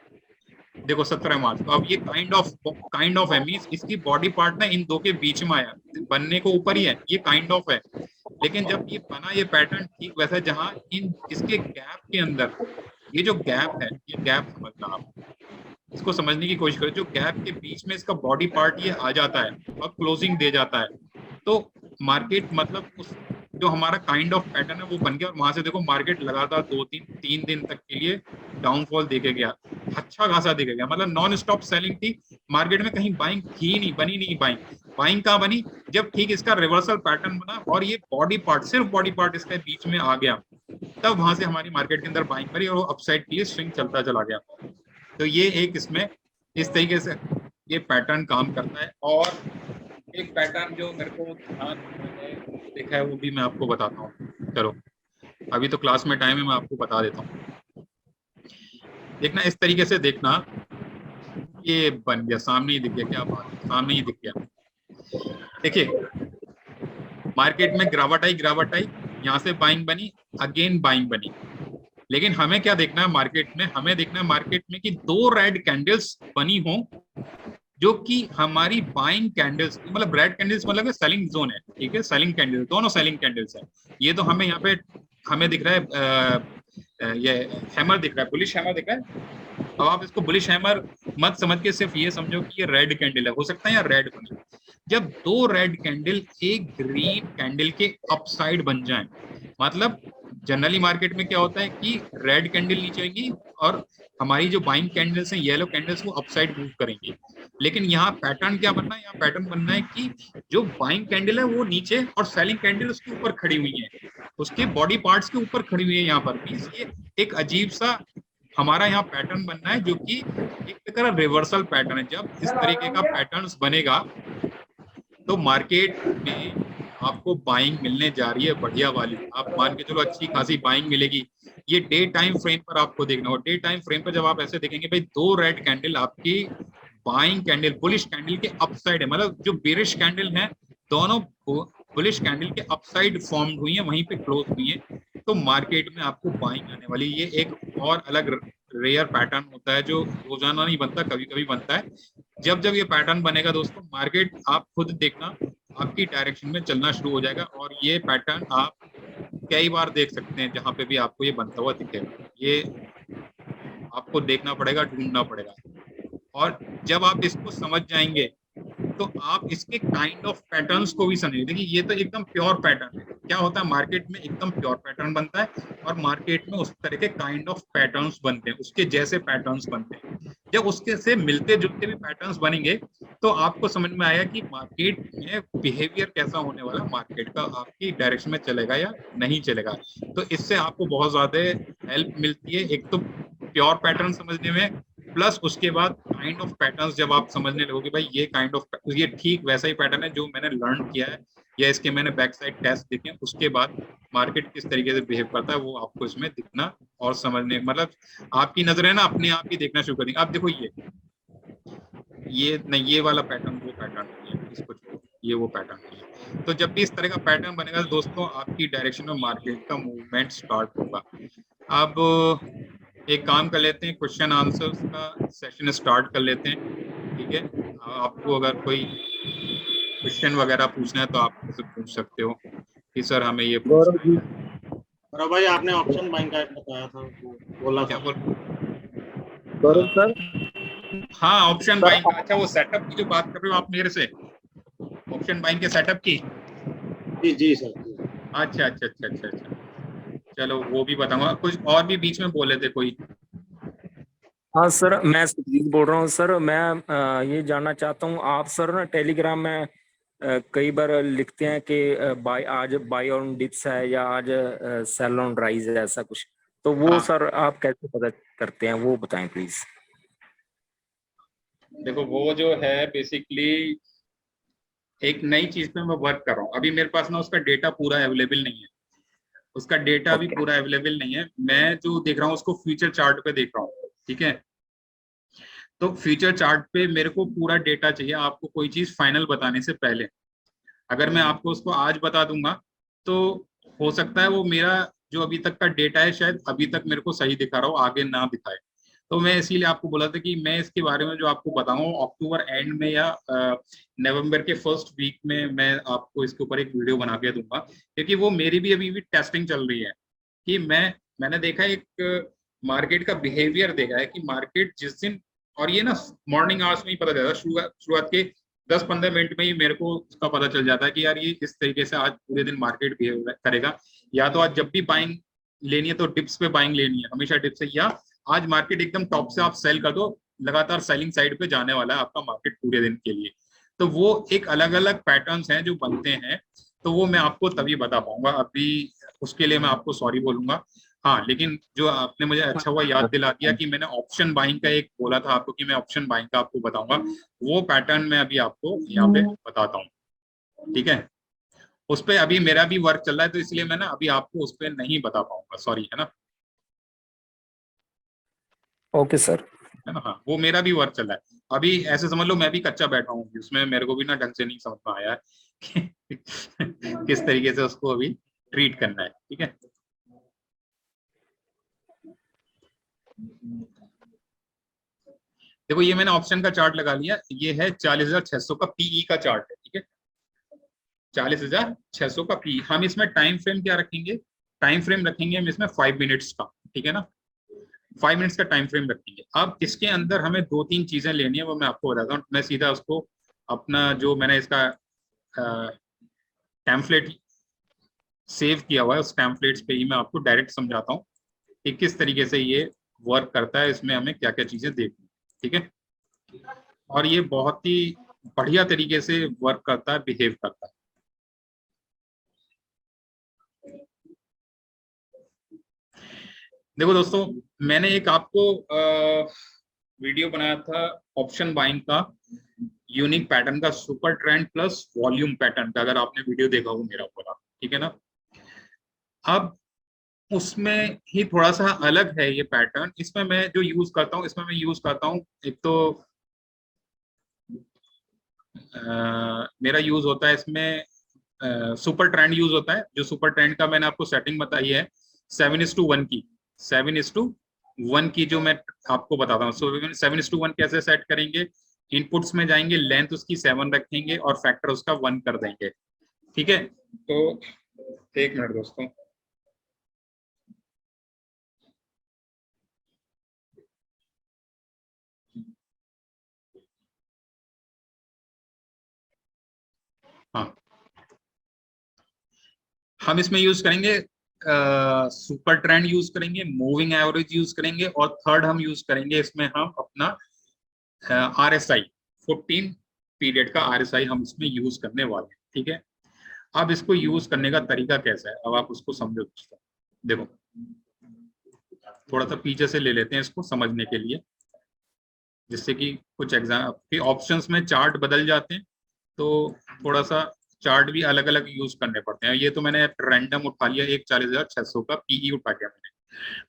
A: देखो 17 मार्च। तो अब ये काइंड ऑफ है, मींस इसकी बॉडी पार्ट ना इन दो के बीच में आया, बनने को ऊपर ही है, ये काइंड ऑफ है। लेकिन जब ये बना, ये पैटर्न ठीक वैसा है जहां इन इसके गैप के अंदर, ये जो गैप है, ये गैप समझना आप, इसको समझने की कोशिश करो। जो गैप के बीच में इसका बॉडी पार्ट ये आ जाता है और क्लोजिंग दे जाता है, तो मार्केट मतलब उस जो हमारा काइंड ऑफ पैटर्न है वो बन गया। और वहां से देखो मार्केट लगातार 2-3 दिन तक के लिए डाउनफॉल देके गया, अच्छा खासा देके गया, मतलब नॉन स्टॉप सेलिंग थी मार्केट में, कहीं बाइंग थी नहीं, बनी नहीं बाइंग। बाइंग कहाँ बनी, जब ठीक इसका रिवर्सल पैटर्न बना और ये बॉडी पार्ट, सिर्फ बॉडी पार्ट इसके बीच में आ गया, तब वहां से हमारी मार्केट के अंदर बाइंग करी और अपसाइड के लिए स्विंग चलता चला गया। तो ये एक इसमें इस तरीके से ये पैटर्न काम करता है। और एक पैटर्न जो मेरे को ध्यान देखा है वो भी मैं आपको बताता हूँ। चलो अभी तो क्लास में टाइम है, मैं आपको बता देता हूँ। देखना इस तरीके से देखना, ये बन गया, सामने ही दिख गया, क्या बात है, सामने ही दिख गया। देखिए मार्केट में गिरावट आई, यहाँ से बाइंग बनी, अगेन बाइंग बनी। लेकिन हमें क्या देखना है मार्केट में, हमें देखना है मार्केट में कि दो रेड कैंडल्स बनी हो जो कि हमारी बाइंग कैंडल्स, मतलब रेड कैंडल्स मतलब सेलिंग जोन है, ठीक है, सेलिंग कैंडल्स, दोनों सेलिंग कैंडल्स है। ये तो हमें यहाँ पे हमें दिख रहा है, ये हैमर दिख रहा है, बुलिश हैमर दिख रहा है। अब आप इसको बुलिश हैमर मत समझ के सिर्फ ये समझो कि ये रेड कैंडल है, हो सकता है या रेड बने। जब दो रेड कैंडल एक ग्रीन कैंडल के अपसाइड बन जाए, मतलब जनरली मार्केट में क्या होता है कि रेड कैंडल नीचे होगी और हमारी जो बाइंग कैंडल्स हैं येलो कैंडल्स वो अपसाइड मूव करेंगी। लेकिन यहाँ पैटर्न क्या बनना है, यहाँ पैटर्न बनना है कि जो बाइंग कैंडल है वो नीचे और सेलिंग कैंडल उसके ऊपर खड़ी हुई है, उसके बॉडी पार्ट्स के ऊपर खड़ी हुई है। यहाँ पर मींस ये एक अजीब सा हमारा यहाँ पैटर्न बनना है जो कि एक तरह रिवर्सल पैटर्न है। जब इस तरीके का पैटर्न बनेगा तो मार्केट में आपको बाइंग मिलने जा रही है बढ़िया वाली। आप मान के चलो अच्छी खासी बाइंग मिलेगी। ये डे टाइम फ्रेम पर आपको देखना होगा। डे टाइम फ्रेम पर जब आप ऐसे देखेंगे भाई दो रेड कैंडल आपकी बाइंग कैंडल बुलिश कैंडल के अपसाइड है, मतलब जो बेरिश कैंडल है दोनों बुलिश कैंडल के अपसाइड फॉर्म हुई है, वहीं पे क्लोज हुई है, तो मार्केट में आपको बाइंग आने वाली। ये एक और अलग रेयर पैटर्न होता है जो रोजाना नहीं बनता, कभी कभी बनता है। जब जब ये पैटर्न बनेगा दोस्तों मार्केट आप खुद देखना आपकी डायरेक्शन में चलना शुरू हो जाएगा। और ये पैटर्न आप कई बार देख सकते हैं जहां पे भी आपको ये बनता हुआ दिखेगा। ये आपको देखना पड़ेगा, ढूंढना पड़ेगा। और जब आप इसको समझ जाएंगे तो आप इसके काइंड ऑफ पैटर्न्स को भी समझेंगे। देखिए ये तो एकदम प्योर पैटर्न है। क्या होता है मार्केट में एकदम प्योर पैटर्न बनता है और मार्केट में उस तरह के काइंड ऑफ पैटर्न्स बनते हैं, उसके जैसे पैटर्न्स बनते हैं। जब उसके से मिलते जुलते भी पैटर्न्स बनेंगे तो आपको समझ में आएगा कि मार्केट में बिहेवियर कैसा होने वाला, मार्केट का आपकी डायरेक्शन में चलेगा या नहीं चलेगा। तो इससे आपको बहुत ज्यादा हेल्प मिलती है, एक तो प्योर पैटर्न समझने में, प्लस उसके बाद काइंड ऑफ पैटर्न्स जब आप समझने लगोगे भाई ये काइंड ऑफ ये ठीक वैसा ही पैटर्न है जो मैंने लर्न किया है या इसके मैंने बैक साइड टेस्ट देखे, उसके बाद मार्केट किस तरीके से बिहेव करता है वो आपको इसमें दिखना और समझने, मतलब आपकी नजरें ना अपने आप ही देखना शुरू कर देंगे। आप देखो ये नहीं, ये वाला पैटर्न वो पैटर्न नहीं है, इसको छोड़ो, ये वो पैटर्न नहीं है। तो जब भी इस तरह का पैटर्न बनेगा तो दोस्तों आपकी डायरेक्शन में मार्केट का मूवमेंट स्टार्ट होगा। अब एक काम कर लेते हैं, क्वेश्चन आंसर्स का सेशन स्टार्ट कर लेते हैं, ठीक है। आपको अगर कोई क्वेश्चन वगैरह पूछना है तो आप मुझसे पूछ सकते हो कि सर हमें ये
E: गौरव जी,
F: गौरव भाई आपने ऑप्शन बाइंग का बताया था, वो बोला
A: क्या
F: था।
A: बोल?
E: गौरव सर,
A: हाँ ऑप्शन बाइंग का। अच्छा वो सेटअप की जो बात कर रहे हो आप मेरे से, ऑप्शन बाइंग के सेटअप की?
F: जी सर।
A: अच्छा अच्छा अच्छा अच्छा अच्छा, चलो वो भी बताऊंगा। कुछ और भी बीच में बोले थे कोई?
E: हाँ सर मैं सुजीत बोल रहा हूँ सर। मैं ये जानना चाहता हूँ, आप सर ना टेलीग्राम में कई बार लिखते हैं कि आज बाय ऑन डिप्स है या आज सेल ऑन राइज है, ऐसा कुछ। तो वो
A: हाँ।
E: सर आप कैसे पता करते हैं, वो बताएं प्लीज।
A: देखो वो जो है बेसिकली एक नई चीज पे मैं वर्क कर रहा हूँ अभी, मेरे पास ना उसका डेटा पूरा अवेलेबल नहीं है, उसका डेटा अभी पूरा अवेलेबल नहीं है। मैं जो देख रहा हूँ उसको फ्यूचर चार्ट पे देख रहा हूँ, ठीक है। तो फ्यूचर चार्ट पे मेरे को पूरा डेटा चाहिए आपको कोई चीज फाइनल बताने से पहले। अगर मैं आपको उसको आज बता दूंगा तो हो सकता है वो मेरा जो अभी तक का डेटा है शायद अभी तक मेरे को सही दिखा रहा हो, आगे ना दिखाए। तो मैं इसीलिए आपको बोला था कि मैं इसके बारे में जो आपको बताऊंगा अक्टूबर एंड में या नवंबर के फर्स्ट वीक में मैं आपको इसके ऊपर एक वीडियो बना के दूंगा, क्योंकि वो मेरी भी अभी भी टेस्टिंग चल रही है कि मैंने देखा एक मार्केट का बिहेवियर देखा है कि मार्केट जिस दिन, और ये ना मॉर्निंग आवर्स में ही पता चलता है, शुरुआत के 10-15 मिनट में ही मेरे को उसका पता चल जाता है कि यार ये इस तरीके से आज पूरे दिन मार्केट बिहेव करेगा। या तो आज जब भी बाइंग लेनी है तो डिप्स पे बाइंग लेनी है, हमेशा डिप्स से, या आज मार्केट एकदम टॉप से आप सेल कर दो, लगातार सेलिंग साइड पे जाने वाला है आपका मार्केट पूरे दिन के लिए। तो वो एक अलग अलग पैटर्न्स हैं जो बनते हैं, तो वो मैं आपको तभी बता पाऊंगा। अभी उसके लिए मैं आपको सॉरी बोलूंगा। हाँ लेकिन जो आपने मुझे अच्छा हुआ याद दिला दिया कि मैंने ऑप्शन बाइंग का एक बोला था आपको कि मैं ऑप्शन बाइंग का आपको बताऊंगा, वो पैटर्न मैं अभी आपको यहाँ पे बताता हूँ, ठीक है। उस पर अभी मेरा भी वर्क चल रहा है तो इसलिए मैं ना अभी आपको उस पर नहीं बता पाऊंगा, सॉरी, है ना।
E: Okay sir.
A: है ना, हाँ वो मेरा भी वर्क चल रहा है अभी। ऐसे समझ लो मैं भी कच्चा बैठा हूँ उसमें, मेरे को भी ना ढंग से नहीं समझ में आया है किस तरीके से उसको अभी ट्रीट करना है, ठीक है। देखो ये मैंने ऑप्शन का चार्ट लगा लिया, ये है 40,600 का पीई का चार्ट है, ठीक है। 40,600 का पीई। हम इसमें टाइम फ्रेम क्या रखेंगे, टाइम फ्रेम रखेंगे हम इसमें 5 मिनट्स का, ठीक है ना। 5 मिनट्स का टाइम फ्रेम रखेंगे। अब इसके अंदर हमें 2-3 चीजें लेनी है, वो मैं आपको बताता हूँ। मैं सीधा उसको अपना जो मैंने इसका टेम्पलेट सेव किया हुआ है, उस टेम्पलेट्स पे ही मैं आपको डायरेक्ट समझाता हूँ कि किस तरीके से ये वर्क करता है, इसमें हमें क्या क्या चीजें देखनी है, ठीक है। और ये बहुत ही बढ़िया तरीके से वर्क करता है, बिहेव करता है। देखो दोस्तों, मैंने एक आपको वीडियो बनाया था ऑप्शन बाइंग का, यूनिक पैटर्न का, super trend plus volume pattern का, अगर आपने वीडियो देखा हो मेरा पूरा, ठीक है ना। अब उसमें ही थोड़ा सा अलग है ये पैटर्न। इसमें मैं जो यूज करता हूँ, इसमें मैं यूज करता हूँ, एक तो मेरा यूज होता है इसमें सुपर ट्रेंड यूज होता है। जो सुपर ट्रेंड का मैंने आपको सेटिंग बताई है 7:1 की, 7:1 की जो मैं आपको बताता हूँ। सो 7:1 कैसे सेट करेंगे, इनपुट्स में जाएंगे, लेंथ उसकी 7 रखेंगे और फैक्टर उसका 1 कर देंगे, ठीक है। तो एक मिनट दोस्तों, हाँ, हम इसमें यूज करेंगे सुपर ट्रेंड यूज करेंगे, मूविंग एवरेज यूज करेंगे, और थर्ड हम यूज करेंगे इसमें हम अपना RSI 14 पीरियड का RSI हम इसमें यूज करने वाले हैं, ठीक है। अब इसको यूज करने का तरीका कैसा है, अब आप उसको समझो दोस्तों। देखो, थोड़ा सा पीछे से ले लेते हैं इसको समझने के लिए, जिससे कि कुछ एग्जाम के ऑप्शंस में चार्ट बदल जाते हैं, तो थोड़ा सा चार्ट भी अलग अलग यूज करने पड़ते हैं। ये तो मैंने रैंडम उठा लिया, एक 40,600 का PE उठा लिया मैंने।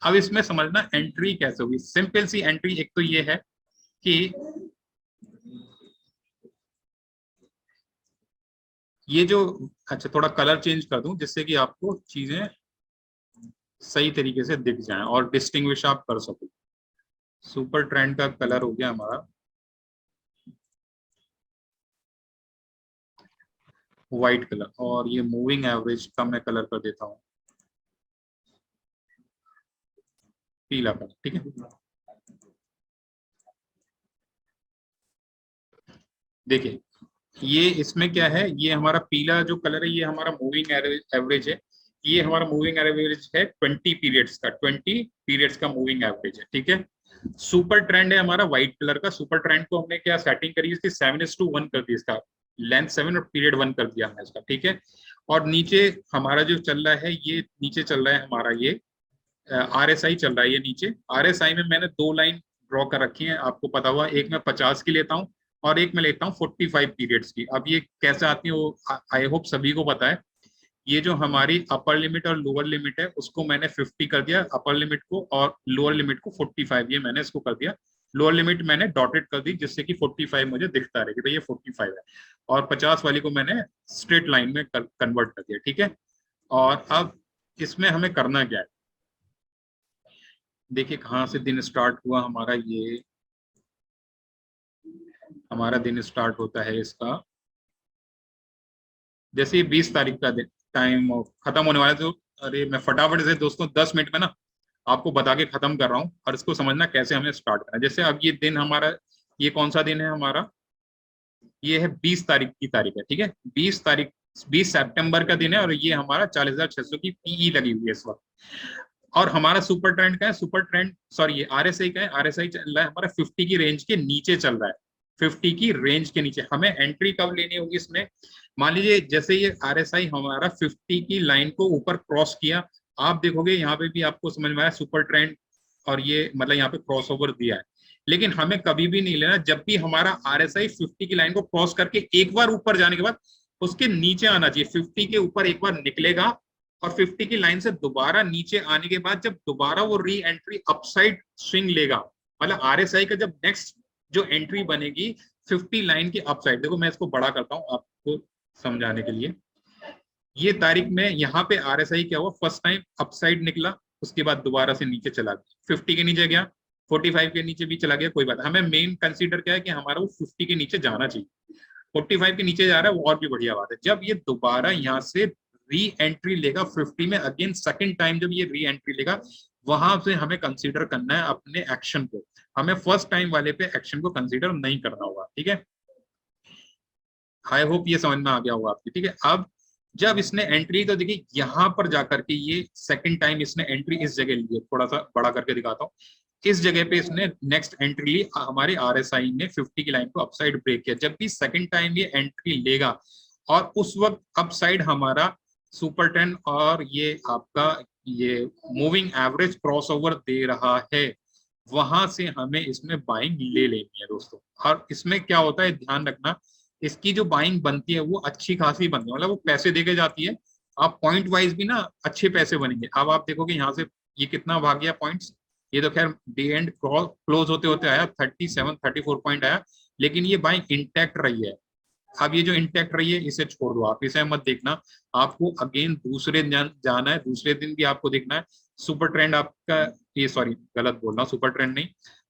A: अब इसमें समझना एंट्री कैसे होगी। सिंपल सी एंट्री एक तो ये है कि ये जो, अच्छा थोड़ा कलर चेंज कर दूं जिससे कि आपको चीजें सही तरीके से दिख जाएं और डिस्टिंग्विश आप कर सको। सुपर ट्रेंड का कलर हो गया हमारा व्हाइट कलर, और ये मूविंग एवरेज का मैं कलर कर देता हूँ पीला कलर, ठीक है। देखिए, ये इसमें क्या है, ये हमारा पीला जो कलर है ये हमारा मूविंग एवरेज है। ये हमारा मूविंग एवरेज है 20 पीरियड्स का, 20 पीरियड्स का मूविंग एवरेज है, ठीक है। सुपर ट्रेंड है हमारा व्हाइट कलर का। सुपर ट्रेंड को हमने क्या सेटिंग करी, इसकी 7:1 कर दी, इसका लेंथ 7 और पीरियड 1 कर दिया हमने इसका, ठीक है। और नीचे हमारा जो चल रहा है, ये नीचे चल रहा है हमारा ये RSI चल रहा है। ये नीचे RSI में मैंने 2 लाइन ड्रॉ कर रखी है, आपको पता हुआ, एक मैं 50 की लेता हूँ और एक मैं लेता हूँ 45 पीरियड्स की। अब ये कैसे आती है वो आई होप सभी को पता है। ये जो हमारी अपर लिमिट और लोअर लिमिट है उसको मैंने 50 कर दिया अपर लिमिट को, और लोअर लिमिट को 45, ये मैंने इसको कर दिया। लोअर लिमिट मैंने डॉटेड कर दी जिससे कि 45 मुझे दिखता रहे कि भाई ये 45 है, और 50 वाली को मैंने स्ट्रेट लाइन में कन्वर्ट कर दिया, ठीक है। और अब इसमें हमें करना क्या है, देखिए कहाँ से दिन स्टार्ट हुआ हमारा। ये हमारा दिन स्टार्ट होता है इसका, जैसे ये 20 तारीख का दिन टाइम खत्म होने वाला है, तो अरे मैं फटाफट से दोस्तों 10 मिनट में ना आपको बता के खत्म कर रहा हूँ, और इसको समझना कैसे हमें स्टार्ट करना है। जैसे अब ये दिन हमारा, ये कौन सा दिन है हमारा, ये है 20 तारीख की तारीख है, ठीक है। 20 सितंबर का दिन है, और ये हमारा 40,600 की PE लगी हुई है इस वक्त। और हमारा सुपर ट्रेंड का है, सुपर ट्रेंड सॉरी ये RSI का है। RSI चल रहा है हमारा 50 की रेंज के नीचे चल रहा है, 50 की रेंज के नीचे। हमें एंट्री कब लेनी होगी इसमें, मान लीजिए जैसे ये RSI हमारा 50 की लाइन को ऊपर क्रॉस किया, आप देखोगे यहाँ पे भी आपको समझ में आया सुपर ट्रेंड, और ये मतलब यहाँ पे क्रॉस ओवर दिया है। लेकिन हमें कभी भी नहीं लेना, जब भी हमारा RSI 50 की लाइन को क्रॉस करके एक बार ऊपर जाने के बाद उसके नीचे आना चाहिए। 50 के ऊपर एक बार निकलेगा और 50 की लाइन से दोबारा नीचे आने के बाद जब दोबारा वो री एंट्री अपसाइड स्विंग लेगा, मतलब RSI का जब नेक्स्ट जो एंट्री बनेगी 50 लाइन के अपसाइड, देखो मैं इसको बड़ा करता हूँ आपको समझाने के लिए। ये तारीख में यहाँ पे RSI क्या हुआ, फर्स्ट टाइम अपसाइड निकला, उसके बाद दोबारा से नीचे चला गया, 50 के नीचे गया, 45 के नीचे भी चला गया, कोई बात। हमें मेन कंसीडर क्या है कि हमारा वो 50 के नीचे जाना चाहिए। 45 के नीचे जा रहा है वो और भी बढ़िया बात है। जब ये दोबारा यहाँ से री एंट्री लेगा 50 में, अगेन सेकंड टाइम जब ये री एंट्री लेगा, वहां से हमें कंसीडर करना है अपने एक्शन को। हमें फर्स्ट टाइम वाले पे एक्शन को कंसीडर नहीं करना होगा, ठीक है। आई होप ये समझ में आ गया होगा आपकी, ठीक है। अब जब इसने एंट्री, तो देखिए यहाँ पर जाकर के ये सेकंड टाइम इसने एंट्री इस जगह ली है, थोड़ा सा बड़ा करके दिखाता हूँ, इस जगह पे इसने नेक्स्ट एंट्री ली, हमारे आरएसआई ने 50 की लाइन को अपसाइड ब्रेक किया। जब भी सेकंड टाइम ये एंट्री लेगा और उस वक्त अपसाइड हमारा सुपर ट्रेंड और ये आपका ये मूविंग एवरेज क्रॉसओवर दे रहा है, वहां से हमें इसमें बाइंग ले लेनी है दोस्तों। और इसमें क्या होता है, ध्यान रखना, इसकी जो बाइंग बनती है वो अच्छी खासी बनती है, मतलब वो पैसे देके जाती है। आप पॉइंट वाइज भी ना अच्छे पैसे बनेंगे। अब आप देखोगे यहाँ से ये कितना भाग गया पॉइंट्स, ये तो खैर डे एंड क्लोज होते होते आया 37-34 पॉइंट आया, लेकिन ये बाइंग इंटैक्ट रही है। अब ये जो इंटैक्ट रही है इसे छोड़ दो, आप इसे मत देखना, आपको अगेन दूसरे दिन जाना है, दूसरे दिन भी आपको देखना है। सुपर ट्रेंड आपका, ये सॉरी गलत बोल रहा हूं, सुपर ट्रेंड नहीं,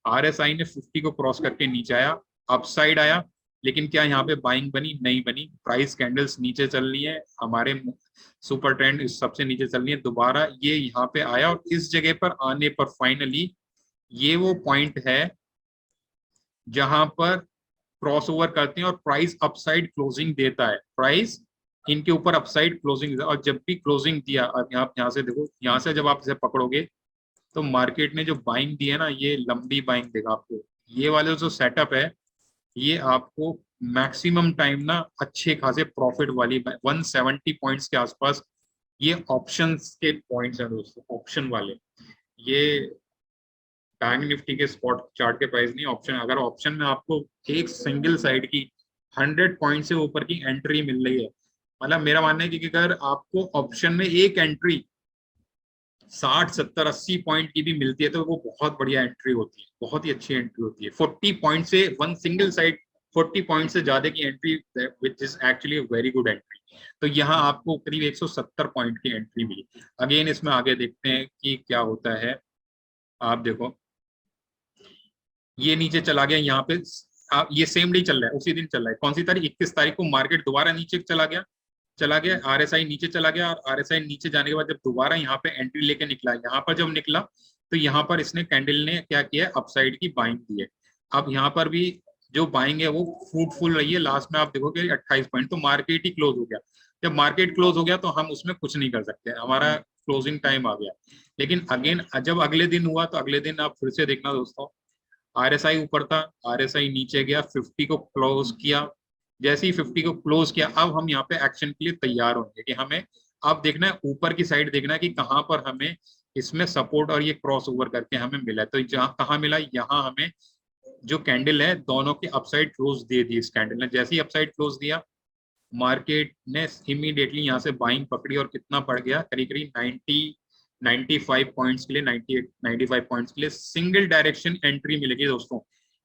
A: आरएसआई ने 50 को क्रॉस करके नीचे आया, अपसाइड आया, लेकिन क्या यहाँ पे बाइंग बनी? नहीं बनी। प्राइस कैंडल्स नीचे चल रही है, हमारे सुपर ट्रेंड सबसे नीचे चल रही है। दोबारा ये यहाँ पे आया और इस जगह पर आने पर फाइनली ये वो पॉइंट है जहां पर क्रॉस ओवर करते हैं और प्राइस अपसाइड क्लोजिंग देता है, प्राइस इनके ऊपर अपसाइड क्लोजिंग, और जब भी क्लोजिंग दिया, अब आप यहाँ से देखो, यहाँ से जब आप इसे पकड़ोगे तो मार्केट ने जो बाइंग दी है ना, ये लंबी बाइंग देगा आपको। ये वाले जो सेटअप है ये आपको मैक्सिमम टाइम ना अच्छे खासे प्रॉफिट वाली 170 पॉइंट्स के आसपास ये ऑप्शंस के पॉइंट्स हैं दोस्तों, ऑप्शन वाले। ये बैंक निफ्टी के स्पॉट चार्ट के प्राइस नहीं, ऑप्शन। अगर ऑप्शन में आपको एक सिंगल साइड की 100 पॉइंट से ऊपर की एंट्री मिल रही है, मतलब मेरा मानना है कि अगर आपको ऑप्शन में एक एंट्री 60, 70, 80 पॉइंट की भी मिलती है तो वो बहुत बढ़िया एंट्री होती है, बहुत ही अच्छी एंट्री होती है। 40 पॉइंट से वन सिंगल साइड 40 पॉइंट से ज्यादा की entry which is actually very good entry. तो यहाँ आपको करीब 170 पॉइंट की एंट्री मिली। अगेन इसमें आगे देखते हैं कि क्या होता है। आप देखो ये नीचे चला गया, यहाँ पे ये सेम डे चल रहा है, उसी दिन चल रहा है। कौन सी तारीख? 21 तारीख को मार्केट दोबारा नीचे चला गया, आरएसआई नीचे चला गया, और आरएसआई नीचे जाने के बाद जब दोबारा यहाँ पे एंट्री लेके निकला, यहाँ पर जब निकला तो यहाँ पर इसने कैंडल ने क्या किया, अपसाइड की बाइंग दी है। अब यहाँ पर भी जो बाइंग है वो फ्रूटफुल रही है। लास्ट में आप देखोगे 28 पॉइंट, तो मार्केट ही क्लोज हो गया। जब मार्केट क्लोज हो गया तो हम उसमें कुछ नहीं कर सकते, हमारा क्लोजिंग टाइम आ गया। लेकिन अगेन जब अगले दिन हुआ तो अगले दिन आप फिर से देखना दोस्तों, आरएसआई ऊपर था, आरएसआई नीचे गया, 50 को क्लोज किया। जैसे ही 50 को क्लोज किया, अब हम यहाँ पे एक्शन के लिए तैयार होंगे कि हमें अब देखना है, ऊपर की साइड देखना है कि कहाँ पर हमें इसमें सपोर्ट और ये क्रॉस ओवर करके हमें मिला है। तो जहाँ कहाँ मिला, यहाँ हमें जो कैंडल है दोनों के अपसाइड क्लोज दे दी इस कैंडल ने। जैसे ही अपसाइड क्लोज दिया, मार्केट ने इमीडिएटली यहाँ से बाइंग पकड़ी और कितना पड़ गया, करीब करीब 95 पॉइंट्स के लिए, 95 पॉइंट्स के लिए सिंगल डायरेक्शन एंट्री मिलेगी दोस्तों।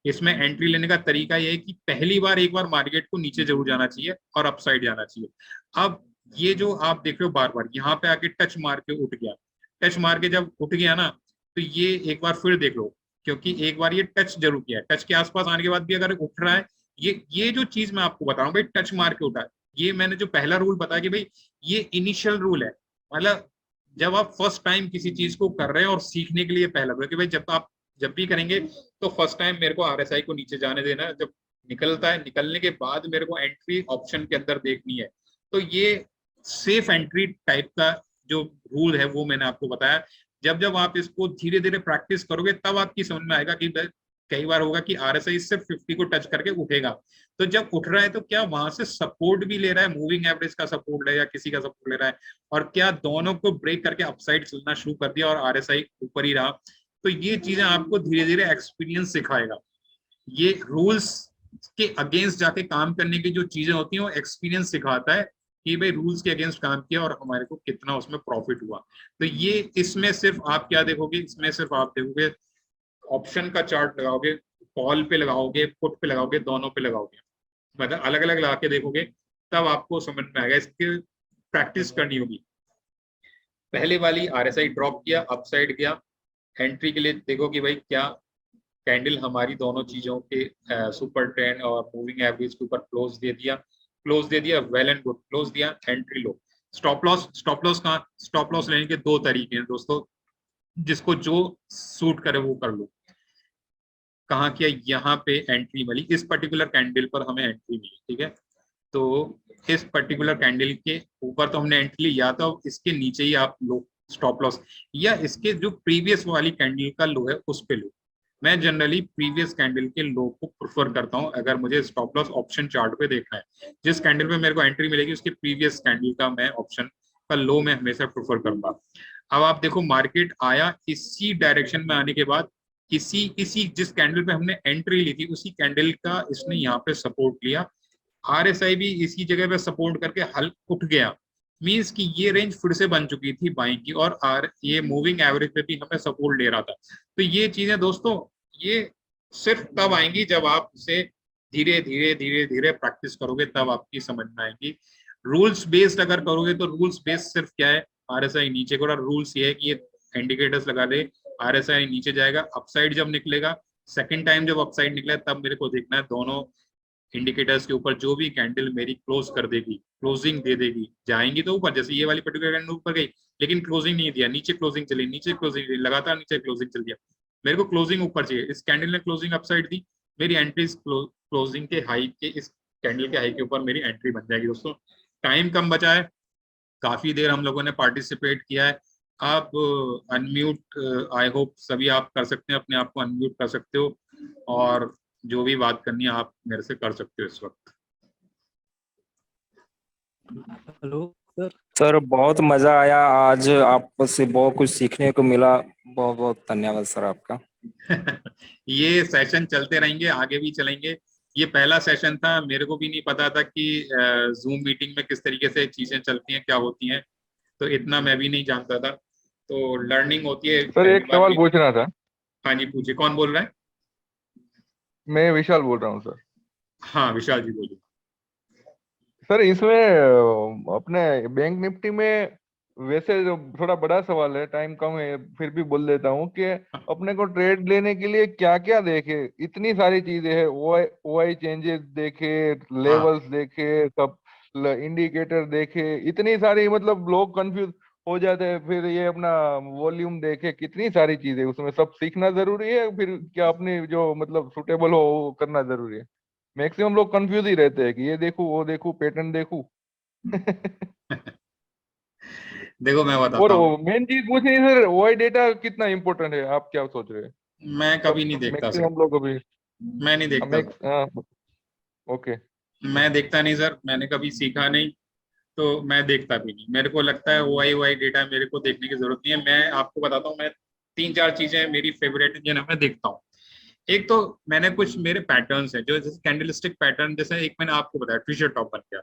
A: इसमें एंट्री लेने का तरीका यह है कि पहली बार एक बार मार्केट को नीचे जरूर जाना चाहिए और अपसाइड जाना चाहिए। अब ये जो आप देख रहे हो बार बार यहाँ पे आके टच मार के उठ गया, टच मार के जब उठ गया ना, तो ये एक बार फिर देख लो, क्योंकि एक बार ये टच जरूर किया है, टच के आसपास आने के बाद भी अगर उठ रहा है, ये जो चीज मैं आपको बता रहा हूँ भाई, टच मार के उठा है। ये मैंने जो पहला रूल बताया कि भाई ये इनिशियल रूल है, मतलब जब आप फर्स्ट टाइम किसी चीज को कर रहे हैं और सीखने के लिए पहला रूल कि भाई जब भी करेंगे तो फर्स्ट टाइम मेरे को आरएसआई को नीचे जाने देना है, जब निकलता है निकलने के बाद मेरे को एंट्री ऑप्शन के अंदर देखनी है। तो ये सेफ एंट्री टाइप का जो रूल है वो मैंने आपको बताया। जब जब आप इसको धीरे धीरे प्रैक्टिस करोगे तब आपकी समझ में आएगा कि कई बार होगा कि आरएसआई सिर्फ 50 को टच करके उठेगा, तो जब उठ रहा है तो क्या वहां से सपोर्ट भी ले रहा है, मूविंग एवरेज का सपोर्ट है या किसी का सपोर्ट ले रहा है, और क्या दोनों को ब्रेक करके अपसाइड चलना शुरू कर दिया और आरएसआई ऊपर ही रहा। तो ये चीजें आपको धीरे धीरे एक्सपीरियंस सिखाएगा। ये रूल्स के अगेंस्ट जाके काम करने की जो चीजें होती हैं वो एक्सपीरियंस सिखाता है कि भाई रूल्स के अगेंस्ट काम किया और हमारे को कितना उसमें प्रॉफिट हुआ। तो ये इसमें सिर्फ आप क्या देखोगे, इसमें सिर्फ आप देखोगे ऑप्शन का चार्ट लगाओगे, कॉल पे लगाओगे, पुट पे लगाओगे, दोनों पे लगाओगे, मतलब अलग अलग लगा के देखोगे, तब आपको समझ में आएगा। इसकी प्रैक्टिस करनी होगी। पहले वाली आरएसआई ड्रॉप किया, अपसाइड गया, एंट्री के लिए देखो कि भाई क्या कैंडल हमारी दोनों चीजों के सुपर ट्रेंड और मूविंग एवरेज के ऊपर क्लोज दे दिया, वेल एंड गुड, क्लोज दिया, एंट्री लो। स्टॉप लॉस कहाँ? स्टॉप लॉस लेने के दो तरीके हैं दोस्तों, जिसको जो सूट करे वो कर लो। कहाँ किया? यहाँ पे एंट्री मिली, इस पर्टिकुलर कैंडल पर हमें एंट्री मिली, ठीक है। तो इस पर्टिकुलर कैंडल के ऊपर तो हमने एंट्री लिया था, इसके नीचे ही आप लो स्टॉप लॉस, या इसके जो प्रीवियस वाली कैंडल का लो है उस पे लो। मैं जनरली प्रीवियस कैंडल के लो को प्रेफर करता हूं अगर मुझे स्टॉप लॉस ऑप्शन चार्ट पे देखना है। जिस कैंडल पे मेरे को एंट्री मिलेगी उसके प्रीवियस कैंडल का मैं ऑप्शन का लो में हमेशा प्रेफर करूंगा। अब आप देखो मार्केट आया, इसी डायरेक्शन में आने के बाद इसी जिस कैंडल पे हमने एंट्री ली थी उसी कैंडल का इसने यहाँ पे सपोर्ट लिया, आरएसआई भी इसी जगह पे सपोर्ट करके हल्का उठ गया, मींस कि ये रेंज फिर से बन चुकी थी बाइंग की, और ये मूविंग एवरेज पे भी हमें सपोर्ट दे रहा था। तो ये चीजें दोस्तों ये सिर्फ तब आएंगी जब आप इसे धीरे धीरे धीरे धीरे प्रैक्टिस करोगे, तब आपकी समझ में आएंगी। रूल्स बेस्ड अगर करोगे तो रूल्स बेस्ड सिर्फ क्या है, आरएसआई नीचे को, रूल्स ये है कि ये इंडिकेटर्स लगा दे, आरएसआई नीचे जाएगा, अपसाइड जब निकलेगा, सेकंड टाइम जब अपसाइड निकला तब मेरे को देखना है दोनों इंडिकेटर्स के ऊपर जो भी कैंडल मेरी क्लोज कर देगी, क्लोजिंग दे देगी, जाएंगी तो ऊपर, जैसे ये वाली पर्टिकुलर कैंडल ऊपर गई लेकिन क्लोजिंग नहीं दिया, नीचे क्लोजिंग चली, नीचे क्लोजिंग चली, लगातार नीचे क्लोजिंग चल गया, मेरे को क्लोजिंग ऊपर चाहिए। इस कैंडल ने क्लोजिंग अपसाइड दी, मेरी एंट्री क्लोजिंग के हाई के, इस कैंडल के हाई के ऊपर मेरी एंट्री बन जाएगी। दोस्तों टाइम कम बचा है, काफी देर हम लोगों ने पार्टिसिपेट किया है। आप अनम्यूट, आई होप सभी आप कर सकते हैं, अपने आप को अनम्यूट कर सकते हो और जो भी बात करनी है आप मेरे से कर सकते हो इस वक्त।
G: Hello sir.
E: सर बहुत मजा आया आज, आपसे बहुत कुछ सीखने को मिला, बहुत बहुत धन्यवाद सर आपका।
A: ये सेशन चलते रहेंगे, आगे भी चलेंगे। ये पहला सेशन था, मेरे को भी नहीं पता था कि जूम मीटिंग में किस तरीके से चीजें चलती हैं, क्या होती हैं, तो इतना मैं भी नहीं जानता था, तो लर्निंग होती है।
D: सर एक सवाल पूछना था।
A: हाँ जी पूछिए, कौन बोल रहा है?
D: मैं विशाल बोल रहा हूँ सर।
A: हाँ विशाल जी बोलिए।
D: सर इसमें अपने बैंक निफ्टी में वैसे जो थोड़ा बड़ा सवाल है, टाइम कम है फिर भी बोल देता हूँ कि अपने को ट्रेड लेने के लिए क्या क्या देखे, इतनी सारी चीजें हैं, ओआई चेंजेस देखे, लेवल्स देखे, सब इंडिकेटर देखे, इतनी सारी, मतलब लोग कंफ्यूज हो जाते हैं। फिर ये अपना वॉल्यूम देखे, कितनी सारी चीजें, उसमें सब सीखना जरूरी है, फिर क्या अपने जो मतलब सुटेबल हो वो करना जरूरी है? मैक्सिमम लोग कंफ्यूज ही रहते हैं कि ये देखूं वो देखूं पैटर्न देखूं।
A: देखो मैं
D: और
A: बताता हूँ,
D: मेन चीज पूछनी है सर, ओआई डेटा कितना इंपॉर्टेंट है, आप क्या सोच रहे हैं?
A: मैं कभी नहीं देखता सर,
D: मैक्सिमम लोग अभी
A: मैं नहीं देखता,
D: ओके।
A: मैं देखता नहीं सर, मैंने कभी सीखा नहीं तो मैं देखता भी नहीं। मेरे को लगता है ओआई डेटा मेरे को देखने की जरूरत नहीं है। मैं आपको बताता हूँ, मैं 3-4 चीजें मेरी फेवरेट जिन्हें मैं देखता हूँ। एक तो मैंने कुछ मेरे पैटर्न्स हैं जो जैसे कैंडलस्टिक पैटर्न, जैसे एक मैंने आपको बताया फिशर टॉप बन गया,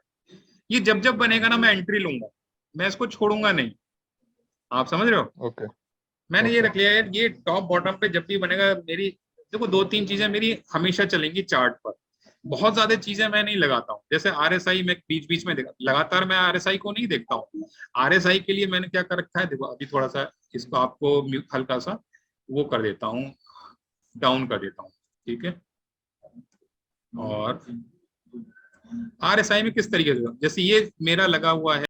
A: ये जब जब बनेगा ना मैं एंट्री लूंगा, मैं इसको छोड़ूंगा नहीं, आप समझ रहे हो?
D: ओके
A: मैंने ये रख लिया है, ये टॉप बॉटम पे जब भी बनेगा मेरी, देखो 2-3 चीजें मेरी हमेशा चलेंगी चार्ट पर, बहुत ज्यादा चीजें मैं नहीं लगाता हूँ। जैसे आरएसआई में बीच बीच में देखा, लगातार मैं आरएसआई को नहीं देखता हूँ। आरएसआई के लिए मैंने क्या कर रखा है, देखो अभी थोड़ा सा इसको आपको हल्का सा वो कर देता हूँ, डाउन कर देता हूँ, ठीक है। और आरएसआई में किस तरीके से, जैसे ये मेरा लगा हुआ है